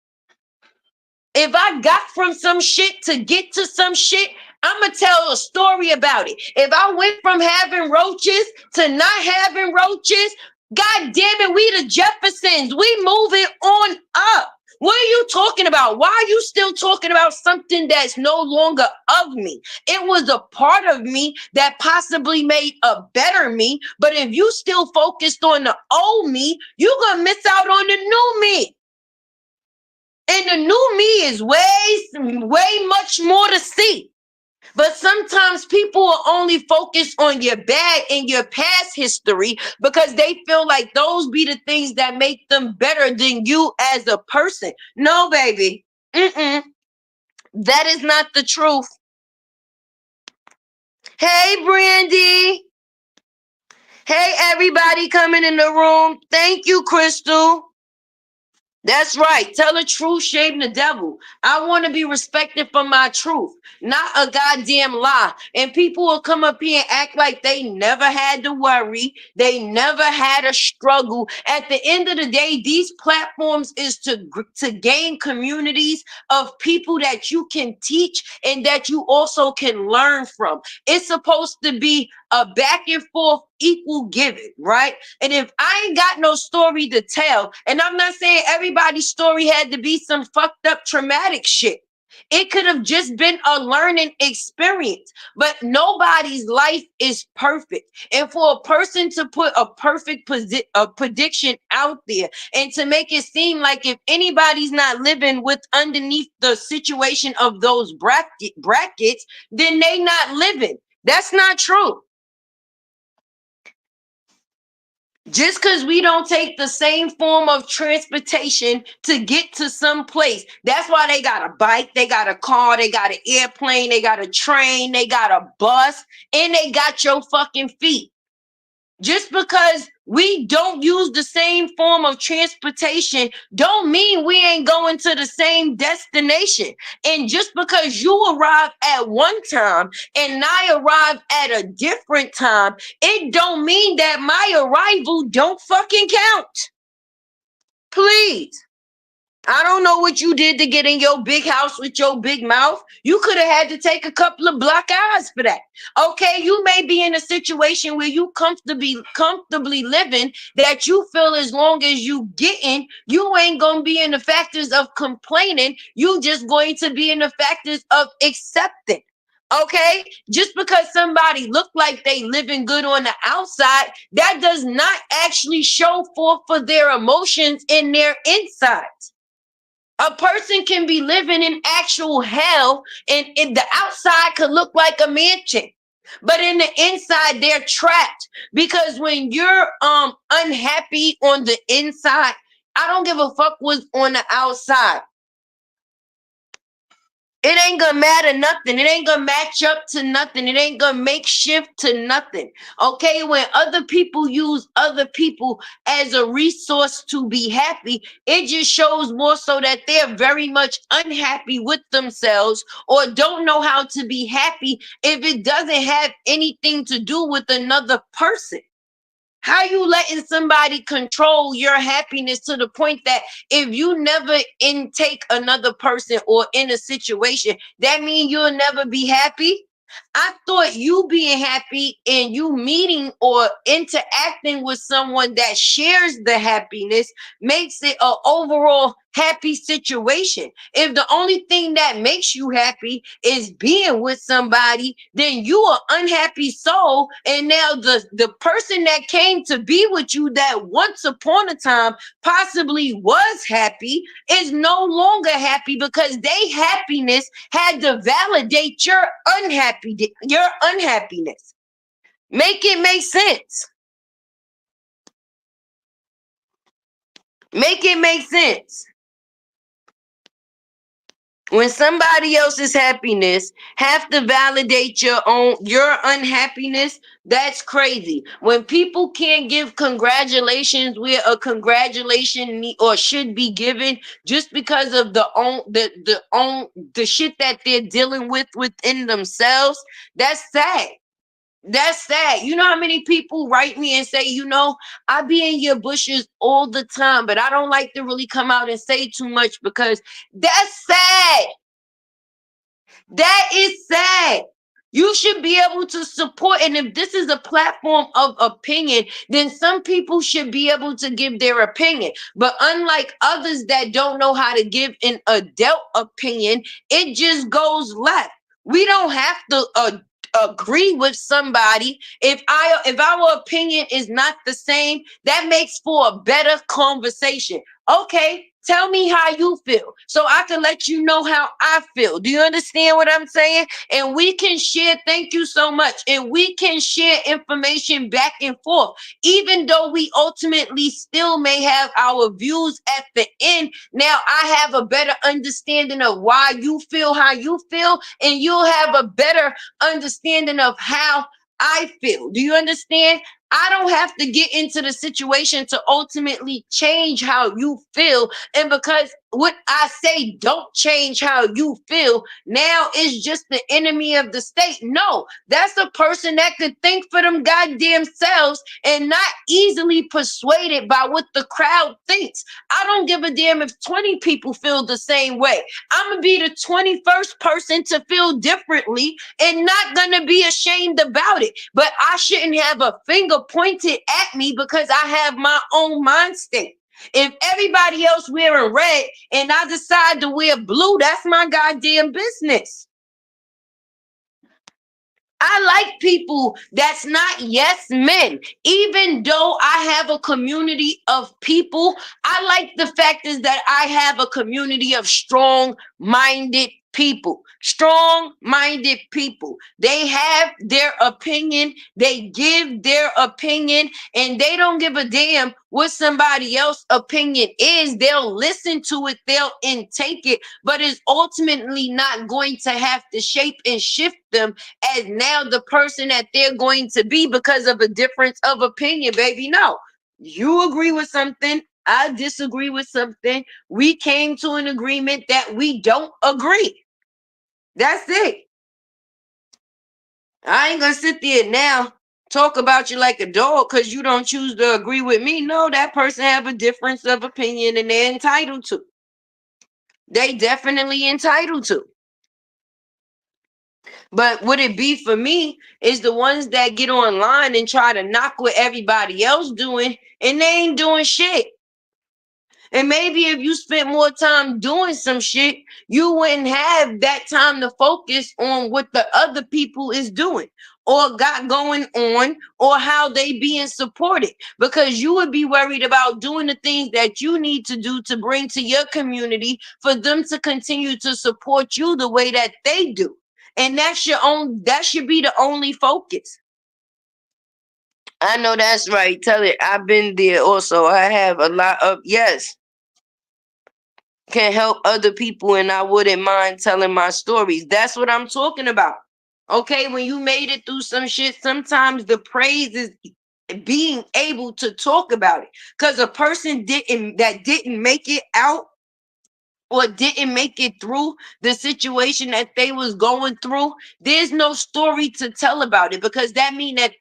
If I got from some shit to get to some shit, I'm going to tell a story about it. If I went from having roaches to not having roaches, God damn it, we the Jeffersons. We moving on up. What are you talking about? Why are you still talking about something that's no longer of me? It was a part of me that possibly made a better me. But if you still focused on the old me, you're going to miss out on the new me. And the new me is way much more to see. But sometimes people will only focus on your bad and your past history because they feel like those be the things that make them better than you as a person. No, baby. That is not the truth. Hey, Brandy. Hey, everybody coming in the room. Thank you, Crystal. That's right. Tell the truth, shame the devil. I want to be respected for my truth, not a goddamn lie. And people will come up here and act like they never had to worry. They never had a struggle. At the end of the day, these platforms is to gain communities of people that you can teach and that you also can learn from. It's supposed to be a back and forth equal giving, right? And if I ain't got no story to tell, and I'm not saying everybody's story had to be some fucked up traumatic shit. It could have just been a learning experience, but nobody's life is perfect. And for a person to put a perfect prediction out there and to make it seem like if anybody's not living with underneath the situation of those brackets, then they not living. That's not true. Just because we don't take the same form of transportation to get to some place. That's why they got a bike, they got a car, they got an airplane, they got a train, they got a bus, and they got your fucking feet. Just because we don't use the same form of transportation don't mean we ain't going to the same destination. And just because you arrive at one time and I arrive at a different time, it don't mean that my arrival don't fucking count. Please. I don't know what you did to get in your big house with your big mouth. You could have had to take a couple of black eyes for that. Okay, you may be in a situation where you comfortably living that you feel as long as you getting, you ain't going to be in the factors of complaining. You just going to be in the factors of accepting. Okay, just because somebody look like they living good on the outside, that does not actually show forth for their emotions in their insides. A person can be living in actual hell, and in the outside could look like a mansion, but in the inside they're trapped. Because when you're unhappy on the inside, I don't give a fuck what's on the outside. It ain't gonna matter nothing. It ain't gonna match up to nothing. It ain't gonna make shift to nothing. Okay, when other people use other people as a resource to be happy, it just shows more so that they're very much unhappy with themselves or don't know how to be happy if it doesn't have anything to do with another person. How you letting somebody control your happiness to the point that if you never intake another person or in a situation, that means you'll never be happy? I thought you being happy and you meeting or interacting with someone that shares the happiness makes it an overall happy situation. If the only thing that makes you happy is being with somebody, then you are unhappy soul. And now the person that came to be with you that once upon a time possibly was happy is no longer happy because their happiness had to validate your unhappiness. Make it make sense. Make it make sense. When somebody else's happiness have to validate your unhappiness, that's crazy. When people can't give congratulations where a congratulation or should be given just because of the shit that they're dealing with within themselves, that's sad. That's sad. You know how many people write me and say, I be in your bushes all the time, but I don't like to really come out and say too much because that's sad. That is sad. You should be able to support. And if this is a platform of opinion, then some people should be able to give their opinion. But unlike others that don't know how to give an adult opinion, it just goes left. We don't have to agree with somebody. If our opinion is not the same, that makes for a better conversation. Okay, tell me how you feel so I can let you know how I feel. Do you understand what I'm saying? And we can share, thank you so much. And we can share information back and forth, even though we ultimately still may have our views at the end. Now I have a better understanding of why you feel how you feel, and you'll have a better understanding of how I feel. Do you understand? I don't have to get into the situation to ultimately change how you feel. And because what I say don't change how you feel, now is just the enemy of the state. No, that's a person that could think for them goddamn selves and not easily persuaded by what the crowd thinks. I don't give a damn if 20 people feel the same way. I'm going to be the 21st person to feel differently and not going to be ashamed about it. But I shouldn't have a finger pointed at me because I have my own mind state. If everybody else wearing red and I decide to wear blue, that's my goddamn business. I like people that's not yes men. Even though I have a community of people, I like the fact is that I have a community of strong-minded people. Strong-minded people. They have their opinion, they give their opinion, and they don't give a damn what somebody else's opinion is. They'll listen to it, they'll intake it, but it's ultimately not going to have to shape and shift them as now the person that they're going to be because of a difference of opinion, baby. No, you agree with something, I disagree with something. We came to an agreement that we don't agree. That's it. I ain't gonna sit there now talk about you like a dog because you don't choose to agree with me. No, that person have a difference of opinion and they're entitled to. They definitely entitled to. But would it be for me is the ones that get online and try to knock what everybody else doing and they ain't doing shit. And maybe if you spent more time doing some shit, you wouldn't have that time to focus on what the other people is doing or got going on or how they being supported, because you would be worried about doing the things that you need to do to bring to your community for them to continue to support you the way that they do. And that should be the only focus. I know that's right. Tell it. I've been there also. I have a lot of, yes, can help other people and I wouldn't mind telling my stories. That's what I'm talking about. Okay, when you made it through some shit, sometimes the praise is being able to talk about it. Because a person didn't make it out or didn't make it through the situation that they was going through, there's no story to tell about it because that means that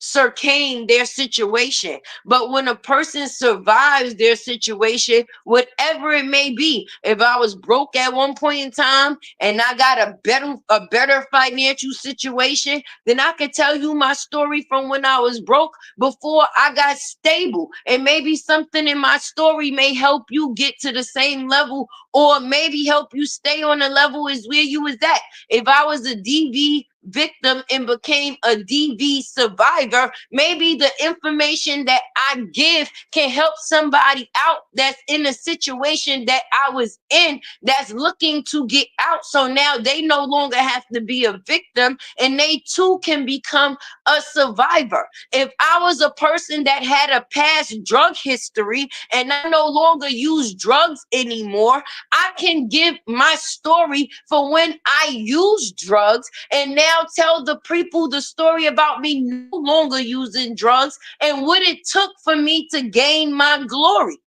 circane their situation. But when a person survives their situation, whatever it may be, if I was broke at one point in time and I got a better financial situation, then I could tell you my story from when I was broke before I got stable. And maybe something in my story may help you get to the same level, or maybe help you stay on the level as where you was at. If I was a DV victim and became a DV survivor, maybe the information that I give can help somebody out that's in a situation that I was in, that's looking to get out. So now they no longer have to be a victim and they too can become a survivor. If I was a person that had a past drug history and I no longer use drugs anymore, I can give my story for when I used drugs and now tell the people the story about me no longer using drugs and what it took for me to gain my glory.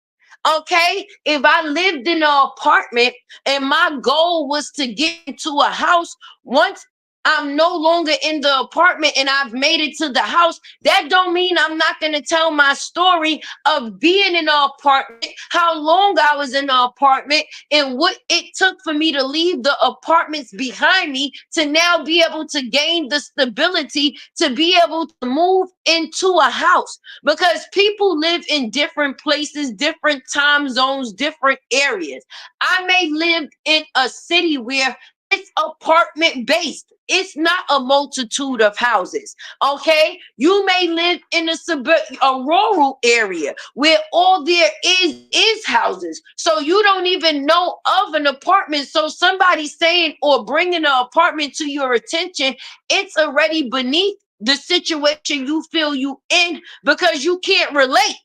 Okay, if I lived in an apartment and my goal was to get into a house, once I'm no longer in the apartment and I've made it to the house, that don't mean I'm not going to tell my story of being in an apartment, how long I was in the apartment, and what it took for me to leave the apartments behind me to now be able to gain the stability to be able to move into a house. Because people live in different places, different time zones, different areas. I may live in a city where it's apartment based. It's not a multitude of houses. Okay. You may live in a rural area where all there is houses. So you don't even know of an apartment. So somebody saying or bringing an apartment to your attention, it's already beneath the situation you feel you in because you can't relate.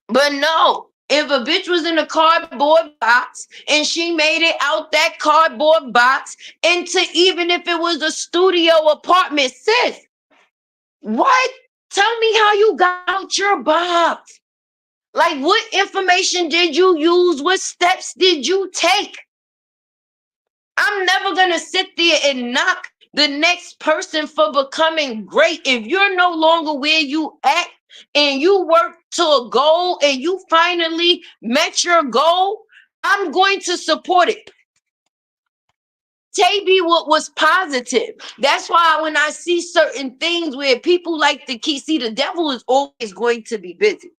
But no, if a bitch was in a cardboard box and she made it out that cardboard box into, even if it was a studio apartment, sis, what? Tell me how you got out your box. Like, what information did you use? What steps did you take? I'm never going to sit there and knock the next person for becoming great. If you're no longer where you at and you work to a goal and you finally met your goal, I'm going to support it. Maybe what was positive. That's why when I see certain things where people like to see, the devil is always going to be busy.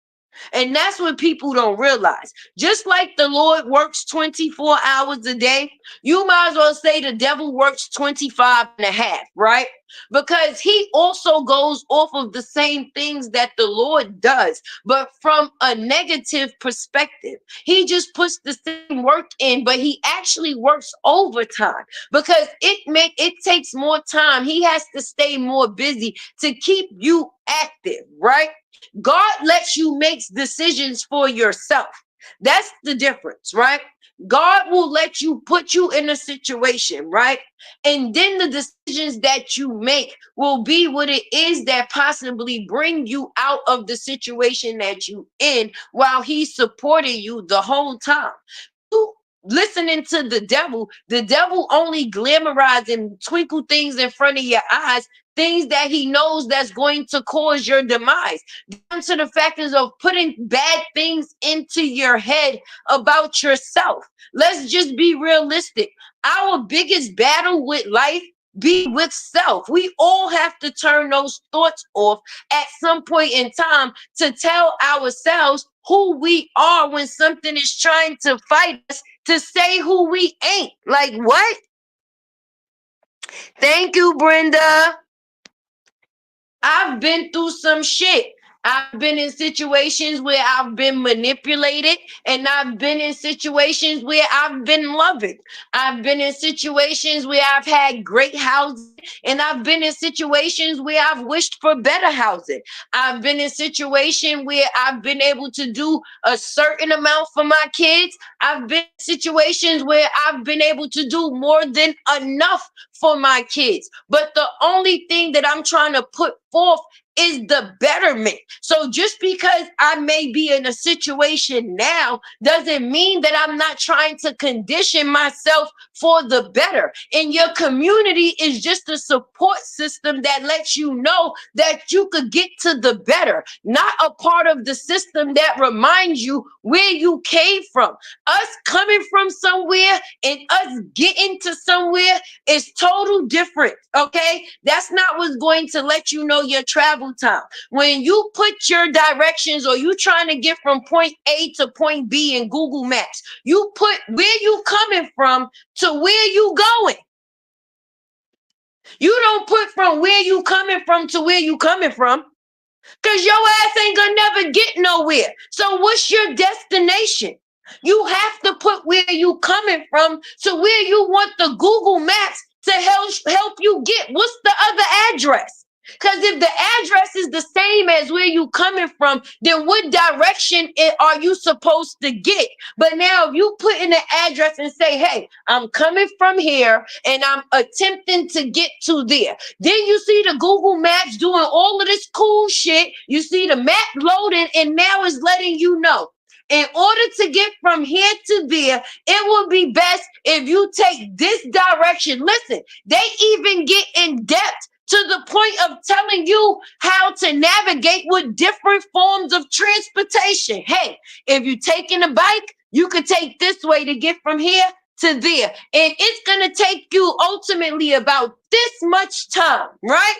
And that's what people don't realize. Just like the Lord works 24 hours a day, you might as well say the devil works 25 and a half, right? Because he also goes off of the same things that the Lord does, but from a negative perspective. He just puts the same work in, but he actually works overtime because it takes more time. He has to stay more busy to keep you active, right? God lets you make decisions for yourself. That's the difference, right? God will let you put you in a situation, right? And then the decisions that you make will be what it is that possibly bring you out of the situation that you in while he's supporting you the whole time. You listening to the devil only glamorize and twinkle things in front of your eyes, things that he knows that's going to cause your demise, down to the factors of putting bad things into your head about yourself. Let's just be realistic. Our biggest battle with life be with self. We all have to turn those thoughts off at some point in time to tell ourselves who we are when something is trying to fight us to say who we ain't. Like, what? Thank you, Brenda. I've been through some shit. I've been in situations where I've been manipulated, and I've been in situations where I've been loving. I've been in situations where I've had great housing, and I've been in situations where I've wished for better housing. I've been in situations where I've been able to do a certain amount for my kids. I've been in situations where I've been able to do more than enough for my kids. But the only thing that I'm trying to put forth is the betterment. So just because I may be in a situation now doesn't mean that I'm not trying to condition myself for the better. And your community is just a support system that lets you know that you could get to the better, not a part of the system that reminds you where you came from. Us coming from somewhere and us getting to somewhere is total different. Okay, that's not what's going to let you know your travel time. When you put your directions or you trying to get from point A to point B in Google Maps, you put where you coming from to where you going. You don't put from where you coming from to where you coming from, because your ass ain't gonna never get nowhere. So what's your destination? You have to put where you coming from to where you want the Google Maps to help you get. What's the other address? Because if the address is the same as where you coming from, then what direction are you supposed to get? But now if you put in the address and say, hey, I'm coming from here and I'm attempting to get to there. Then you see the Google Maps doing all of this cool shit. You see the map loading and now it's letting you know, in order to get from here to there, it would be best if you take this direction. Listen, they even get in depth to the point of telling you how to navigate with different forms of transportation. Hey, if you're taking a bike, you could take this way to get from here to there. And it's going to take you ultimately about this much time, right?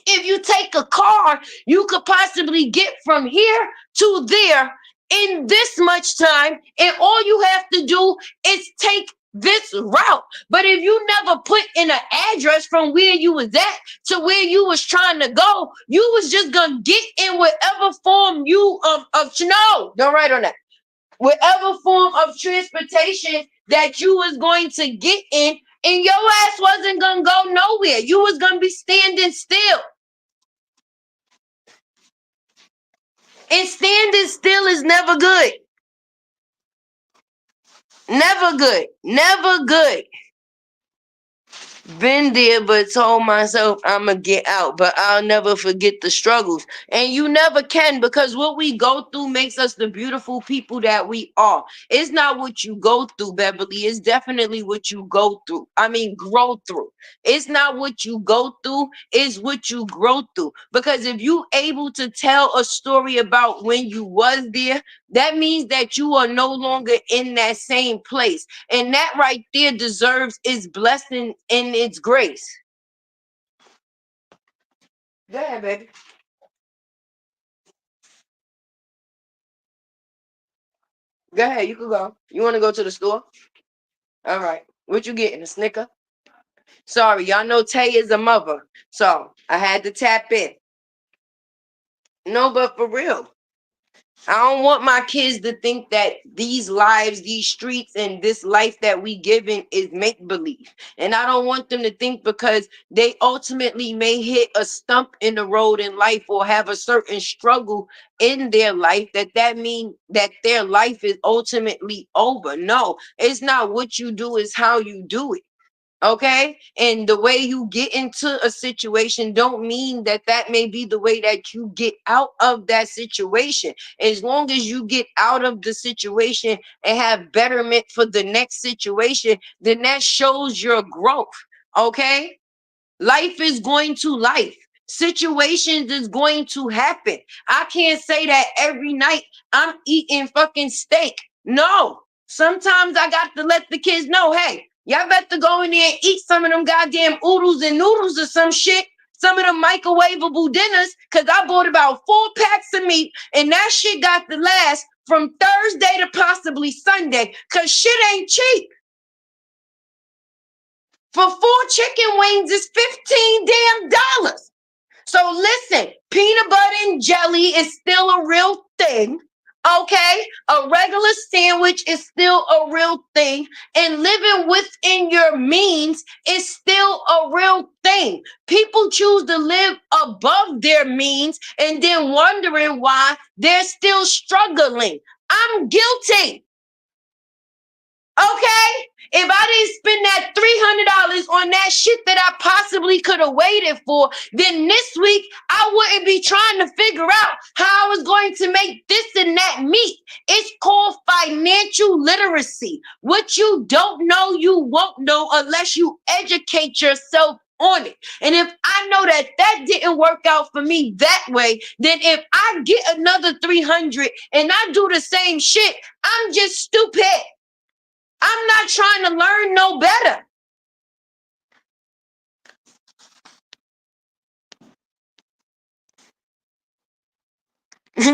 If you take a car, you could possibly get from here to there in this much time. And all you have to do is take this route. But if you never put in an address from where you was at to where you was trying to go, you was just gonna get in whatever form you no, don't write on that. Whatever form of transportation that you was going to get in, and your ass wasn't gonna go nowhere. You was gonna be standing still. And standing still is never good. Never good. Never good. Been there, but told myself I'ma get out, but I'll never forget the struggles. And you never can, because what we go through makes us the beautiful people that we are. It's not what you go through, Beverly. It's definitely what you go through. I mean, grow through. It's not what you go through, it's what you grow through. Because if you able to tell a story about when you was there, that means that you are no longer in that same place. And that right there deserves its blessing and its grace. Go ahead, baby. Go ahead, you can go. You want to go to the store? All right. What you getting? A Snicker? Sorry, y'all know Tay is a mother. So I had to tap in. No, but for real. I don't want my kids to think that these lives, these streets, and this life that we given is make believe. And I don't want them to think because they ultimately may hit a stump in the road in life or have a certain struggle in their life that means that their life is ultimately over. No, it's not what you do, it's how you do it. Okay, and the way you get into a situation don't mean that may be the way that you get out of that situation. As long as you get out of the situation and have betterment for the next situation, then that shows your growth. Okay, life is going to life. Situations is going to happen. I can't say that every night I'm eating fucking steak. No, sometimes I got to let the kids know, hey, y'all better go in there and eat some of them goddamn oodles and noodles or some shit. Some of them microwavable dinners, because I bought about 4 packs of meat, and that shit got to last from Thursday to possibly Sunday, because shit ain't cheap. For 4 chicken wings is $15 damn. So listen, peanut butter and jelly is still a real thing. Okay, a regular sandwich is still a real thing, and living within your means is still a real thing. People choose to live above their means and then wondering why they're still struggling. I'm guilty Okay? If I didn't spend that $300 on that shit that I possibly could have waited for, then this week I wouldn't be trying to figure out how I was going to make this and that meet. It's called financial literacy. What you don't know, you won't know unless you educate yourself on it. And if I know that that didn't work out for me that way, then if I get another 300 and I do the same shit, I'm just stupid. I'm not trying to learn no better.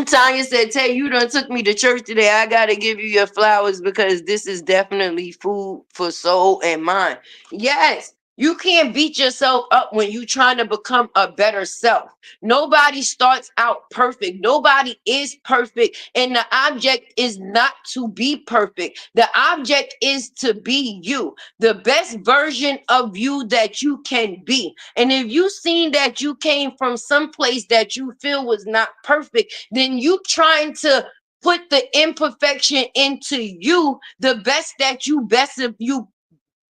Tanya said, Tay, you done took me to church today. I gotta give you your flowers because this is definitely food for soul and mind. Yes, you can't beat yourself up when you trying to become a better self. Nobody starts out perfect. Nobody is perfect. And the object is not to be perfect. The object is to be you, the best version of you that you can be. And if you seen that you came from some place that you feel was not perfect, then you trying to put the imperfection into you the best that you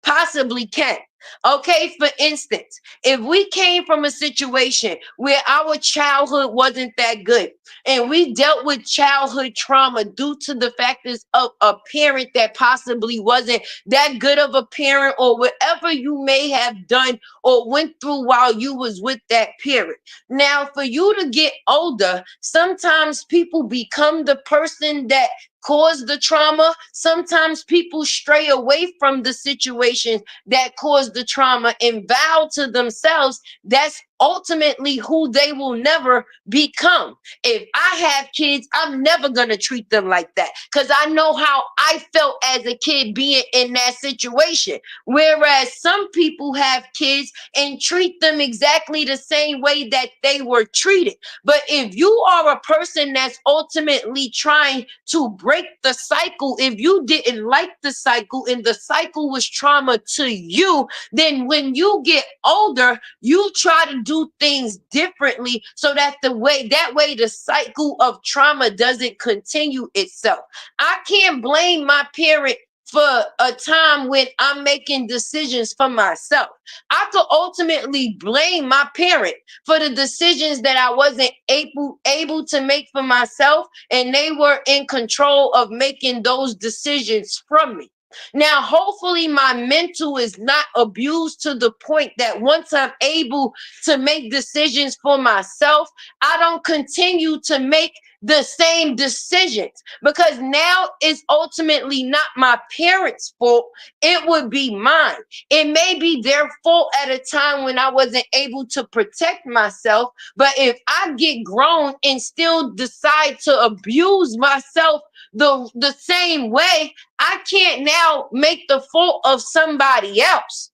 possibly can. Okay, for instance, if we came from a situation where our childhood wasn't that good and we dealt with childhood trauma due to the factors of a parent that possibly wasn't that good of a parent or whatever you may have done or went through while you was with that parent. Now, for you to get older, sometimes people become the person that cause the trauma. Sometimes people stray away from the situations that cause the trauma and vow to themselves that's ultimately who they will never become. If I have kids, I'm never going to treat them like that because I know how I felt as a kid being in that situation. Whereas some people have kids and treat them exactly the same way that they were treated. But if you are a person that's ultimately trying to break the cycle, if you didn't like the cycle and the cycle was trauma to you, then when you get older, you try to do things differently so that that way the cycle of trauma doesn't continue itself. I can't blame my parent for a time when I'm making decisions for myself. I could ultimately blame my parent for the decisions that I wasn't able to make for myself, and they were in control of making those decisions from me. Now, hopefully, my mental is not abused to the point that once I'm able to make decisions for myself, I don't continue to make the same decisions because now it's ultimately not my parents' fault. It would be mine. It may be their fault at a time when I wasn't able to protect myself. But if I get grown and still decide to abuse myself the same way, I can't now make the fault of somebody else.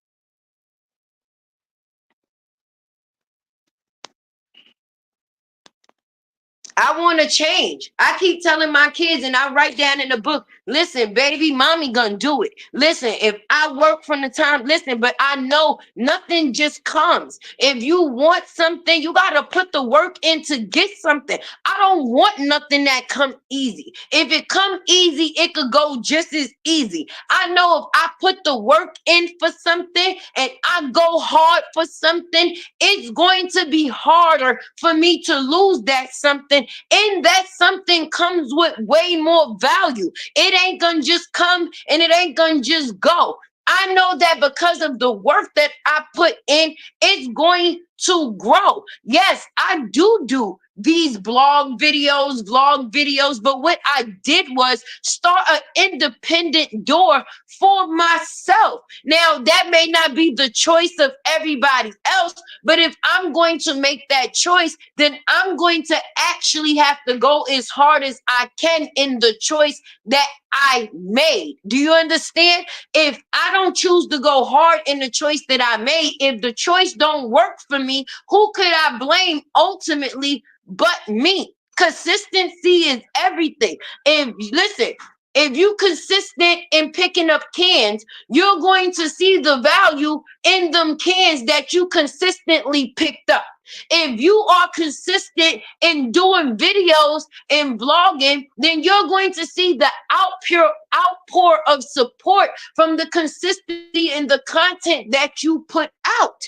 I want to change. I keep telling my kids, and I write down in the book, listen, baby, mommy gonna do it. Listen, if I work from the time, listen, but I know nothing just comes. If you want something, you gotta put the work in to get something. I don't want nothing that come easy. If it come easy, it could go just as easy. I know if I put the work in for something and I go hard for something, it's going to be harder for me to lose that something, and that something comes with way more value. It ain't gonna just come and it ain't gonna just go. I know that because of the work that I put in, it's going to grow. Yes, I do these vlog videos, but what I did was start an independent door for myself. Now, that may not be the choice of everybody else, but if I'm going to make that choice, then I'm going to actually have to go as hard as I can in the choice that I made. Do you understand? If I don't choose to go hard in the choice that I made, if the choice don't work for me, who could I blame ultimately but me? Consistency is everything. If listen, if you consistent in picking up cans, you're going to see the value in them cans that you consistently picked up. If you are consistent in doing videos and vlogging, then you're going to see the outpour of support from the consistency in the content that you put out.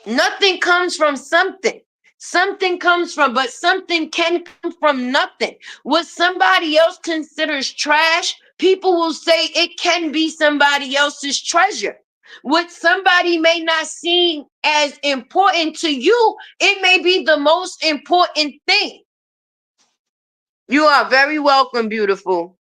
Nothing comes from something. Something comes from, but something can come from nothing. What somebody else considers trash, people will say it can be somebody else's treasure. What somebody may not seem as important to you, it may be the most important thing. You are very welcome, beautiful.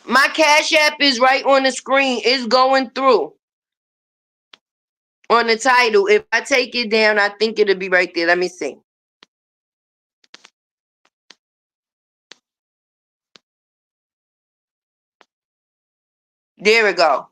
My Cash App is right on the screen. It's going through on the title. If I take it down, I think it'll be right there. Let me see. There we go.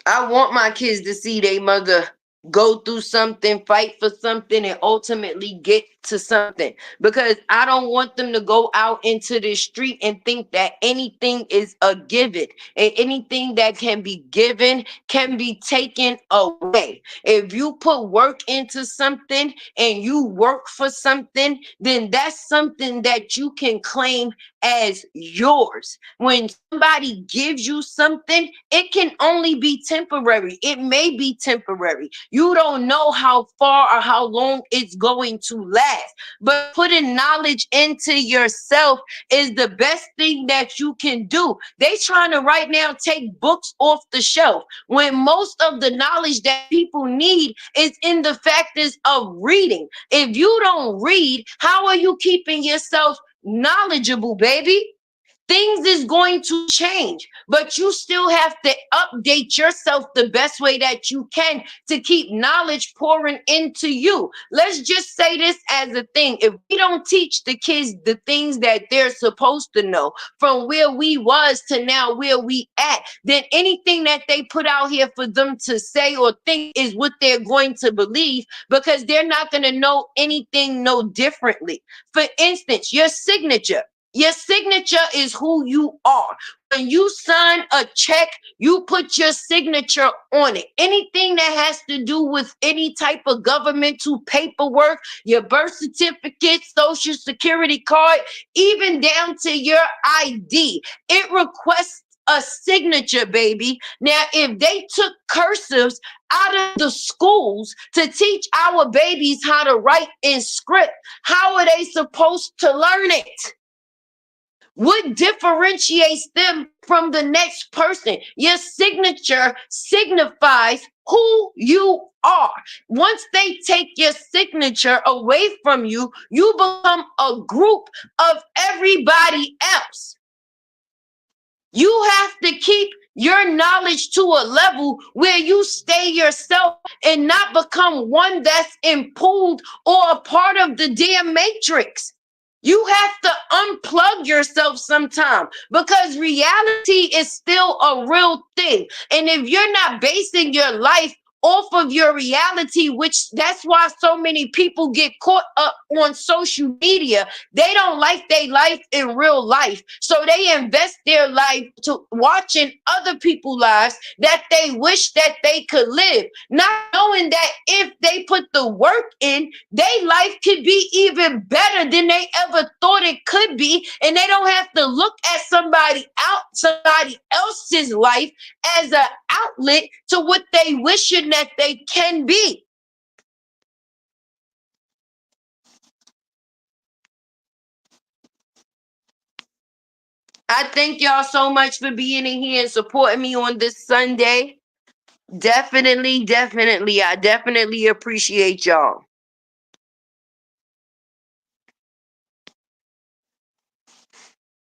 I want my kids to see their mother go through something, fight for something, and ultimately get to something. Because I don't want them to go out into the street and think that anything is a given. And anything that can be given can be taken away. If you put work into something and you work for something, then that's something that you can claim as yours. When somebody gives you something, it can only be temporary. It may be temporary. You don't know how far or how long it's going to last. But putting knowledge into yourself is the best thing that you can do. They trying to right now take books off the shelf when most of the knowledge that people need is in the factors of reading. If you don't read, how are you keeping yourself knowledgeable, baby? Things is going to change, but you still have to update yourself the best way that you can to keep knowledge pouring into you. Let's just say this as a thing. If we don't teach the kids the things that they're supposed to know from where we was to now where we at, then anything that they put out here for them to say or think is what they're going to believe, because they're not going to know anything no differently. For instance, your signature. Your signature is who you are. When you sign a check, you put your signature on it. Anything that has to do with any type of governmental paperwork, your birth certificate, social security card, even down to your ID, it requests a signature, baby. Now, if they took cursives out of the schools to teach our babies how to write in script, how are they supposed to learn it? What differentiates them from the next person? Your signature signifies who you are. Once they take your signature away from you, you become a group of everybody else. You have to keep your knowledge to a level where you stay yourself and not become one that's impulled or a part of the damn matrix. You have to unplug yourself sometime, because reality is still a real thing. And if you're not basing your life off of your reality, which that's why so many people get caught up on social media. They don't like their life in real life. So they invest their life to watching other people's lives that they wish that they could live, not knowing that if they put the work in, their life could be even better than they ever thought it could be. And they don't have to look at somebody else's life as an outlet to what they wishing that they can be. I thank y'all so much for being in here and supporting me on this Sunday. Definitely, definitely. I definitely appreciate y'all.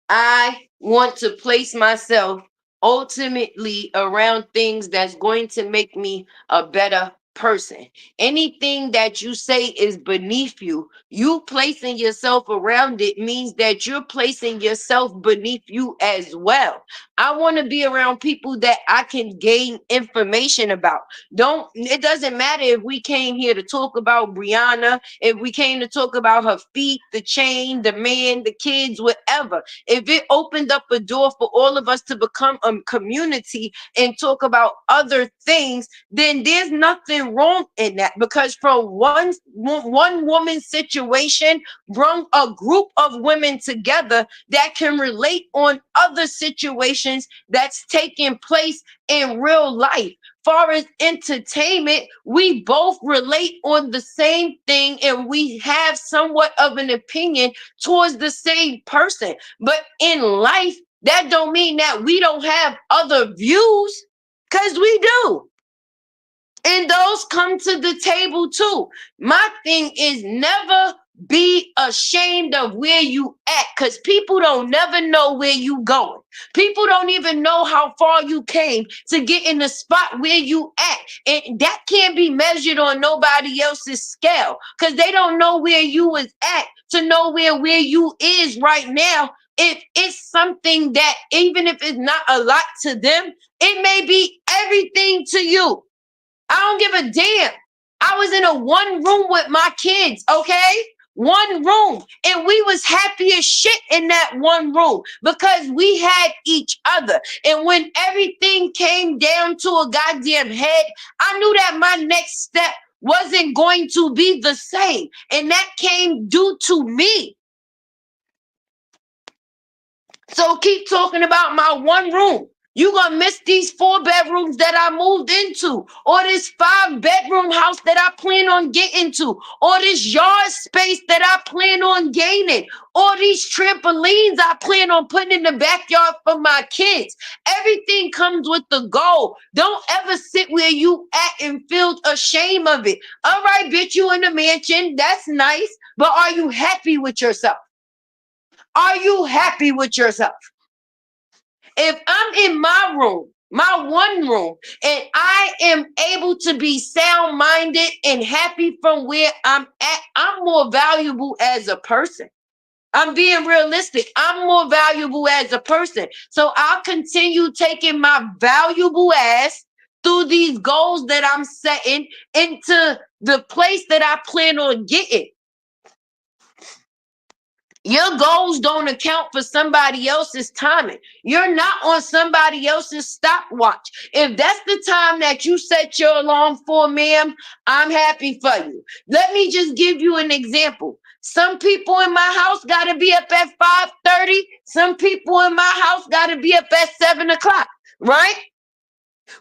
I want to place myself ultimately around things that's going to make me a better person. Anything that you say is beneath you, you placing yourself around it means that you're placing yourself beneath you as well. I want to be around people that I can gain information about. It doesn't matter if we came here to talk about Brianna, if we came to talk about her feet, the chain, the man, the kids, whatever. If it opened up a door for all of us to become a community and talk about other things, then there's nothing wrong in that, because from one woman's situation bring a group of women together that can relate on other situations that's taking place in real life. Far as entertainment, we both relate on the same thing and we have somewhat of an opinion towards the same person. But in life, that don't mean that we don't have other views, because we do. And those come to the table too. My thing is, never be ashamed of where you at, because people don't never know where you going. People don't even know how far you came to get in the spot where you at. And that can't be measured on nobody else's scale, because they don't know where you was at to know where you is right now. If it's something that, even if it's not a lot to them, it may be everything to you. I don't give a damn. I was in a one room with my kids, okay? One room. And we was happy as shit in that one room because we had each other. And when everything came down to a goddamn head, I knew that my next step wasn't going to be the same. And that came due to me. So keep talking about my one room. You gonna miss these 4 bedrooms that I moved into, or this 5-bedroom house that I plan on getting to, or this yard space that I plan on gaining, or these trampolines I plan on putting in the backyard for my kids. Everything comes with the goal. Don't ever sit where you at and feel ashamed of it. All right, bitch, you in the mansion. That's nice. But are you happy with yourself? Are you happy with yourself? If I'm in my room, my one room, and I am able to be sound minded and happy from where I'm at, I'm more valuable as a person. I'm being realistic. I'm more valuable as a person. So I'll continue taking my valuable ass through these goals that I'm setting into the place that I plan on getting. Your goals don't account for somebody else's timing. You're not on somebody else's stopwatch. If that's the time that you set your alarm for, ma'am, I'm happy for you. Let me just give you an example. Some people in my house got to be up at 5:30. Some people in my house got to be up at 7 o'clock, right?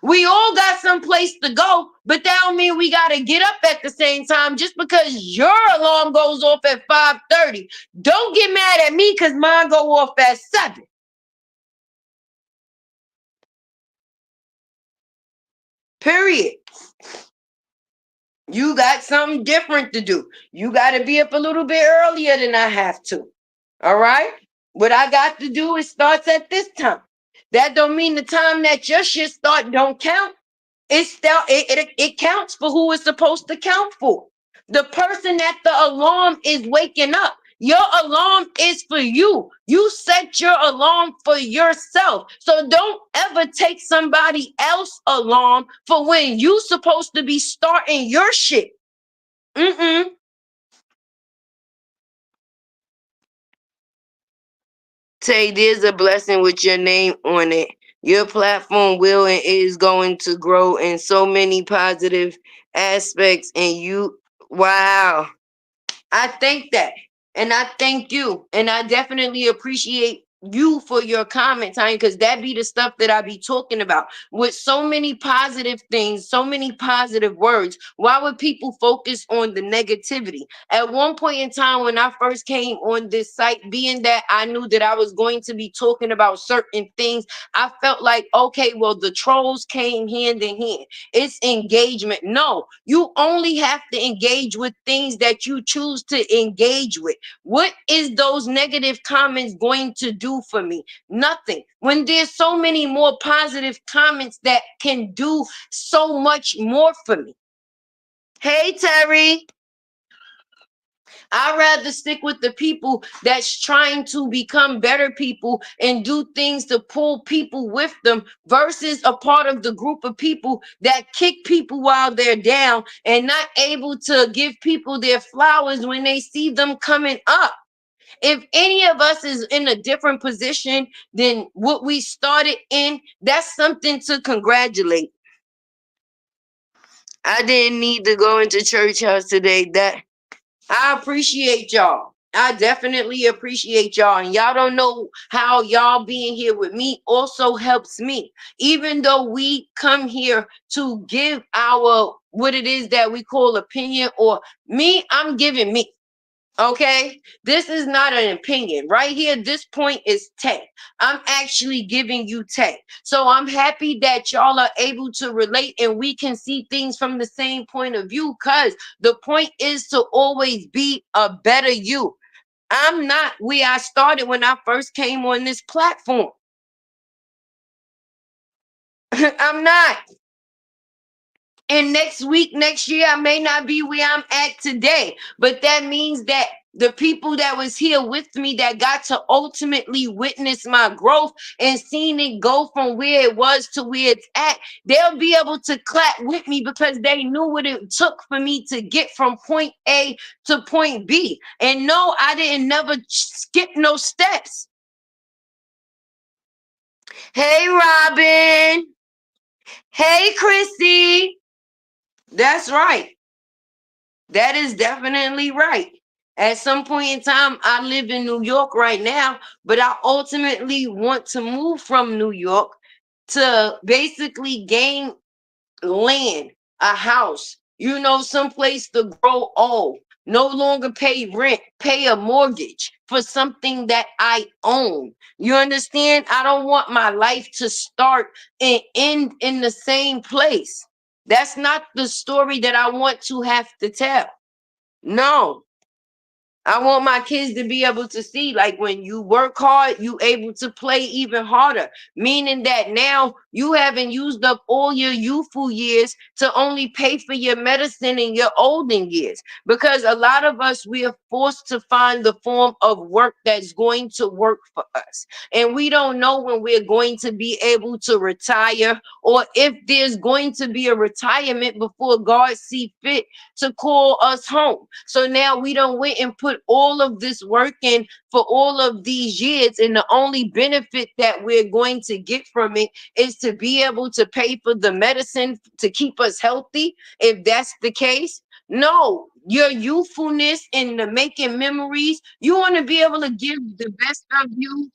We all got some place to go, but that don't mean we gotta get up at the same time just because your alarm goes off at 5:30. Don't get mad at me because mine go off at 7. Period. You got something different to do. You gotta be up a little bit earlier than I have to. All right? What I got to do is starts at this time. That don't mean the time that your shit start don't count. It counts for who it's supposed to count for. The person that the alarm is waking up. Your alarm is for you. You set your alarm for yourself. So don't ever take somebody else's alarm for when you supposed to be starting your shit. Mm-mm. Tay, there's a blessing with your name on it. Your platform will and is going to grow in so many positive aspects, and you, wow. I think that. And I thank you. And I definitely appreciate you for your comment time, because that be the stuff that I be talking about with so many positive things, so many positive words. Why would people focus on the negativity? At one point in time, when I first came on this site, being that I knew that I was going to be talking about certain things, I felt like, okay, well, the trolls came hand in hand. It's engagement. No, you only have to engage with things that you choose to engage with. What is those negative comments going to do for me? Nothing. When there's so many more positive comments that can do so much more for me. Hey, Terry. I'd rather stick with the people that's trying to become better people and do things to pull people with them versus a part of the group of people that kick people while they're down and not able to give people their flowers when they see them coming up. If any of us is in a different position than what we started in, that's something to congratulate. I didn't need to go into church house today. That I appreciate y'all. I definitely appreciate y'all. And y'all don't know how y'all being here with me also helps me. Even though we come here to give our what it is that we call opinion, or me, I'm giving me. Okay, this is not an opinion right here. This point is tech. I'm actually giving you tech. So I'm happy that y'all are able to relate and we can see things from the same point of view, because the point is to always be a better you. I'm not where I started when I first came on this platform. I'm not. And next week, next year, I may not be where I'm at today. But that means that the people that was here with me that got to ultimately witness my growth and seen it go from where it was to where it's at, they'll be able to clap with me because they knew what it took for me to get from point A to point B. And no, I didn't never skip no steps. Hey, Robin. Hey, Chrissy. That's right. That is definitely right. At some point in time, I live in New York right now, but I ultimately want to move from New York to basically gain land, a house, someplace to grow old, no longer pay rent, pay a mortgage for something that I own. You understand? I don't want my life to start and end in the same place. That's not the story that I want to have to tell. No, I want my kids to be able to see, like, when you work hard, you able to play even harder. Meaning that now you haven't used up all your youthful years to only pay for your medicine in your olden years. Because a lot of us, we are forced to find the form of work that's going to work for us. And we don't know when we're going to be able to retire, or if there's going to be a retirement before God see fit to call us home. So now we don't wait and put all of this work in for all of these years, and the only benefit that we're going to get from it is to be able to pay for the medicine to keep us healthy. If that's the case, no, your youthfulness and the making memories, you want to be able to give the best of you.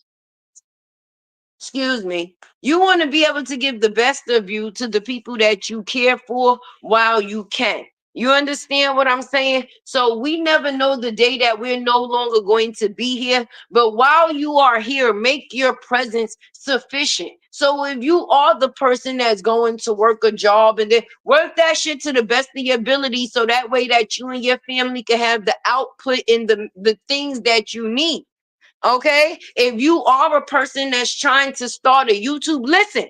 Excuse me. You want to be able to give the best of you to the people that you care for while you can. You understand what I'm saying? So we never know the day that we're no longer going to be here. But while you are here, make your presence sufficient. So if you are the person that's going to work a job, and then work that shit to the best of your ability, so that way that you and your family can have the output in the things that you need. Okay, if you are a person that's trying to start a YouTube, listen.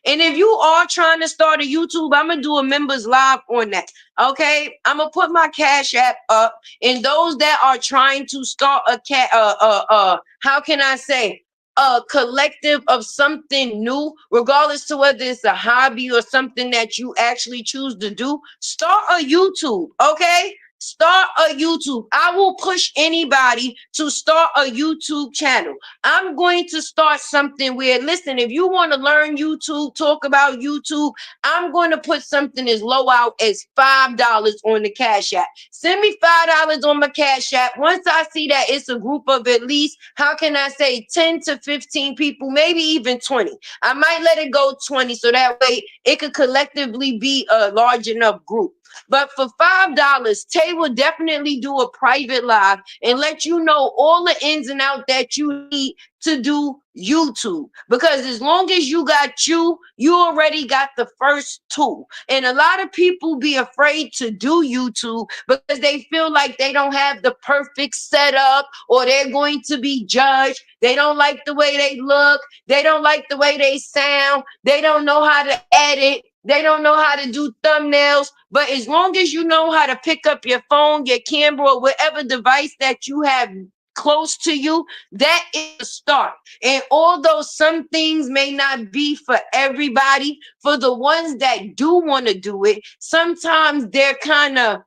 And if you are trying to start a YouTube, I'm gonna do a members live on that. Okay, I'm gonna put my Cash App up, and those that are trying to start a how can I say, a collective of something new, regardless to whether it's a hobby or something that you actually choose to do, start a YouTube. Okay, start a YouTube. I will push anybody to start a YouTube channel. I'm going to start something where, listen, if you want to learn YouTube, talk about YouTube, I'm going to put something as low out as $5 on the Cash App. Send me $5 on my Cash App. Once I see that it's a group of at least, how can I say, 10 to 15 people, maybe even 20. I might let it go 20, so that way it could collectively be a large enough group. But for $5, Tay will definitely do a private live and let you know all the ins and outs that you need to do YouTube. Because as long as you got you already got the first two. And a lot of people be afraid to do YouTube because they feel like they don't have the perfect setup, or they're going to be judged. They don't like the way they look. They don't like the way they sound. They don't know how to edit. They don't know how to do thumbnails. But as long as you know how to pick up your phone, your camera, or whatever device that you have close to you, that is a start. And although some things may not be for everybody, for the ones that do want to do it, sometimes they're kind of,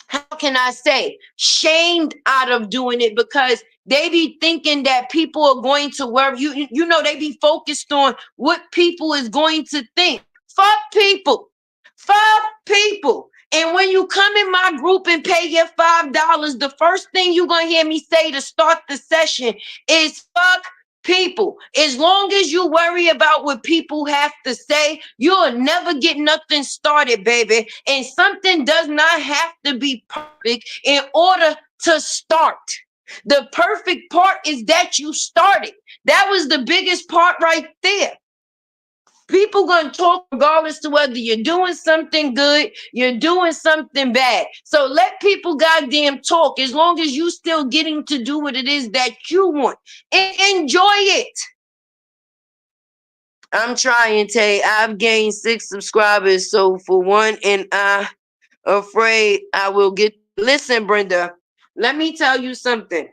how can I say, shamed out of doing it because they be thinking that people are going to worry. You know, they be focused on what people is going to think. Fuck people. Fuck people. And when you come in my group and pay your $5, the first thing you're going to hear me say to start the session is fuck people. As long as you worry about what people have to say, you'll never get nothing started, baby. And something does not have to be perfect in order to start. The perfect part is that you started. That was the biggest part right there. People gonna talk regardless to whether you're doing something good, you're doing something bad. So let people goddamn talk as long as you still getting to do what it is that you want and enjoy it. I'm trying, Tay. I've gained 6 subscribers, so for one, and I afraid I will get. Listen, Brenda, let me tell you something.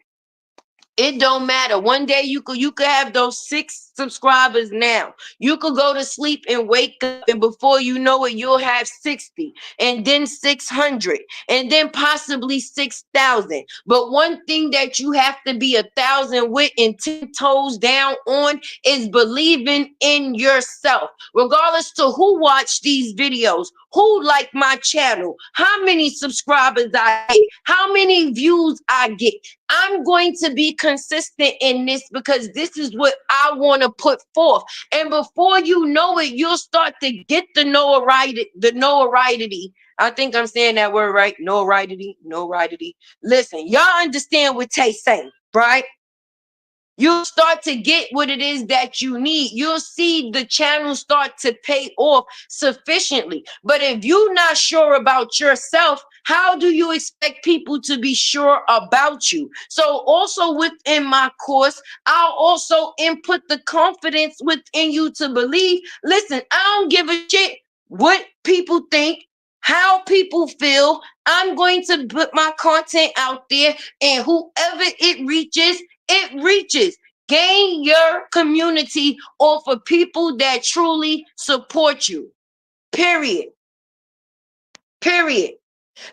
It don't matter. One day you could have those 6 subscribers now. You could go to sleep and wake up, and before you know it, you'll have 60, and then 600, and then possibly 6,000. But one thing that you have to be 1,000 with and 10 toes down on is believing in yourself. Regardless to who watch these videos, who like my channel, how many subscribers I get, how many views I get. I'm going to be consistent in this because this is what I want to put forth. And before you know it, you'll start to get the notoriety. The notoriety. I think I'm saying that word right. Notoriety. Notoriety. Listen, y'all understand what Tay's saying, right? You'll start to get what it is that you need. You'll see the channel start to pay off sufficiently. But if you're not sure about yourself, how do you expect people to be sure about you? So also within my course, I'll also input the confidence within you to believe, listen, I don't give a shit what people think, how people feel. I'm going to put my content out there, and whoever it reaches. Gain your community off of people that truly support you. Period. Period.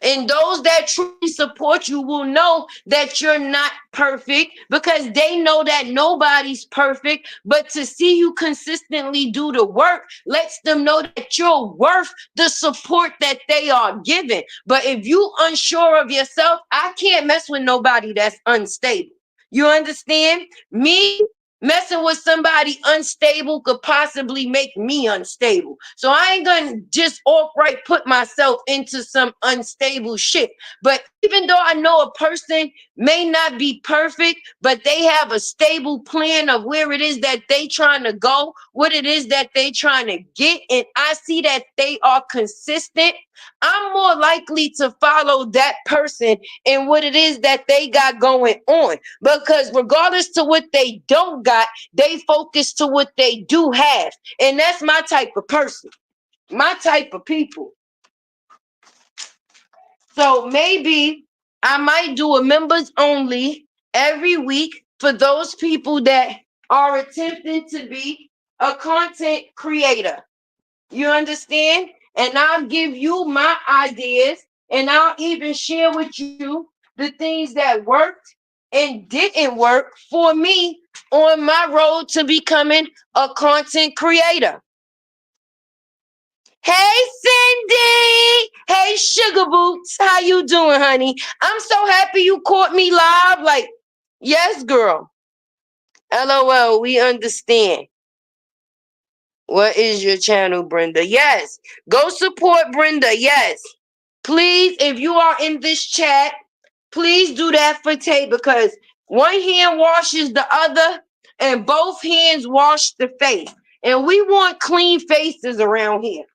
And those that truly support you will know that you're not perfect because they know that nobody's perfect. But to see you consistently do the work lets them know that you're worth the support that they are giving. But if you unsure of yourself, I can't mess with nobody that's unstable. You understand? Me messing with somebody unstable could possibly make me unstable. So I ain't gonna just outright put myself into some unstable shit. But even though I know a person may not be perfect, but they have a stable plan of where it is that they trying to go, what it is that they trying to get, and I see that they are consistent, I'm more likely to follow that person and what it is that they got going on. Because regardless to what they don't got, they focus to what they do have. And that's my type of person, my type of people. So maybe I might do a members only every week for those people that are attempting to be a content creator. You understand? And I'll give you my ideas, and I'll even share with you the things that worked and didn't work for me on my road to becoming a content creator. Hey Cindy, hey Sugar Boots, how you doing, honey? I'm so happy you caught me live. Like, yes, girl. LOL, we understand. What is your channel, Brenda? Yes, go support Brenda. Yes, please, if you are in this chat, please do that for Tay because one hand washes the other and both hands wash the face. And we want clean faces around here.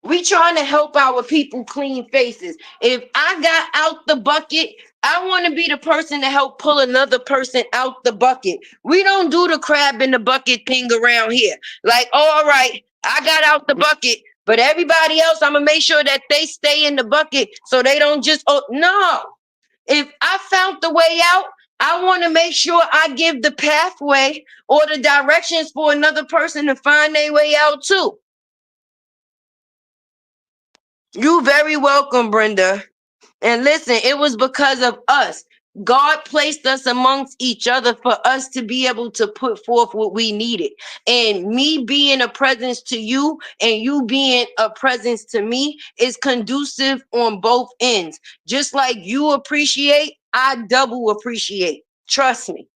We trying to help our people clean faces. If I got out the bucket, I want to be the person to help pull another person out the bucket. We don't do the crab in the bucket thing around here. Like, oh, all right, I got out the bucket, but everybody else, I'm gonna make sure that they stay in the bucket so they don't just, oh no. If I found the way out, I want to make sure I give the pathway or the directions for another person to find their way out too. You very welcome, Brenda. And listen, it was because of us. God placed us amongst each other for us to be able to put forth what we needed. And me being a presence to you and you being a presence to me is conducive on both ends. Just like you appreciate, I double appreciate. Trust me.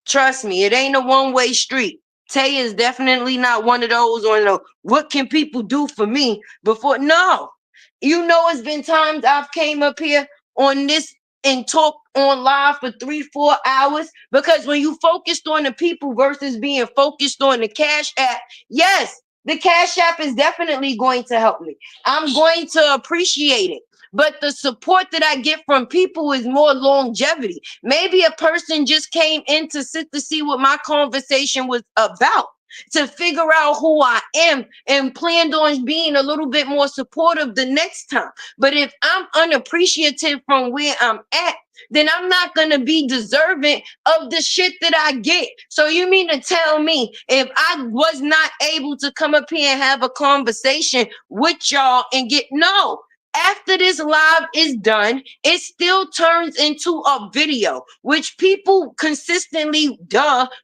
Trust me, it ain't a one-way street. Tay is definitely not one of those on the what can people do for me before. No. You know, it's been times I've came up here on this and talk on live for 3-4 hours because when you focused on the people versus being focused on the cash app, yes, the cash app is definitely going to help me. I'm going to appreciate it. But the support that I get from people is more longevity. Maybe a person just came in to sit to see what my conversation was about, to figure out who I am and planned on being a little bit more supportive the next time. But if I'm unappreciative from where I'm at, then I'm not going to be deserving of the shit that I get. So you mean to tell me if I was not able to come up here and have a conversation with y'all and get no, after this live is done, it still turns into a video, which people consistently,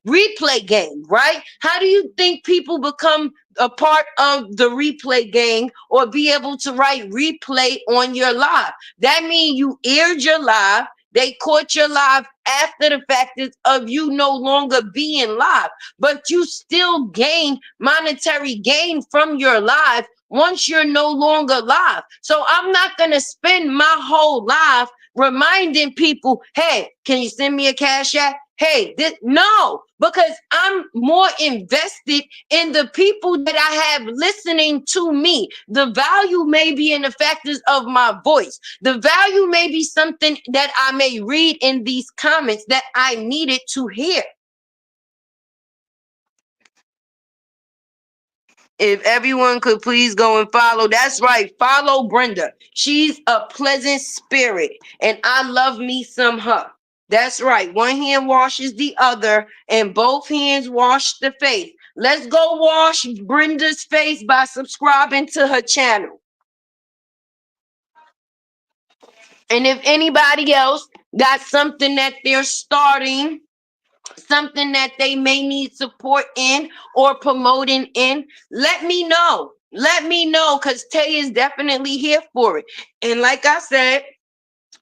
replay game, right? How do you think people become a part of the replay game or be able to write replay on your live? That means you aired your live. They caught your live after the fact of you no longer being live, but you still gain monetary gain from your live once you're no longer live. So I'm not going to spend my whole life reminding people, hey, can you send me a cash app? Hey, no, because I'm more invested in the people that I have listening to me. The value may be in the factors of my voice. The value may be something that I may read in these comments that I needed to hear. If everyone could please go and follow. That's right. Follow Brenda. She's a pleasant spirit. And I love me some her. That's right. One hand washes the other, and both hands wash the face. Let's go wash Brenda's face by subscribing to her channel. And if anybody else got something that they're starting, something that they may need support in or promoting in, let me know. Let me know because Tay is definitely here for it. And like I said,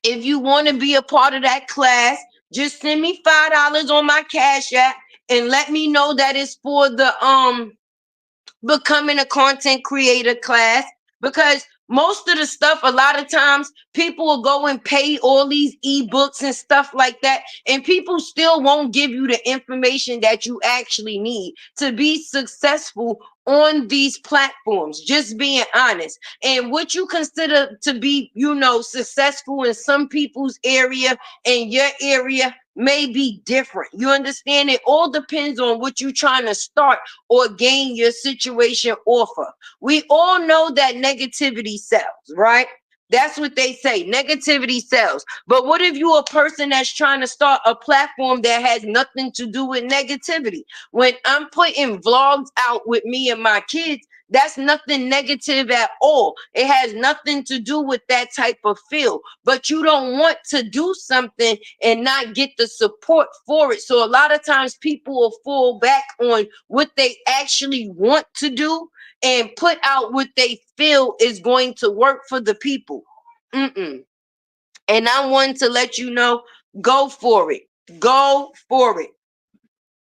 if you want to be a part of that class, just send me $5 on my Cash App and let me know that it's for the becoming a content creator class, because most of the stuff, a lot of times people will go and pay all these ebooks and stuff like that, and people still won't give you the information that you actually need to be successful on these platforms. Just being honest. And what you consider to be, successful in some people's area and your area may be different. You understand? It all depends on what you're trying to start or gain your situation off of. We all know that negativity sells, right? That's what they say. Negativity sells. But what if you're a person that's trying to start a platform that has nothing to do with negativity? When I'm putting vlogs out with me and my kids, that's nothing negative at all. It has nothing to do with that type of feel. But you don't want to do something and not get the support for it. So a lot of times people will fall back on what they actually want to do and put out what they feel is going to work for the people. And I want to let you know, go for it. Go for it.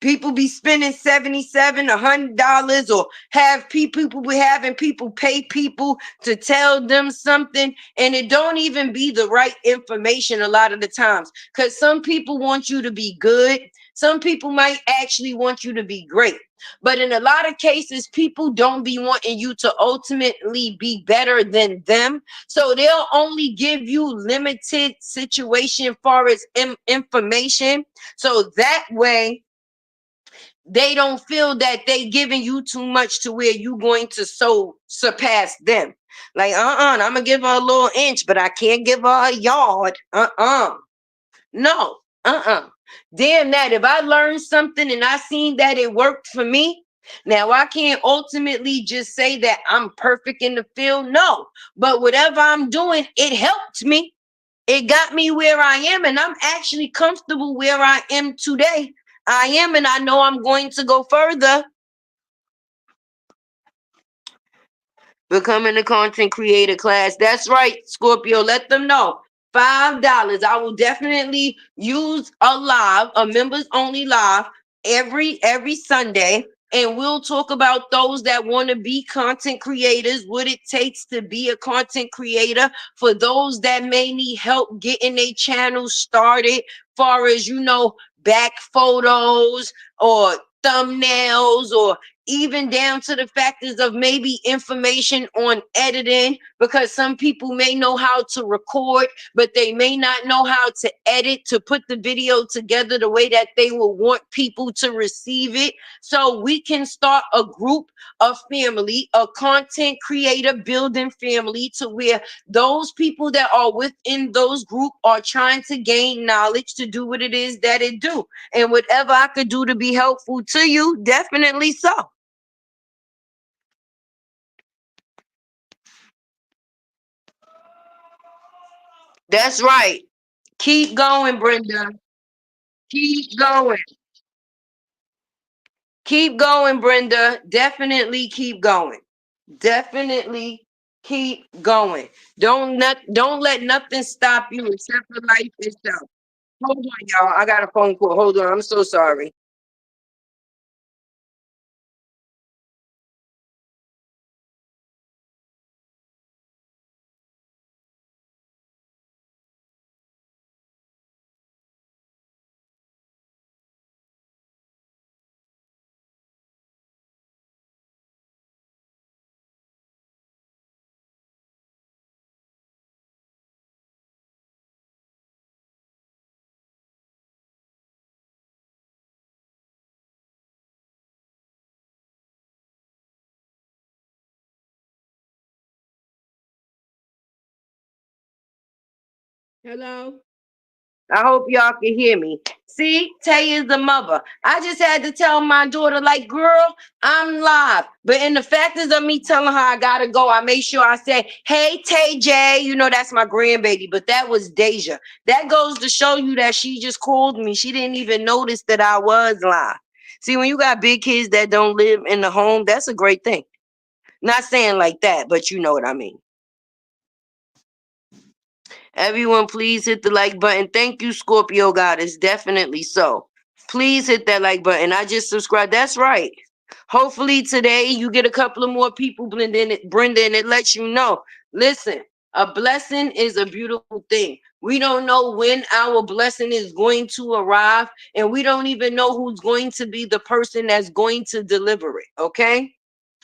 People be spending $77, $100, or have people be having people pay people to tell them something, and it don't even be the right information a lot of the times. Because some people want you to be good, some people might actually want you to be great. But in a lot of cases, people don't be wanting you to ultimately be better than them. So they'll only give you limited situation far as information. So that way they don't feel that they giving you too much to where you going to so surpass them. Like, I'm gonna give her a little inch, but I can't give her a yard. No. Damn that. If I learned something and I seen that it worked for me, now I can't ultimately just say that I'm perfect in the field. No. But whatever I'm doing, it helped me. It got me where I am, and I'm actually comfortable where I am today. I am, and I know I'm going to go further. Becoming a content creator class. That's right, Scorpio. Let them know. $5. I will definitely use a members only live every Sunday. And we'll talk about those that want to be content creators, what it takes to be a content creator, for those that may need help getting their channel started, far as back photos or thumbnails, or even down to the factors of maybe information on editing, because some people may know how to record, but they may not know how to edit to put the video together the way that they will want people to receive it. So we can start a group, a family, a content creator building family, to where those people that are within those group are trying to gain knowledge to do what it is that it do. And whatever I could do to be helpful to you, definitely so. That's right. Keep going, Brenda. Keep going. Keep going, Brenda. Definitely keep going. Definitely keep going. Don't let nothing stop you except for life itself. Hold on, y'all. I got a phone call. Hold on. I'm so sorry. Hello. I hope y'all can hear me. See, Tay is the mother. I just had to tell my daughter, like, girl, I'm live. But in the factors of me telling her I gotta go, I made sure I said, hey, Tay J, that's my grandbaby. But that was Deja. That goes to show you that she just called me. She didn't even notice that I was live. See, when you got big kids that don't live in the home, that's a great thing. Not saying like that, but you know what I mean. Everyone, please hit the like button. Thank you, Scorpio Goddess. Definitely so. Please hit that like button. I just subscribed. That's right. Hopefully today you get a couple of more people blending it, Brenda, and it lets you know. Listen, a blessing is a beautiful thing. We don't know when our blessing is going to arrive, and we don't even know who's going to be the person that's going to deliver it. Okay.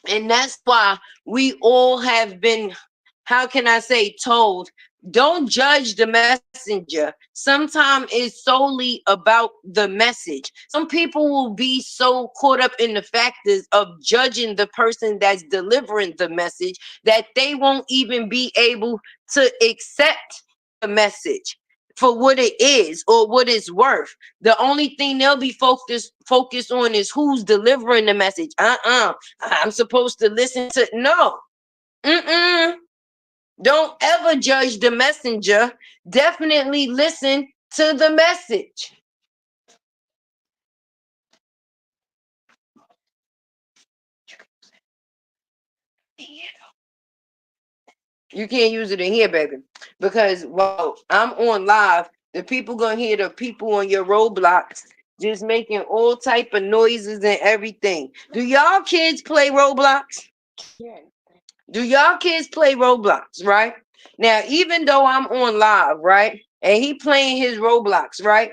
And that's why we all have been, how can I say, told, don't judge the messenger. Sometimes it's solely about the message. Some people will be so caught up in the factors of judging the person that's delivering the message that they won't even be able to accept the message for what it is or what it's worth. The only thing they'll be focused on is who's delivering the message. I'm supposed to listen to, no. Mm-mm. Don't ever judge the messenger. Definitely listen to the message. You can't use it in here, baby, because while I'm on live, the people gonna hear the people on your roadblocks just making all type of noises and everything. Do y'all kids play Roblox? Do y'all kids play Roblox, right? Now, even though I'm on live, right, and he playing his Roblox, right,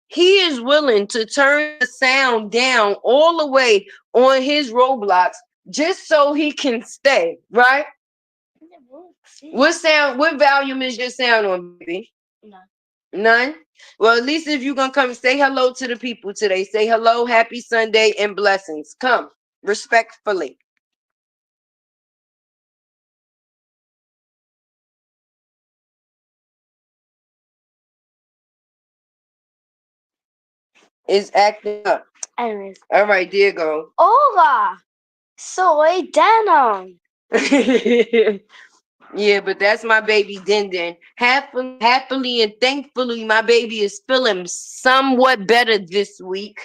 he is willing to turn the sound down all the way on his Roblox just so he can stay, right? What sound? What volume is your sound on, baby? None? Well, at least if you're gonna come say hello to the people today, say hello, happy Sunday, and blessings. Come respectfully. It's acting up. Anyways. All right, there you go. Hola, soy Denim. Yeah, but that's my baby Din Din. Happily and thankfully, my baby is feeling somewhat better this week.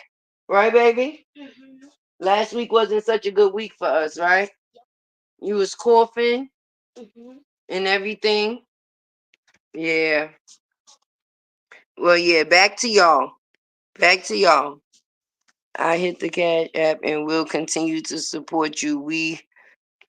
Right, baby? Mm-hmm. Last week wasn't such a good week for us, right? Yep. You was coughing and everything. Yeah. Well, yeah, back to y'all. Back to y'all. I hit the Cash App and we'll continue to support you.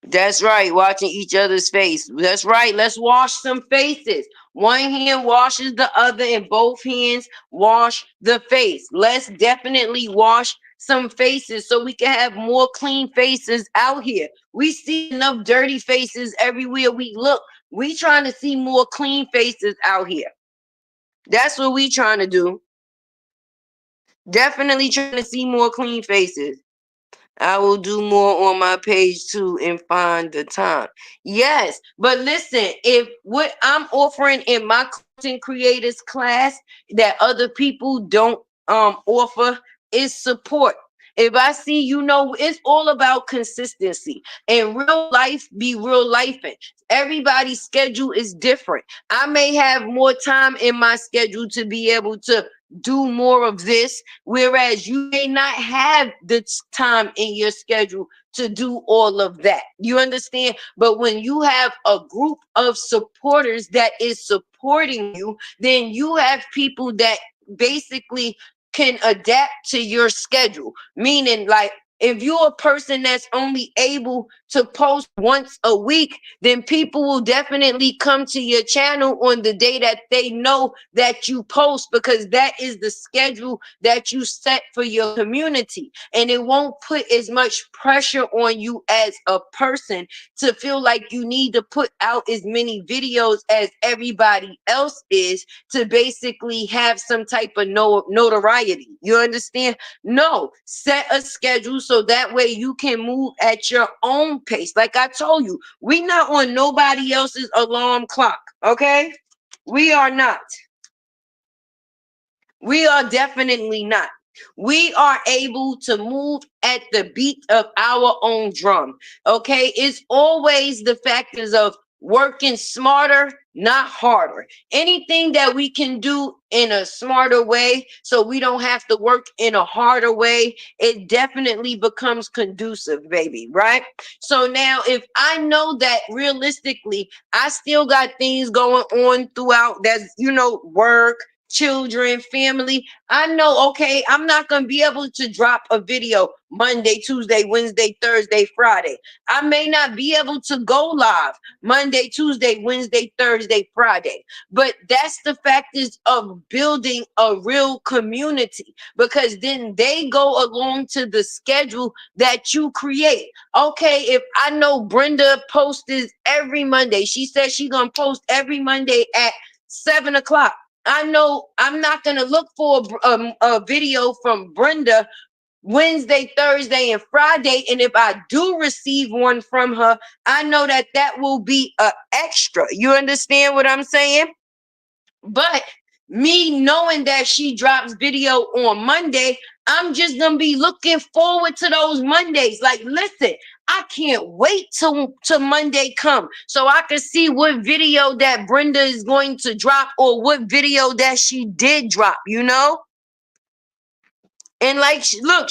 That's right, watching each other's face. That's right, let's wash some faces. One hand washes the other, and both hands wash the face. Let's definitely wash some faces so we can have more clean faces out here. We see enough dirty faces everywhere we look. We trying to see more clean faces out here. That's what we trying to do. Definitely trying to see more clean faces. I will do more on my page too and find the time. Yes, but listen, if what I'm offering in my content creators class that other people don't offer is support. If I see, it's all about consistency. And real life be real life. Everybody's schedule is different. I may have more time in my schedule to be able to do more of this, whereas you may not have the time in your schedule to do all of that. You understand? But when you have a group of supporters that is supporting you, then you have people that basically can adapt to your schedule. Meaning, like, if you're a person that's only able to post once a week, then people will definitely come to your channel on the day that they know that you post, because that is the schedule that you set for your community. And it won't put as much pressure on you as a person to feel like you need to put out as many videos as everybody else is to basically have some type of notoriety. You understand? No, set a schedule so that way you can move at your own pace. Like I told you, we not on nobody else's alarm clock, okay? We are not. We are definitely not. We are able to move at the beat of our own drum. Okay. It's always the factors of working smarter, not harder. Anything that we can do in a smarter way so we don't have to work in a harder way, it definitely becomes conducive, baby. Right? So now, if I know that realistically, I still got things going on throughout that's, work, children, family, I know, okay, I'm not going to be able to drop a video Monday, Tuesday, Wednesday, Thursday, Friday. I may not be able to go live Monday, Tuesday, Wednesday, Thursday, Friday. But that's the factors of building a real community, because then they go along to the schedule that you create. Okay, if I know Brenda posts every Monday, she says she's going to post every Monday at 7 o'clock. I know I'm not going to look for a video from Brenda Wednesday, Thursday, and Friday. And if I do receive one from her, I know that that will be a extra. You understand what I'm saying? But me knowing that she drops video on Monday, I'm just gonna be looking forward to those Mondays. Like, listen, I can't wait till Monday come so I can see what video that Brenda is going to drop or what video that she did drop, And like, look,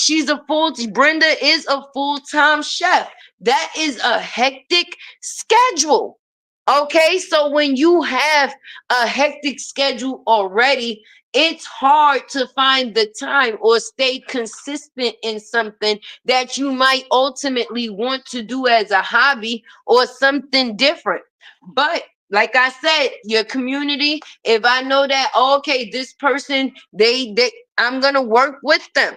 Brenda is a full-time chef. That is a hectic schedule. Okay, so when you have a hectic schedule already, it's hard to find the time or stay consistent in something that you might ultimately want to do as a hobby or something different. But like I said, your community, if I know that, okay, this person, they I'm gonna work with them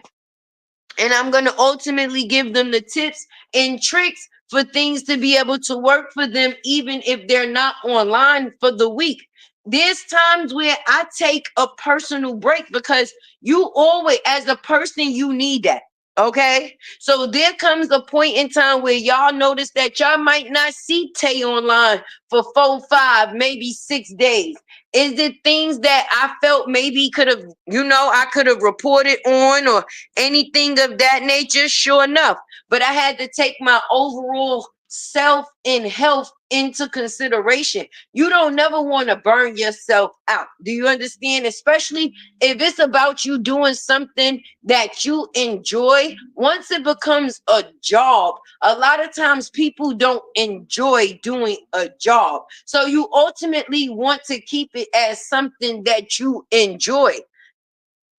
and I'm going to ultimately give them the tips and tricks for things to be able to work for them, even if they're not online for the week. There's times where I take a personal break because you always, as a person, you need that. Okay. So there comes a point in time where y'all notice that y'all might not see Tay online for 4, 5, maybe 6 days. Is it things that I felt maybe could have, I could have reported on or anything of that nature? Sure enough. But I had to take my overall self and health into consideration. You don't never want to burn yourself out. Do you understand? Especially if it's about you doing something that you enjoy. Once it becomes a job, a lot of times people don't enjoy doing a job. So you ultimately want to keep it as something that you enjoy,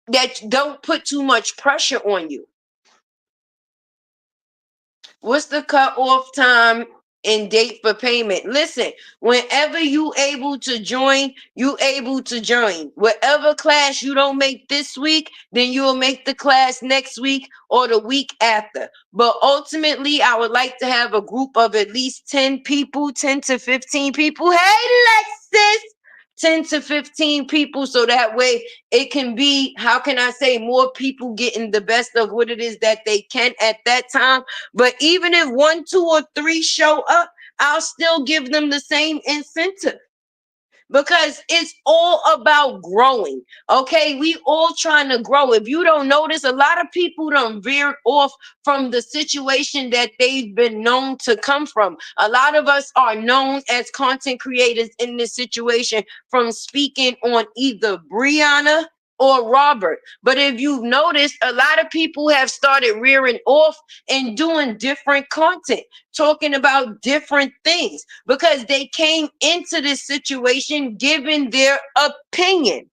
that don't put too much pressure on you. What's the cutoff time and date for payment? Listen, whenever you able to join, you able to join. Whatever class you don't make this week, then you'll make the class next week or the week after. But ultimately, I would like to have a group of at least 10 people, 10 to 15 people. Hey, Lexus! 10 to 15 people, so that way it can be, how can I say, more people getting the best of what it is that they can at that time. But even if 1, 2, or 3 show up, I'll still give them the same incentive because it's all about growing. Okay, we all trying to grow. If you don't notice, a lot of people don't veer off from the situation that they've been known to come from. A lot of us are known as content creators in this situation from speaking on either Brianna or Robert. But if you've noticed, a lot of people have started rearing off and doing different content, talking about different things because they came into this situation giving their opinion.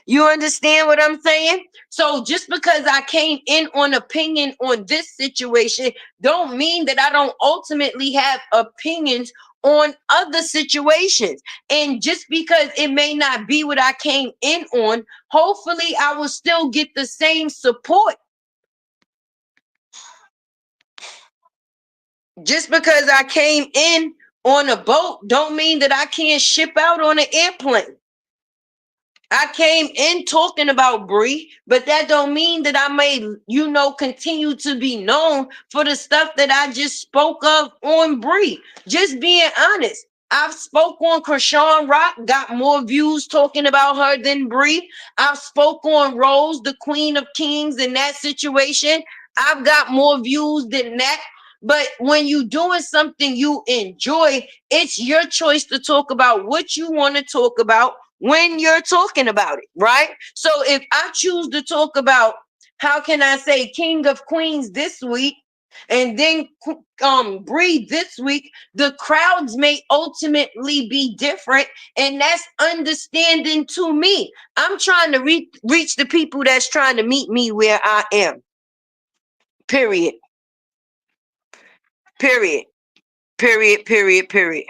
You understand what I'm saying? So just because I came in on opinion on this situation don't mean that I don't ultimately have opinions on other situations. And just because it may not be what I came in on, hopefully I will still get the same support. Just because I came in on a boat don't mean that I can't ship out on an airplane. I came in talking about Bree, but that don't mean that I may, continue to be known for the stuff that I just spoke of on Bree. Just being honest. I've spoke on Krishan Rock, got more views talking about her than Bree. I've spoke on Rose, the Queen of Kings, in that situation. I've got more views than that. But when you doing something you enjoy, it's your choice to talk about what you want to talk about when you're talking about it, right? So if I choose to talk about, how can I say, King of Queens this week, and then Bree this week, the crowds may ultimately be different, and that's understanding to me. I'm trying to reach the people that's trying to meet me where I am. Period. Period. Period. Period. Period.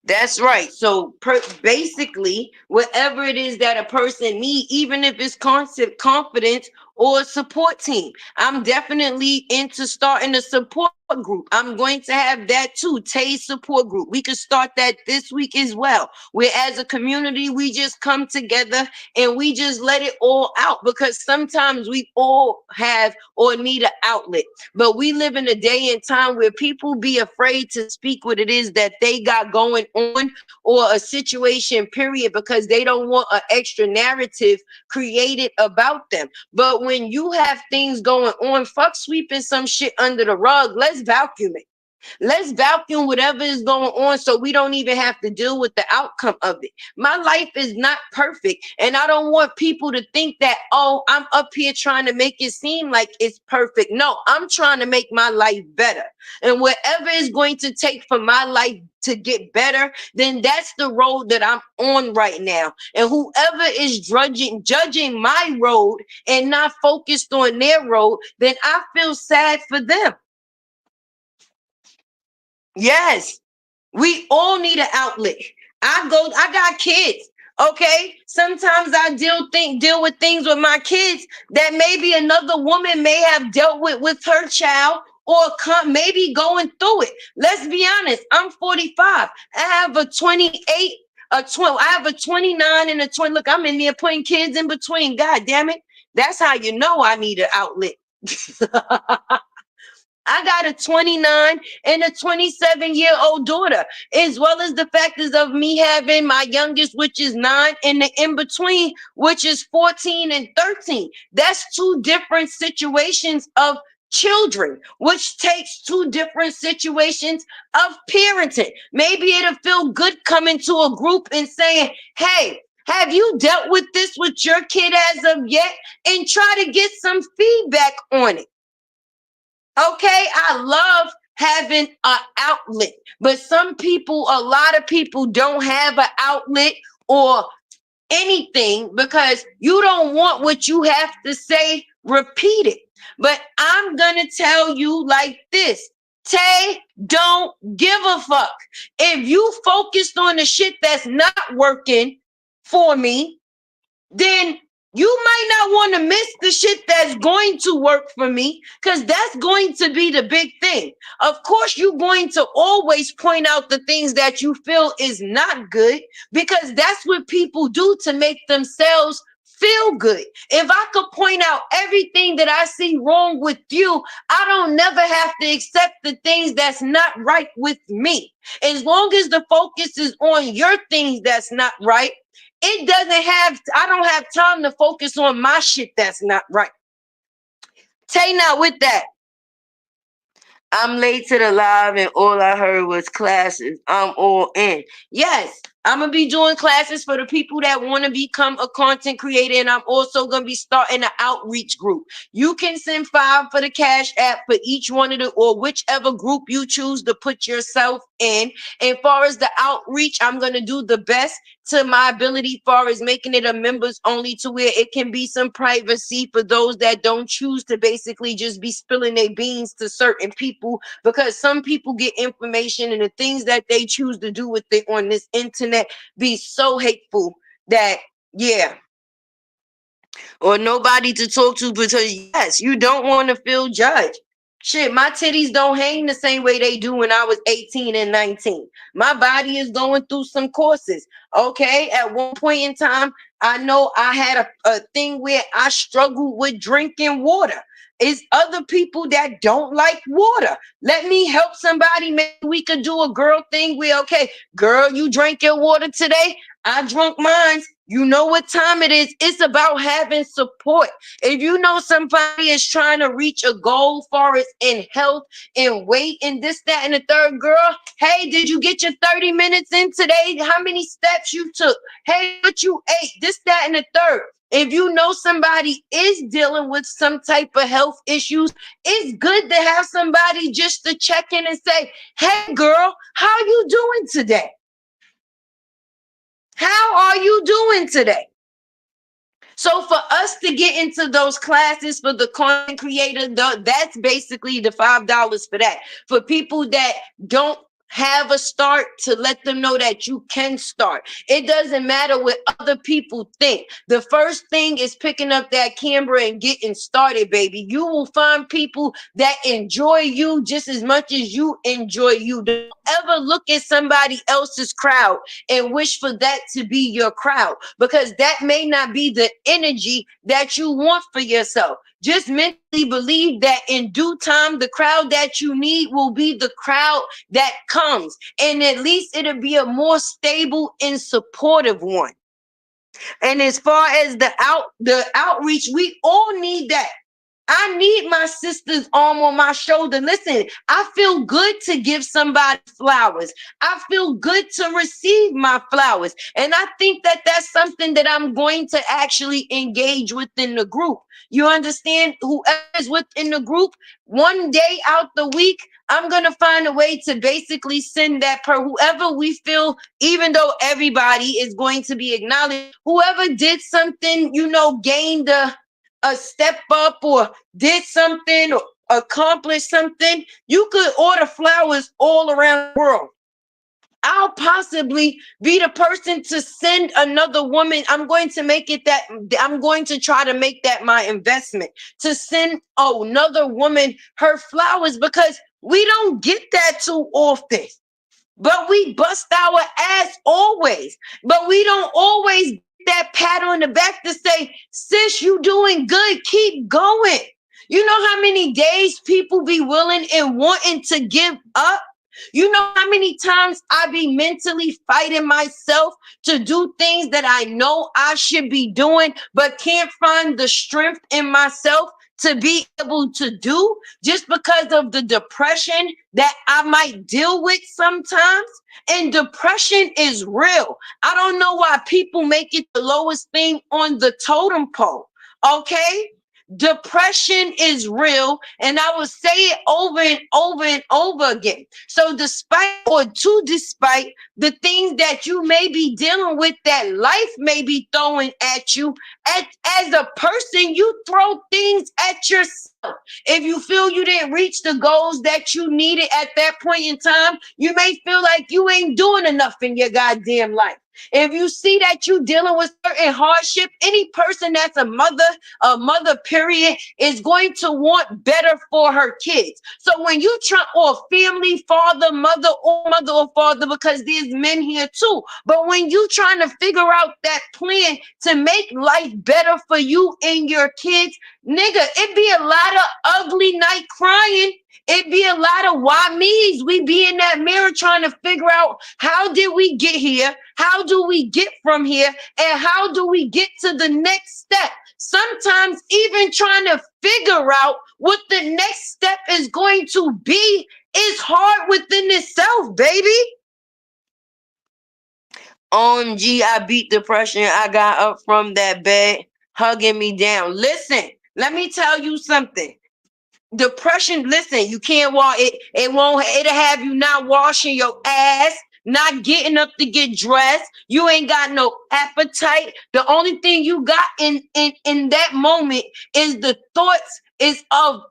That's right. So basically, whatever it is that a person needs, even if it's concept confidence or a support team, I'm definitely into starting a support group. I'm going to have that too. Tay's support group. We could start that this week as well. Where as a community, we just come together and we just let it all out, because sometimes we all have or need an outlet. But we live in a day and time where people be afraid to speak what it is that they got going on, or a situation, period, because they don't want an extra narrative created about them. But when you have things going on, fuck sweeping some shit under the rug. Let's vacuum it. Let's vacuum whatever is going on so we don't even have to deal with the outcome of it. My life is not perfect. And I don't want people to think that, oh, I'm up here trying to make it seem like it's perfect. No, I'm trying to make my life better. And whatever is going to take for my life to get better, then that's the road that I'm on right now. And whoever is judging my road and not focused on their road, then I feel sad for them. Yes, we all need an outlet. I got kids. Okay. Sometimes I deal with things with my kids that maybe another woman may have dealt with her child or maybe going through it. Let's be honest. I'm 45. I have a 28, I have a 29 and a 20. Look, I'm in there putting kids in between. God damn it. That's how you know I need an outlet. I got a 29 and a 27-year-old daughter, as well as the factors of me having my youngest, which is 9, and the in between, which is 14 and 13. That's two different situations of children, which takes two different situations of parenting. Maybe it'll feel good coming to a group and saying, hey, have you dealt with this with your kid as of yet? And try to get some feedback on it. Okay, I love having an outlet, but a lot of people don't have an outlet or anything because you don't want what you have to say repeated. But I'm gonna tell you like this. Tay, don't give a fuck. If you focused on the shit that's not working for me, then you might not want to miss the shit that's going to work for me, because that's going to be the big thing. Of course, you're going to always point out the things that you feel is not good, because that's what people do to make themselves feel good. If I could point out everything that I see wrong with you, I don't never have to accept the things that's not right with me. As long as the focus is on your things that's not right, I don't have time to focus on my shit that's not right. Tay, now with that, I'm late to the live and all I heard was classes. I'm all in. Yes, I'm going to be doing classes for the people that want to become a content creator. And I'm also going to be starting an outreach group. You can send 5 for the Cash App for each one of the, or whichever group you choose to put yourself in. And far as the outreach, I'm going to do the best to my ability, far as making it a members only, to where it can be some privacy for those that don't choose to basically just be spilling their beans to certain people, because some people get information and the things that they choose to do with it on this internet be so hateful that, yeah, or nobody to talk to, because yes, you don't want to feel judged. Shit, my titties don't hang the same way they do when I was 18 and 19. My body is going through some courses. Okay, at one point in time, I know I had a thing where I struggled with drinking water. It's other people that don't like water. Let me help somebody. Maybe we could do a girl thing where, okay, girl, you drank your water today. I drunk mine. You know what time it is. It's about having support. If you know somebody is trying to reach a goal for it in health and weight and this, that, and the third, girl, hey, did you get your 30 minutes in today? How many steps you took? Hey, what you ate? This, that, and the third. If you know somebody is dealing with some type of health issues, it's good to have somebody just to check in and say, hey, girl, how you doing today? How are you doing today? So for us to get into those classes for the content creator, that's basically the $5 for that. For people that don't have a start, to let them know that you can start. It doesn't matter what other people think. The first thing is picking up that camera and getting started, baby. You will find people that enjoy you just as much as you enjoy you. Don't ever look at somebody else's crowd and wish for that to be your crowd, because that may not be the energy that you want for yourself. Just mentally believe that in due time, the crowd that you need will be the crowd that comes. And at least it'll be a more stable and supportive one. And as far as the outreach, we all need that. I need my sister's arm on my shoulder. Listen, I feel good to give somebody flowers. I feel good to receive my flowers. And I think that that's something that I'm going to actually engage within the group. You understand? Whoever is within the group, one day out the week, I'm going to find a way to basically send that per whoever we feel, even though everybody is going to be acknowledged, whoever did something, gained a step up or did something or accomplished something, you could order flowers all around the world. I'll possibly be the person to send another woman. I'm going to try to make that my investment to send another woman her flowers because we don't get that too often. But we bust our ass always. But we don't always get that pat on the back to say, sis, you doing good. Keep going. You know how many days people be willing and wanting to give up? You know how many times I be mentally fighting myself to do things that I know I should be doing, but can't find the strength in myself to be able to do just because of the depression that I might deal with sometimes. And depression is real. I don't know why people make it the lowest thing on the totem pole. Okay? Depression is real, and I will say it over and over and over again. So, despite the things that you may be dealing with, that life may be throwing at you, as a person, you throw things at yourself. If you feel you didn't reach the goals that you needed at that point in time, you may feel like you ain't doing enough in your goddamn life. If you see that you dealing with certain hardship, any person that's a mother period, is going to want better for her kids. So when you try, or family, father, mother or father, because there's men here too. But when you trying to figure out that plan to make life better for you and your kids, nigga, it be a lot of ugly night crying. It be a lot of why me's. We be in that mirror trying to figure out how did we get here? How do we get from here? And how do we get to the next step? Sometimes even trying to figure out what the next step is going to be is hard within itself, baby. OMG, I beat depression. I got up from that bed, hugging me down. Listen, let me tell you something. Depression, listen, you can't walk it'll have you not washing your ass, not getting up to get dressed. You ain't got no appetite. The only thing you got in that moment is the thoughts is of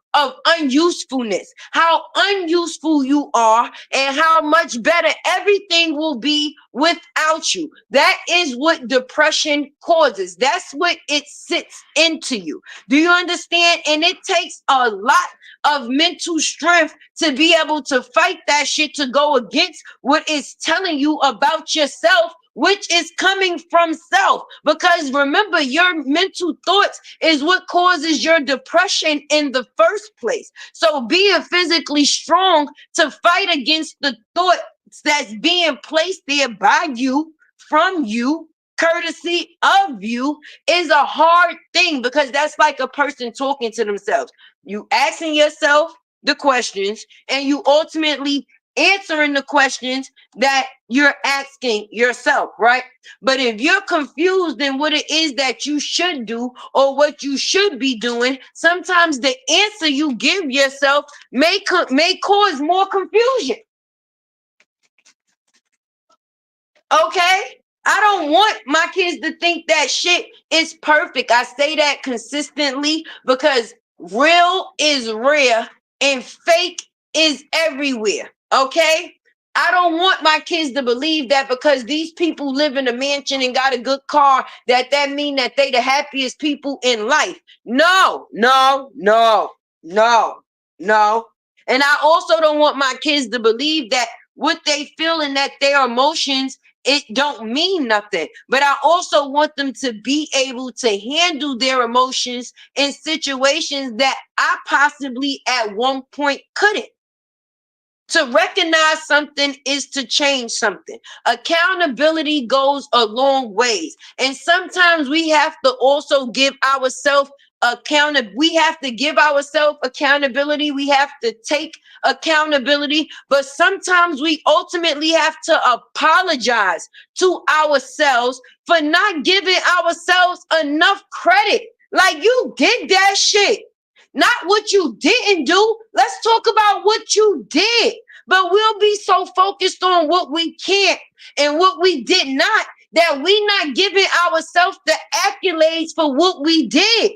unusefulness, how unuseful you are, and how much better everything will be without you. That is what depression causes. That's what it sits into you. Do you understand? And it takes a lot of mental strength to be able to fight that shit, to go against what is telling you about yourself, which is coming from self. Because remember, your mental thoughts is what causes your depression in the first place. So being physically strong to fight against the thoughts that's being placed there by you, from you, courtesy of you, is a hard thing, because that's like a person talking to themselves. You asking yourself the questions, and you ultimately answering the questions that you're asking yourself, right? But if you're confused in what it is that you should do or what you should be doing, sometimes the answer you give yourself may cause more confusion. Okay? I don't want my kids to think that shit is perfect. I say that consistently because real is rare and fake is everywhere. Okay? I don't want my kids to believe that because these people live in a mansion and got a good car, that mean that they the happiest people in life. No, no, no, no, no. And I also don't want my kids to believe that what they feel and that their emotions, it don't mean nothing. But I also want them to be able to handle their emotions in situations that I possibly at one point couldn't. To recognize something is to change something. Accountability goes a long ways. And sometimes we have to also give ourselves We have to give ourselves accountability. We have to take accountability. But sometimes we ultimately have to apologize to ourselves for not giving ourselves enough credit. Like, you did that shit. Not what you didn't do. Let's talk about what you did. But we'll be so focused on what we can't and what we did not, that we not giving ourselves the accolades for what we did.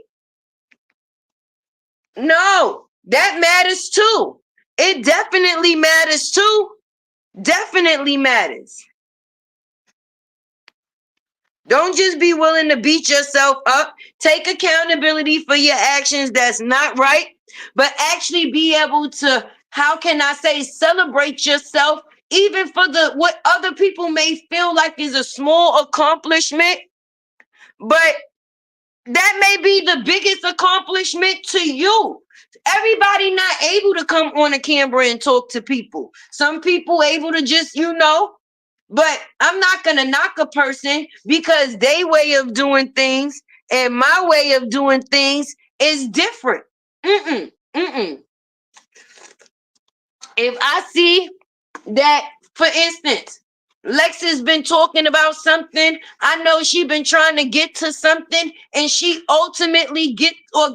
No, that matters too. It definitely matters too. Definitely matters. Don't just be willing to beat yourself up. Take accountability for your actions that's not right, but actually be able to, how can I say, celebrate yourself, even for the what other people may feel like is a small accomplishment, but that may be the biggest accomplishment to you. Everybody not able to come on a camera and talk to people. Some people able to just, but I'm not going to knock a person because their way of doing things and my way of doing things is different. Mm-mm. If I see that, for instance, Lex has been talking about something, I know she been trying to get to something, and she ultimately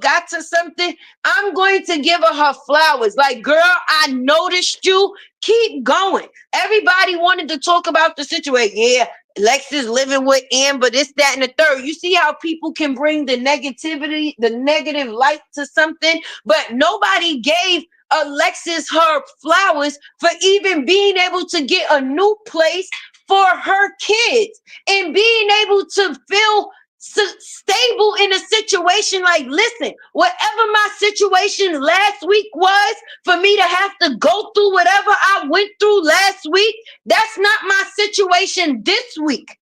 got to something, I'm going to give her flowers. Like, girl, I noticed you. Keep going. Everybody wanted to talk about the situation. Yeah, Lex is living with Amber, this, that, and the third. You see how people can bring the negativity, the negative light to something, but nobody gave Alexis her flowers for even being able to get a new place for her kids and being able to feel stable in a situation. Like, listen, whatever my situation last week was, for me to have to go through whatever I went through last week, that's not my situation this week.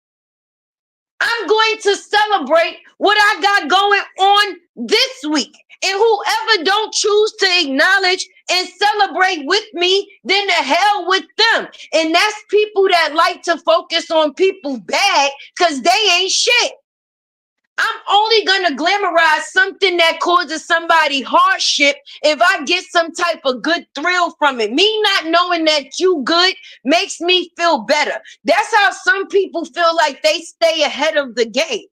I'm going to celebrate what I got going on this week. And whoever don't choose to acknowledge and celebrate with me, then the hell with them. And that's people that like to focus on people bad because they ain't shit. I'm only going to glamorize something that causes somebody hardship if I get some type of good thrill from it. Me not knowing that you good makes me feel better. That's how some people feel like they stay ahead of the game.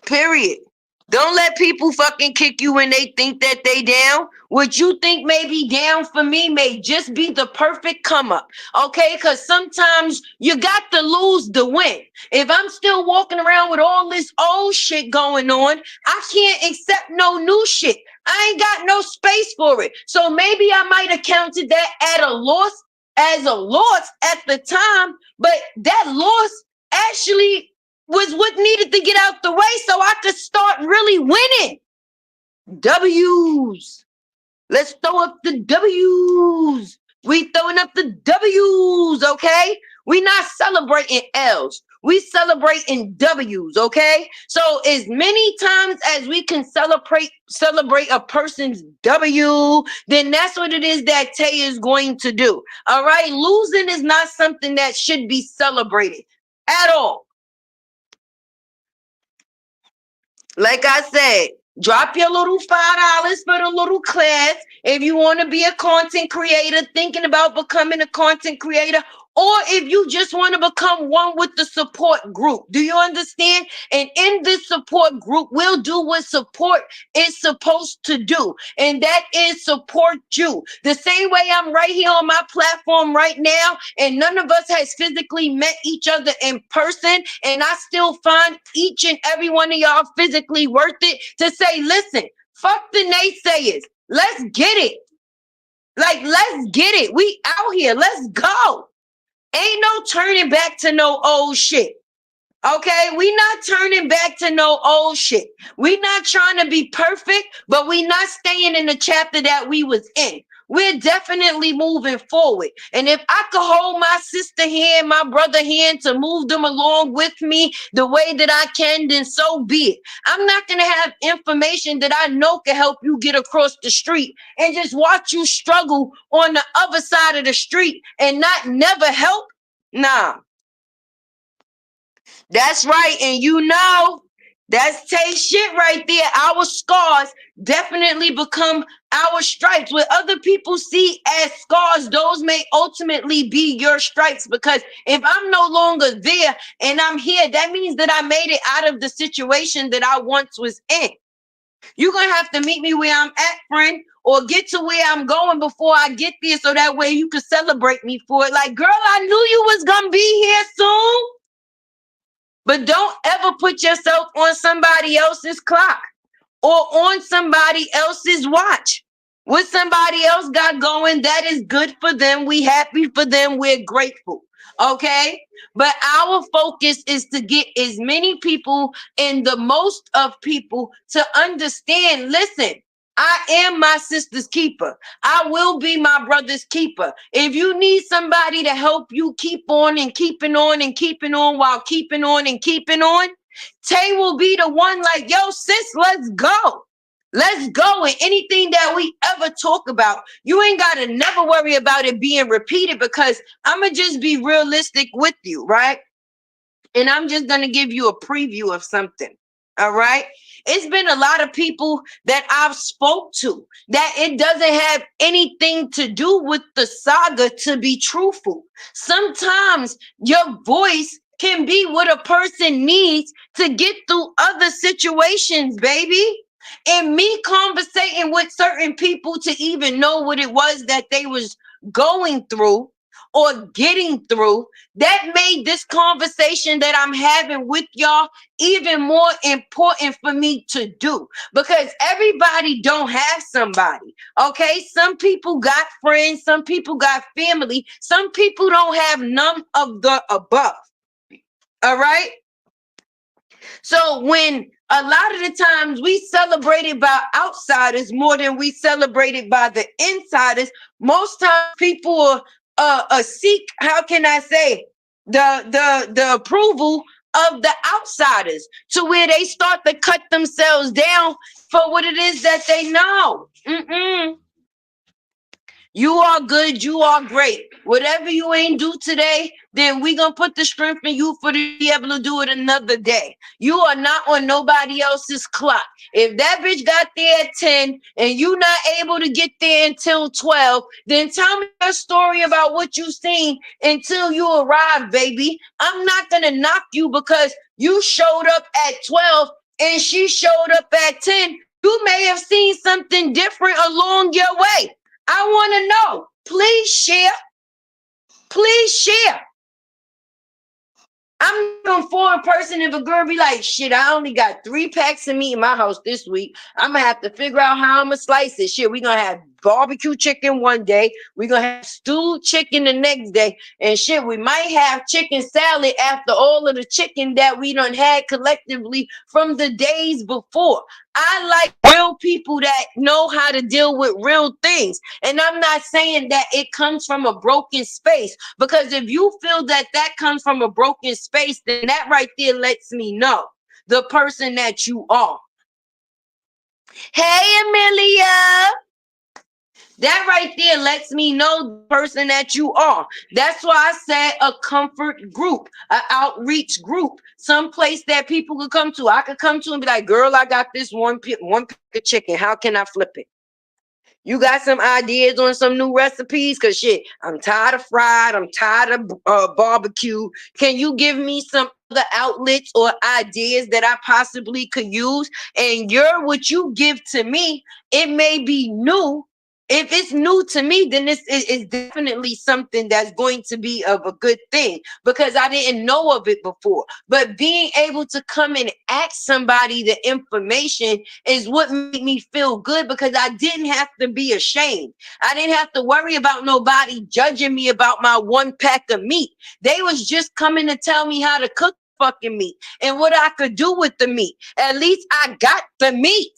Period. Don't let people fucking kick you when they think that they down. What you think may be down for me may just be the perfect come up. Okay? Because sometimes you got to lose the win. If I'm still walking around with all this old shit going on, I can't accept no new shit. I ain't got no space for it. So maybe I might have counted that as a loss at the time, but that loss actually was what needed to get out the way so I could start really winning. W's. Let's throw up the W's. We throwing up the W's, okay? We not celebrating L's. We celebrating W's, okay? So as many times as we can celebrate a person's W, then that's what it is that Tay is going to do. All right? Losing is not something that should be celebrated at all. Like I said, drop your little $5 for the little class if you want to be a content creator, thinking about becoming a content creator, or if you just want to become one with the support group. Do you understand? And in this support group, we'll do what support is supposed to do, and that is support you. The same way I'm right here on my platform right now, and none of us has physically met each other in person, and I still find each and every one of y'all physically worth it to say, listen, fuck the naysayers. Let's get it. Like, let's get it. We out here. Let's go. Ain't no turning back to no old shit. Okay, we not turning back to no old shit. We not trying to be perfect, but we not staying in the chapter that we was in. We're definitely moving forward. And if I could hold my sister hand, my brother hand to move them along with me the way that I can, then so be it. I'm not going to have information that I know can help you get across the street and just watch you struggle on the other side of the street and not never help. Nah. That's right. And you know, that's taste shit right there. Our scars definitely become our stripes. What other people see as scars, those may ultimately be your stripes. Because if I'm no longer there and I'm here, that means that I made it out of the situation that I once was in. You're going to have to meet me where I'm at, friend, or get to where I'm going before I get there so that way you can celebrate me for it. Like, girl, I knew you was going to be here soon. But don't ever put yourself on somebody else's clock or on somebody else's watch. What somebody else got going, that is good for them. We happy for them. We're grateful. Okay? But our focus is to get as many people and the most of people to understand. Listen, I am my sister's keeper. I will be my brother's keeper. If you need somebody to help you keep on and keeping on and keeping on while keeping on and keeping on, Tay will be the one like, yo, sis, let's go. Let's go. And anything that we ever talk about, you ain't got to never worry about it being repeated because I'm going to just be realistic with you, right? And I'm just going to give you a preview of something. All right. It's been a lot of people that I've spoke to that it doesn't have anything to do with the saga, to be truthful. Sometimes your voice can be what a person needs to get through other situations, baby. And me conversating with certain people to even know what it was that they was going through or getting through, that made this conversation that I'm having with y'all even more important for me to do, because everybody don't have somebody. Okay, some people got friends, some people got family, some people don't have none of the above. All right. So when a lot of the times we celebrated by outsiders more than we celebrated by the insiders, most times people seek, how can I say, the approval of the outsiders, to where they start to cut themselves down for what it is that they know. You are good. You are great. Whatever you ain't do today, then we gonna put the strength in you for to be able to do it another day. You are not on nobody else's clock. If that bitch got there at 10 and you not able to get there until 12, then tell me a story about what you seen until you arrive, baby. I'm not gonna knock you because you showed up at 12 and she showed up at 10. You may have seen something different along your way. I want to know. Please share. Please share. I'm not a foreign person if a girl be like, shit, I only got 3 packs of meat in my house this week. I'm going to have to figure out how I'm going to slice it. Shit, we're going to have barbecue chicken one day. We're going to have stewed chicken the next day. And shit, we might have chicken salad after all of the chicken that we done had collectively from the days before. I like real people that know how to deal with real things. And I'm not saying that it comes from a broken space, because if you feel that that comes from a broken space, then that right there lets me know the person that you are. Hey, Amelia. That right there lets me know the person that you are. That's why I said a comfort group, an outreach group, some place that people could come to. I could come to and be like, girl, I got this one pack of chicken. How can I flip it? You got some ideas on some new recipes? Because shit, I'm tired of fried. I'm tired of barbecue. Can you give me some other outlets or ideas that I possibly could use? And what you give to me, it may be new. If it's new to me, then this is definitely something that's going to be of a good thing, because I didn't know of it before. But being able to come and ask somebody the information is what made me feel good, because I didn't have to be ashamed. I didn't have to worry about nobody judging me about my 1 pack of meat. They was just coming to tell me how to cook fucking meat and what I could do with the meat. At least I got the meat.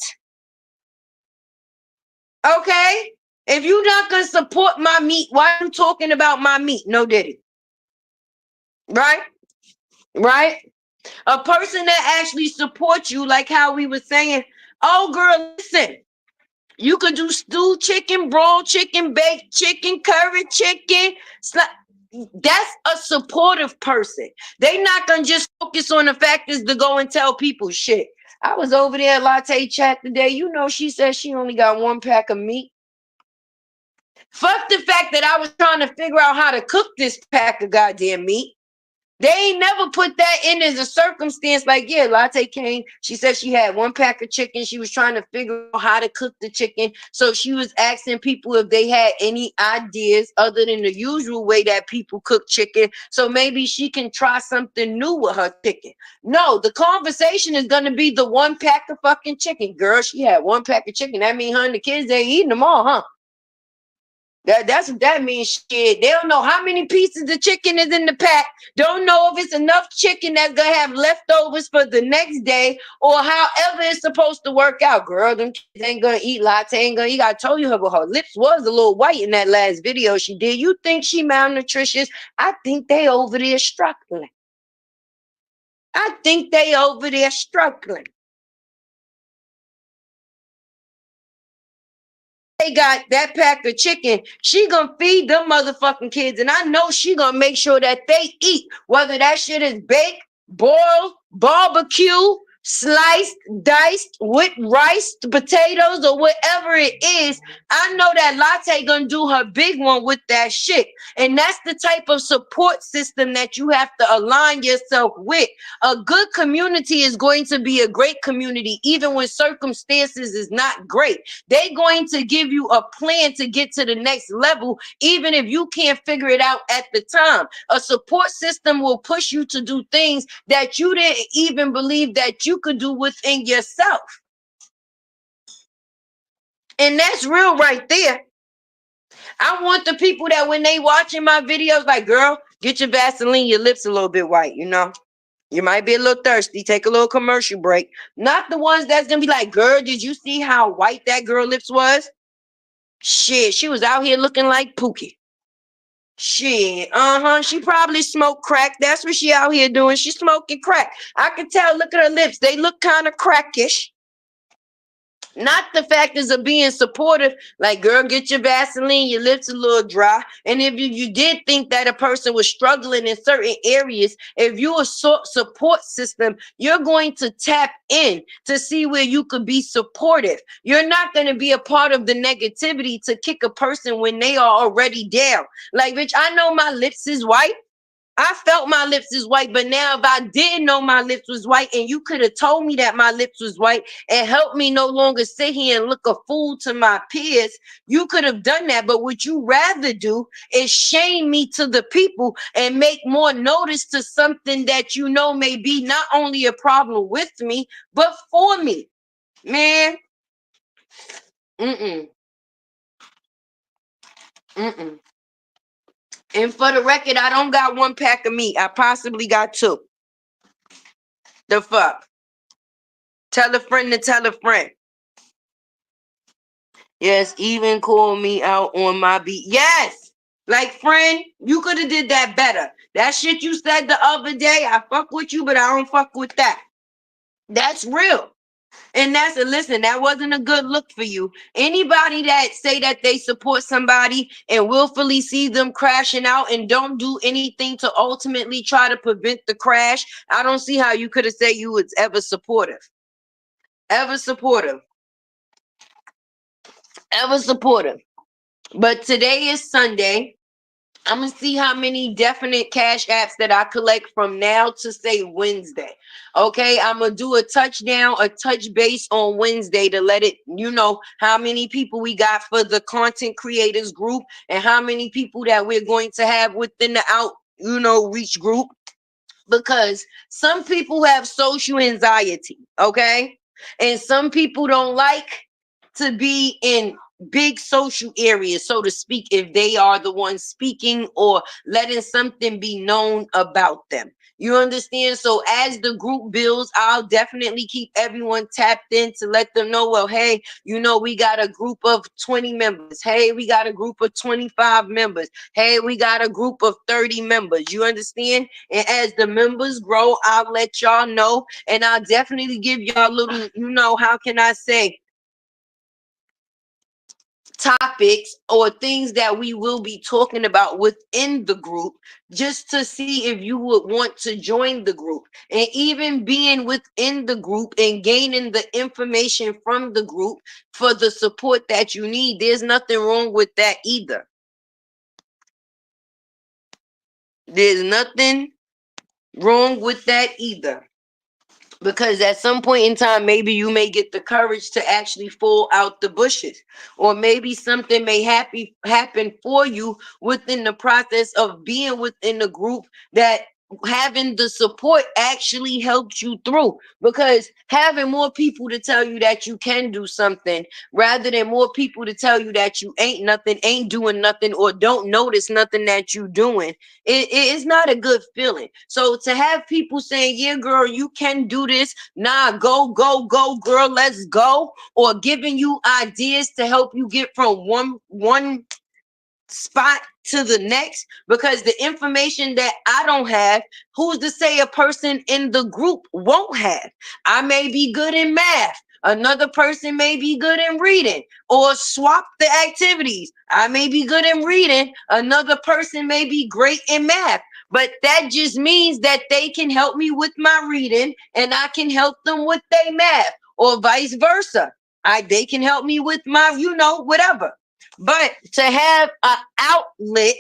Okay? If you're not gonna support my meat, why are you talking about my meat? No diddy. Right? Right? A person that actually supports you, like how we were saying, oh girl, listen, you could do stewed chicken, broiled chicken, baked chicken, curry chicken. That's a supportive person. They not gonna just focus on the factors to go and tell people shit. I was over there at Latte Chat today. You know, she said she only got 1 pack of meat. Fuck the fact that I was trying to figure out how to cook this pack of goddamn meat. They ain't never put that in as a circumstance. Like, yeah, Latte came. She said she had 1 pack of chicken. She was trying to figure out how to cook the chicken. So she was asking people if they had any ideas other than the usual way that people cook chicken. So maybe she can try something new with her chicken. No, the conversation is going to be the 1 pack of fucking chicken. Girl, she had 1 pack of chicken. That means her and the kids, they eating them all, huh? That's what that means. Shit. They don't know how many pieces of chicken is in the pack. Don't know if it's enough chicken that's gonna have leftovers for the next day or however it's supposed to work out. Girl, them kids ain't gonna eat latte, ain't gonna eat. I told you her lips was a little white in that last video she did. You think she malnutritious? I think they over there struggling. I think they over there struggling. They got that pack of chicken, she gonna feed them motherfucking kids. And I know she gonna make sure that they eat, whether that shit is baked, boiled, barbecue, sliced, diced with rice, potatoes, or whatever it is. I know that Latte gonna do her big one with that shit. And that's the type of support system that you have to align yourself with. A good community is going to be a great community, even when circumstances is not great. They're going to give you a plan to get to the next level, even if you can't figure it out at the time. A support system will push you to do things that you didn't even believe that you could do within yourself. And that's real right there. I want the people that when they watching my videos, like, girl, get your Vaseline, your lips a little bit white, you know? You might be a little thirsty. Take a little commercial break. Not the ones that's going to be like, girl, did you see how white that girl lips was? Shit, she was out here looking like Pookie. Shit, she probably smoked crack. That's what she out here doing. She smoking crack. I can tell, look at her lips. They look kind of crackish. Not the factors of being supportive, like, girl, get your Vaseline, your lips a little dry. And if you did think that a person was struggling in certain areas, if you're a support system, you're going to tap in to see where you could be supportive. You're not going to be a part of the negativity to kick a person when they are already down. Like, bitch, I know my lips is white. I felt my lips is white, but now if I didn't know my lips was white and you could have told me that my lips was white and helped me no longer sit here and look a fool to my peers, you could have done that. But what you rather do is shame me to the people and make more notice to something that you know may be not only a problem with me, but for me. Man, mm-mm, mm-mm. And for the record, I don't got 1 pack of meat. I possibly got 2. The fuck? Tell a friend to tell a friend. Yes, even call me out on my beat. Yes. Like, friend, you could have did that better. That shit you said the other day, I fuck with you, but I don't fuck with that. That's real. And listen, that wasn't a good look for you. Anybody that say that they support somebody and willfully see them crashing out and don't do anything to ultimately try to prevent the crash, I don't see how you could have said you was ever supportive. Ever supportive. Ever supportive. But today is Sunday. I'm going to see how many definite cash apps that I collect from now to say Wednesday. Okay, I'm going to do a touchdown, a touch base on Wednesday to let it, how many people we got for the content creators group and how many people that we're going to have within the reach group. Because some people have social anxiety, okay? And some people don't like to be in big social areas, so to speak, if they are the ones speaking or letting something be known about them. You understand? So as the group builds, I'll definitely keep everyone tapped in to let them know, well, hey, we got a group of 20 members. Hey, we got a group of 25 members. Hey, we got a group of 30 members. You understand? And as the members grow, I'll let y'all know. And I'll definitely give y'all a little, how can I say, topics or things that we will be talking about within the group, just to see if you would want to join the group. And even being within the group and gaining the information from the group for the support that you need, there's nothing wrong with that either. There's nothing wrong with that either. Because at some point in time, maybe you may get the courage to actually fall out the bushes, or maybe something may happen for you within the process of being within the group, that having the support actually helps you through. Because having more people to tell you that you can do something rather than more people to tell you that you ain't nothing, ain't doing nothing, or don't notice nothing that you doing, it is not a good feeling. So to have people saying, yeah, girl, you can do this. Nah, go, go, go, girl, let's go. Or giving you ideas to help you get from one spot to the next, because the information that I don't have, who's to say a person in the group won't have? I may be good in math, another person may be good in reading, or swap the activities. I may be good in reading, another person may be great in math. But that just means that they can help me with my reading and I can help them with their math, or vice versa. They can help me with my, whatever. But to have an outlet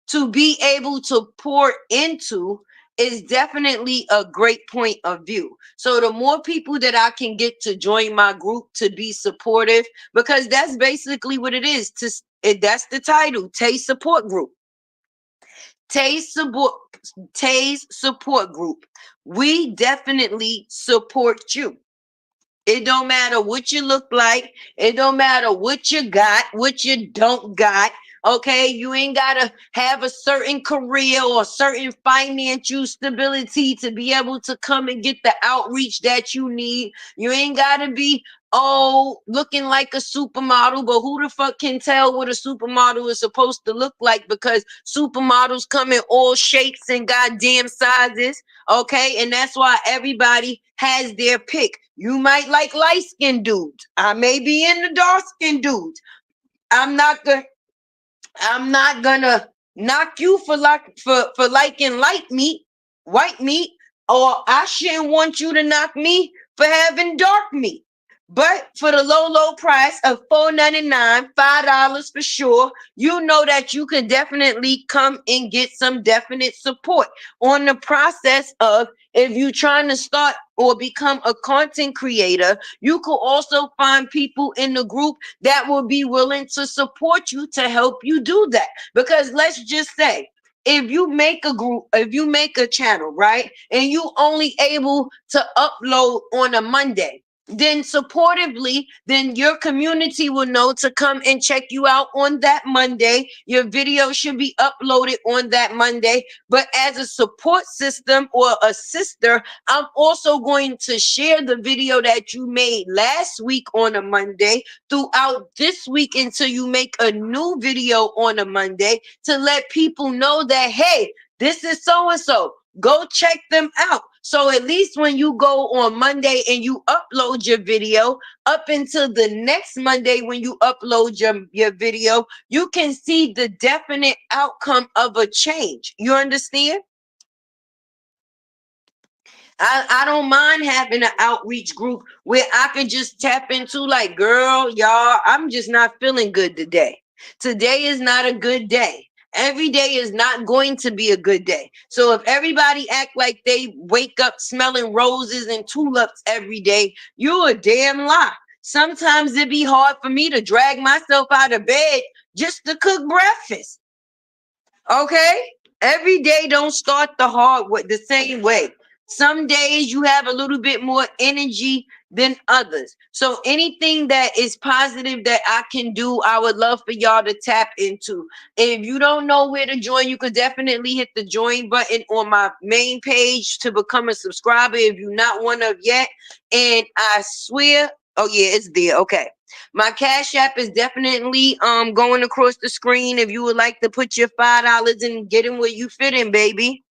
to be able to pour into is definitely a great point of view. So the more people that I can get to join my group to be supportive, because that's basically what it is. That's the title, Tay Support Group. Tay's support group. We definitely support you. It don't matter what you look like. It don't matter what you got, what you don't got. Okay, you ain't gotta have a certain career or certain financial stability to be able to come and get the outreach that you need. You ain't gotta be looking like a supermodel, but who the fuck can tell what a supermodel is supposed to look like? Because supermodels come in all shapes and goddamn sizes. Okay, and that's why everybody has their pick. You might like light-skinned dudes. I may be into dark-skinned dudes. I'm not gonna knock you for liking light meat, white meat, or I shouldn't want you to knock me for having dark meat. But for the low price of $4.99, $5 for sure, you know that you can definitely come and get some definite support on the process of, if you're trying to start or become a content creator, you could also find people in the group that will be willing to support you to help you do that. Because let's just say, if you make a group, if you make a channel, right, and you only able to upload on a Monday, then supportively, then your community will know to come and check you out on that Monday. Your video should be uploaded on that Monday. But as a support system or a sister, I'm also going to share the video that you made last week on a Monday throughout this week until you make a new video on a Monday, to let people know that, hey, this is so and so. Go check them out. So at least when you go on Monday and you upload your video, up until the next Monday when you upload your video, you can see the definite outcome of a change. You understand? I don't mind having an outreach group where I can just tap into, like, girl, y'all, I'm just not feeling good today. Today is not a good day. Every day is not going to be a good day. So if everybody act like they wake up smelling roses and tulips every day, you a damn lie. Sometimes it be hard for me to drag myself out of bed just to cook breakfast. Okay? Every day don't start the same way. Some days you have a little bit more energy than others. So anything that is positive that I can do, I would love for y'all to tap into. If you don't know where to join, you could definitely hit the join button on my main page to become a subscriber if you're not one of yet. And I swear, oh yeah, it's there. Okay. My Cash App is definitely going across the screen if you would like to put your $5 and get in where you fit in, baby.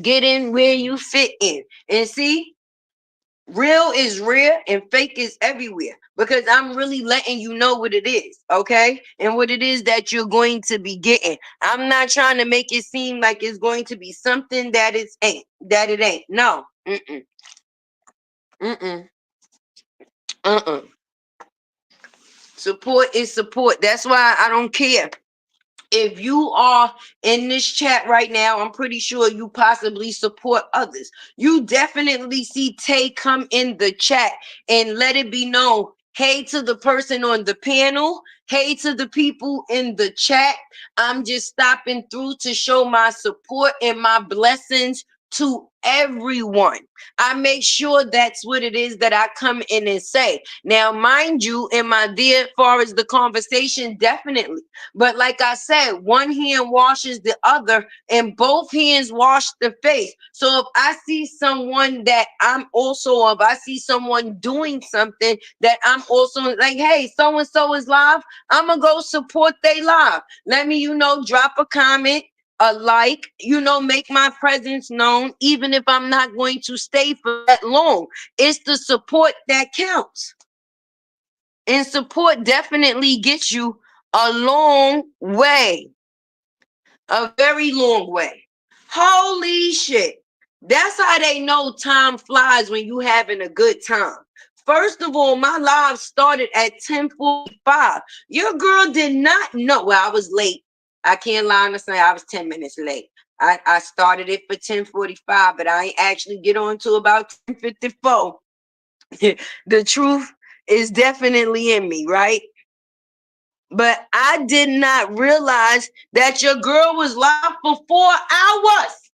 Get in where you fit in. And see, Real is rare and fake is everywhere, because I'm really letting you know what it is, okay? And what it is that you're going to be getting. I'm not trying to make it seem like it's going to be something that it ain't. No. Mm-mm. Mm-mm. Uh-uh. Support is support. That's why I don't care. If you are in this chat right now, I'm pretty sure you possibly support others. You definitely see Tay come in the chat and let it be known. Hey to the person on the panel. Hey to the people in the chat. I'm just stopping through to show my support and my blessings to everyone. I make sure that's what it is that I come in and say. Now, mind you, am I there as far as the conversation? Definitely. But like I said, one hand washes the other, and both hands wash the face. So if I see someone that I'm also, if I see someone doing something that I'm also like, hey, so and so is live, I'm gonna go support they live. Let me, drop a comment, a like, make my presence known, even if I'm not going to stay for that long. It's the support that counts. And support definitely gets you a long way. A very long way. Holy shit. That's how they know time flies when you having a good time. First of all, my live started at 10:45. Your girl did not know. Well, I was late. I can't lie and say I was 10 minutes late. I started it for 10:45, but I ain't actually get on to about 10:54. The truth is definitely in me, right? But I did not realize that your girl was live for 4 hours.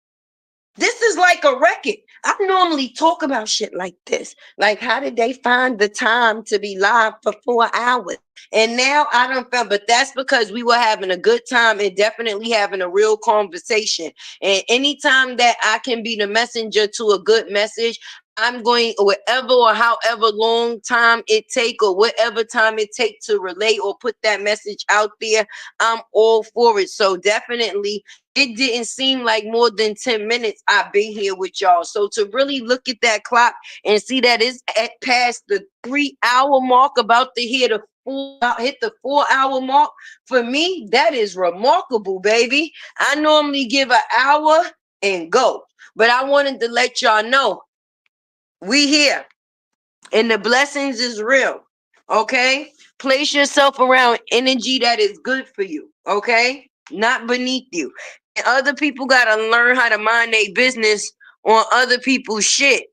This is like a record. I normally talk about shit like this. Like, how did they find the time to be live for 4 hours? And now I don't feel, but that's because we were having a good time and definitely having a real conversation. And anytime that I can be the messenger to a good message, I'm going whatever or however long time it take or whatever time it take to relay or put that message out there, I'm all for it. So definitely it didn't seem like more than 10 minutes I've been here with y'all. So to really look at that clock and see that it's at past the 3 hour mark, about to hit the 4 hour mark, for me, that is remarkable, baby. I normally give an hour and go. But I wanted to let y'all know we here and the blessings is real. Okay? Place yourself around energy that is good for you. Okay? Not beneath you. And other people gotta learn how to mind their business on other people's shit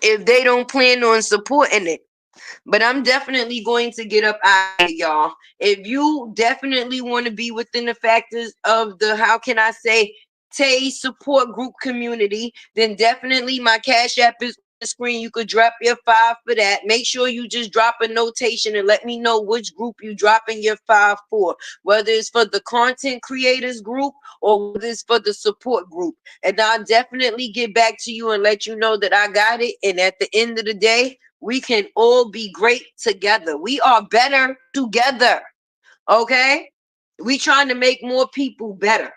if they don't plan on supporting it. But I'm definitely going to get up out of here, y'all. If you definitely want to be within the factors of the, how can I say, Tay support group community, then definitely my Cash App is on the screen. You could drop your 5 for that. Make sure you just drop a notation and let me know which group you dropping your 5 for, whether it's for the content creators group or whether it's for the support group. And I'll definitely get back to you and let you know that I got it. And at the end of the day, we can all be great together. We are better together. Okay? We trying to make more people better.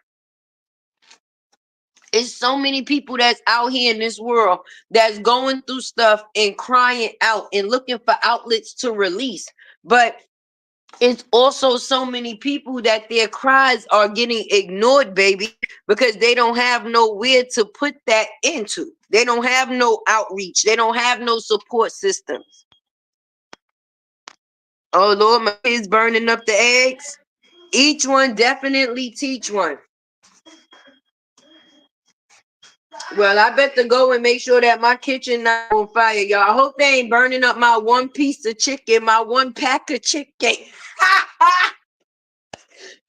It's so many people that's out here in this world that's going through stuff and crying out and looking for outlets to release. But it's also so many people that their cries are getting ignored, baby, because they don't have nowhere to put that into. They don't have no outreach. They don't have no support systems. Oh Lord, my kids burning up the eggs. Each one definitely teach one. Well, I better go and make sure that my kitchen not on fire, y'all. I hope they ain't burning up my one piece of chicken, my one pack of chicken.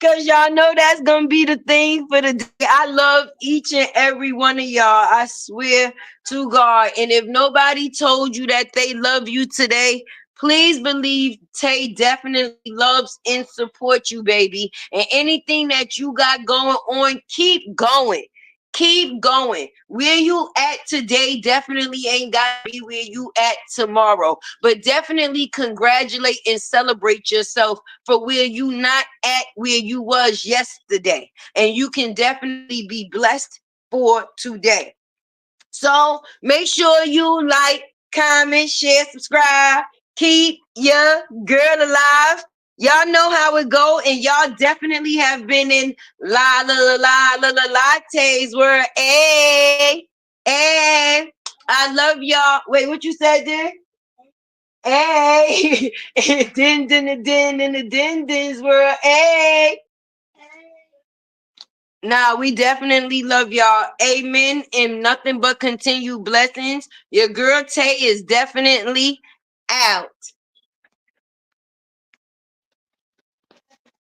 Cause y'all know that's gonna be the thing for the day. I love each and every one of y'all. I swear to God. And if nobody told you that they love you today, please believe Tay definitely loves and supports you, baby. And anything that you got going on, keep going. Keep going. Where you at today definitely ain't got to be where you at tomorrow. But definitely congratulate and celebrate yourself for where you not at where you was yesterday. And you can definitely be blessed for today. So make sure you like, comment, share, subscribe. Keep your girl alive. Y'all know how it go, and y'all definitely have been in lattes where and I love y'all. Wait, what you said there? Hey, din din din din in the din dins world. Hey. Nah, we definitely love y'all. Amen. And nothing but continued blessings. Your girl Tay is definitely out.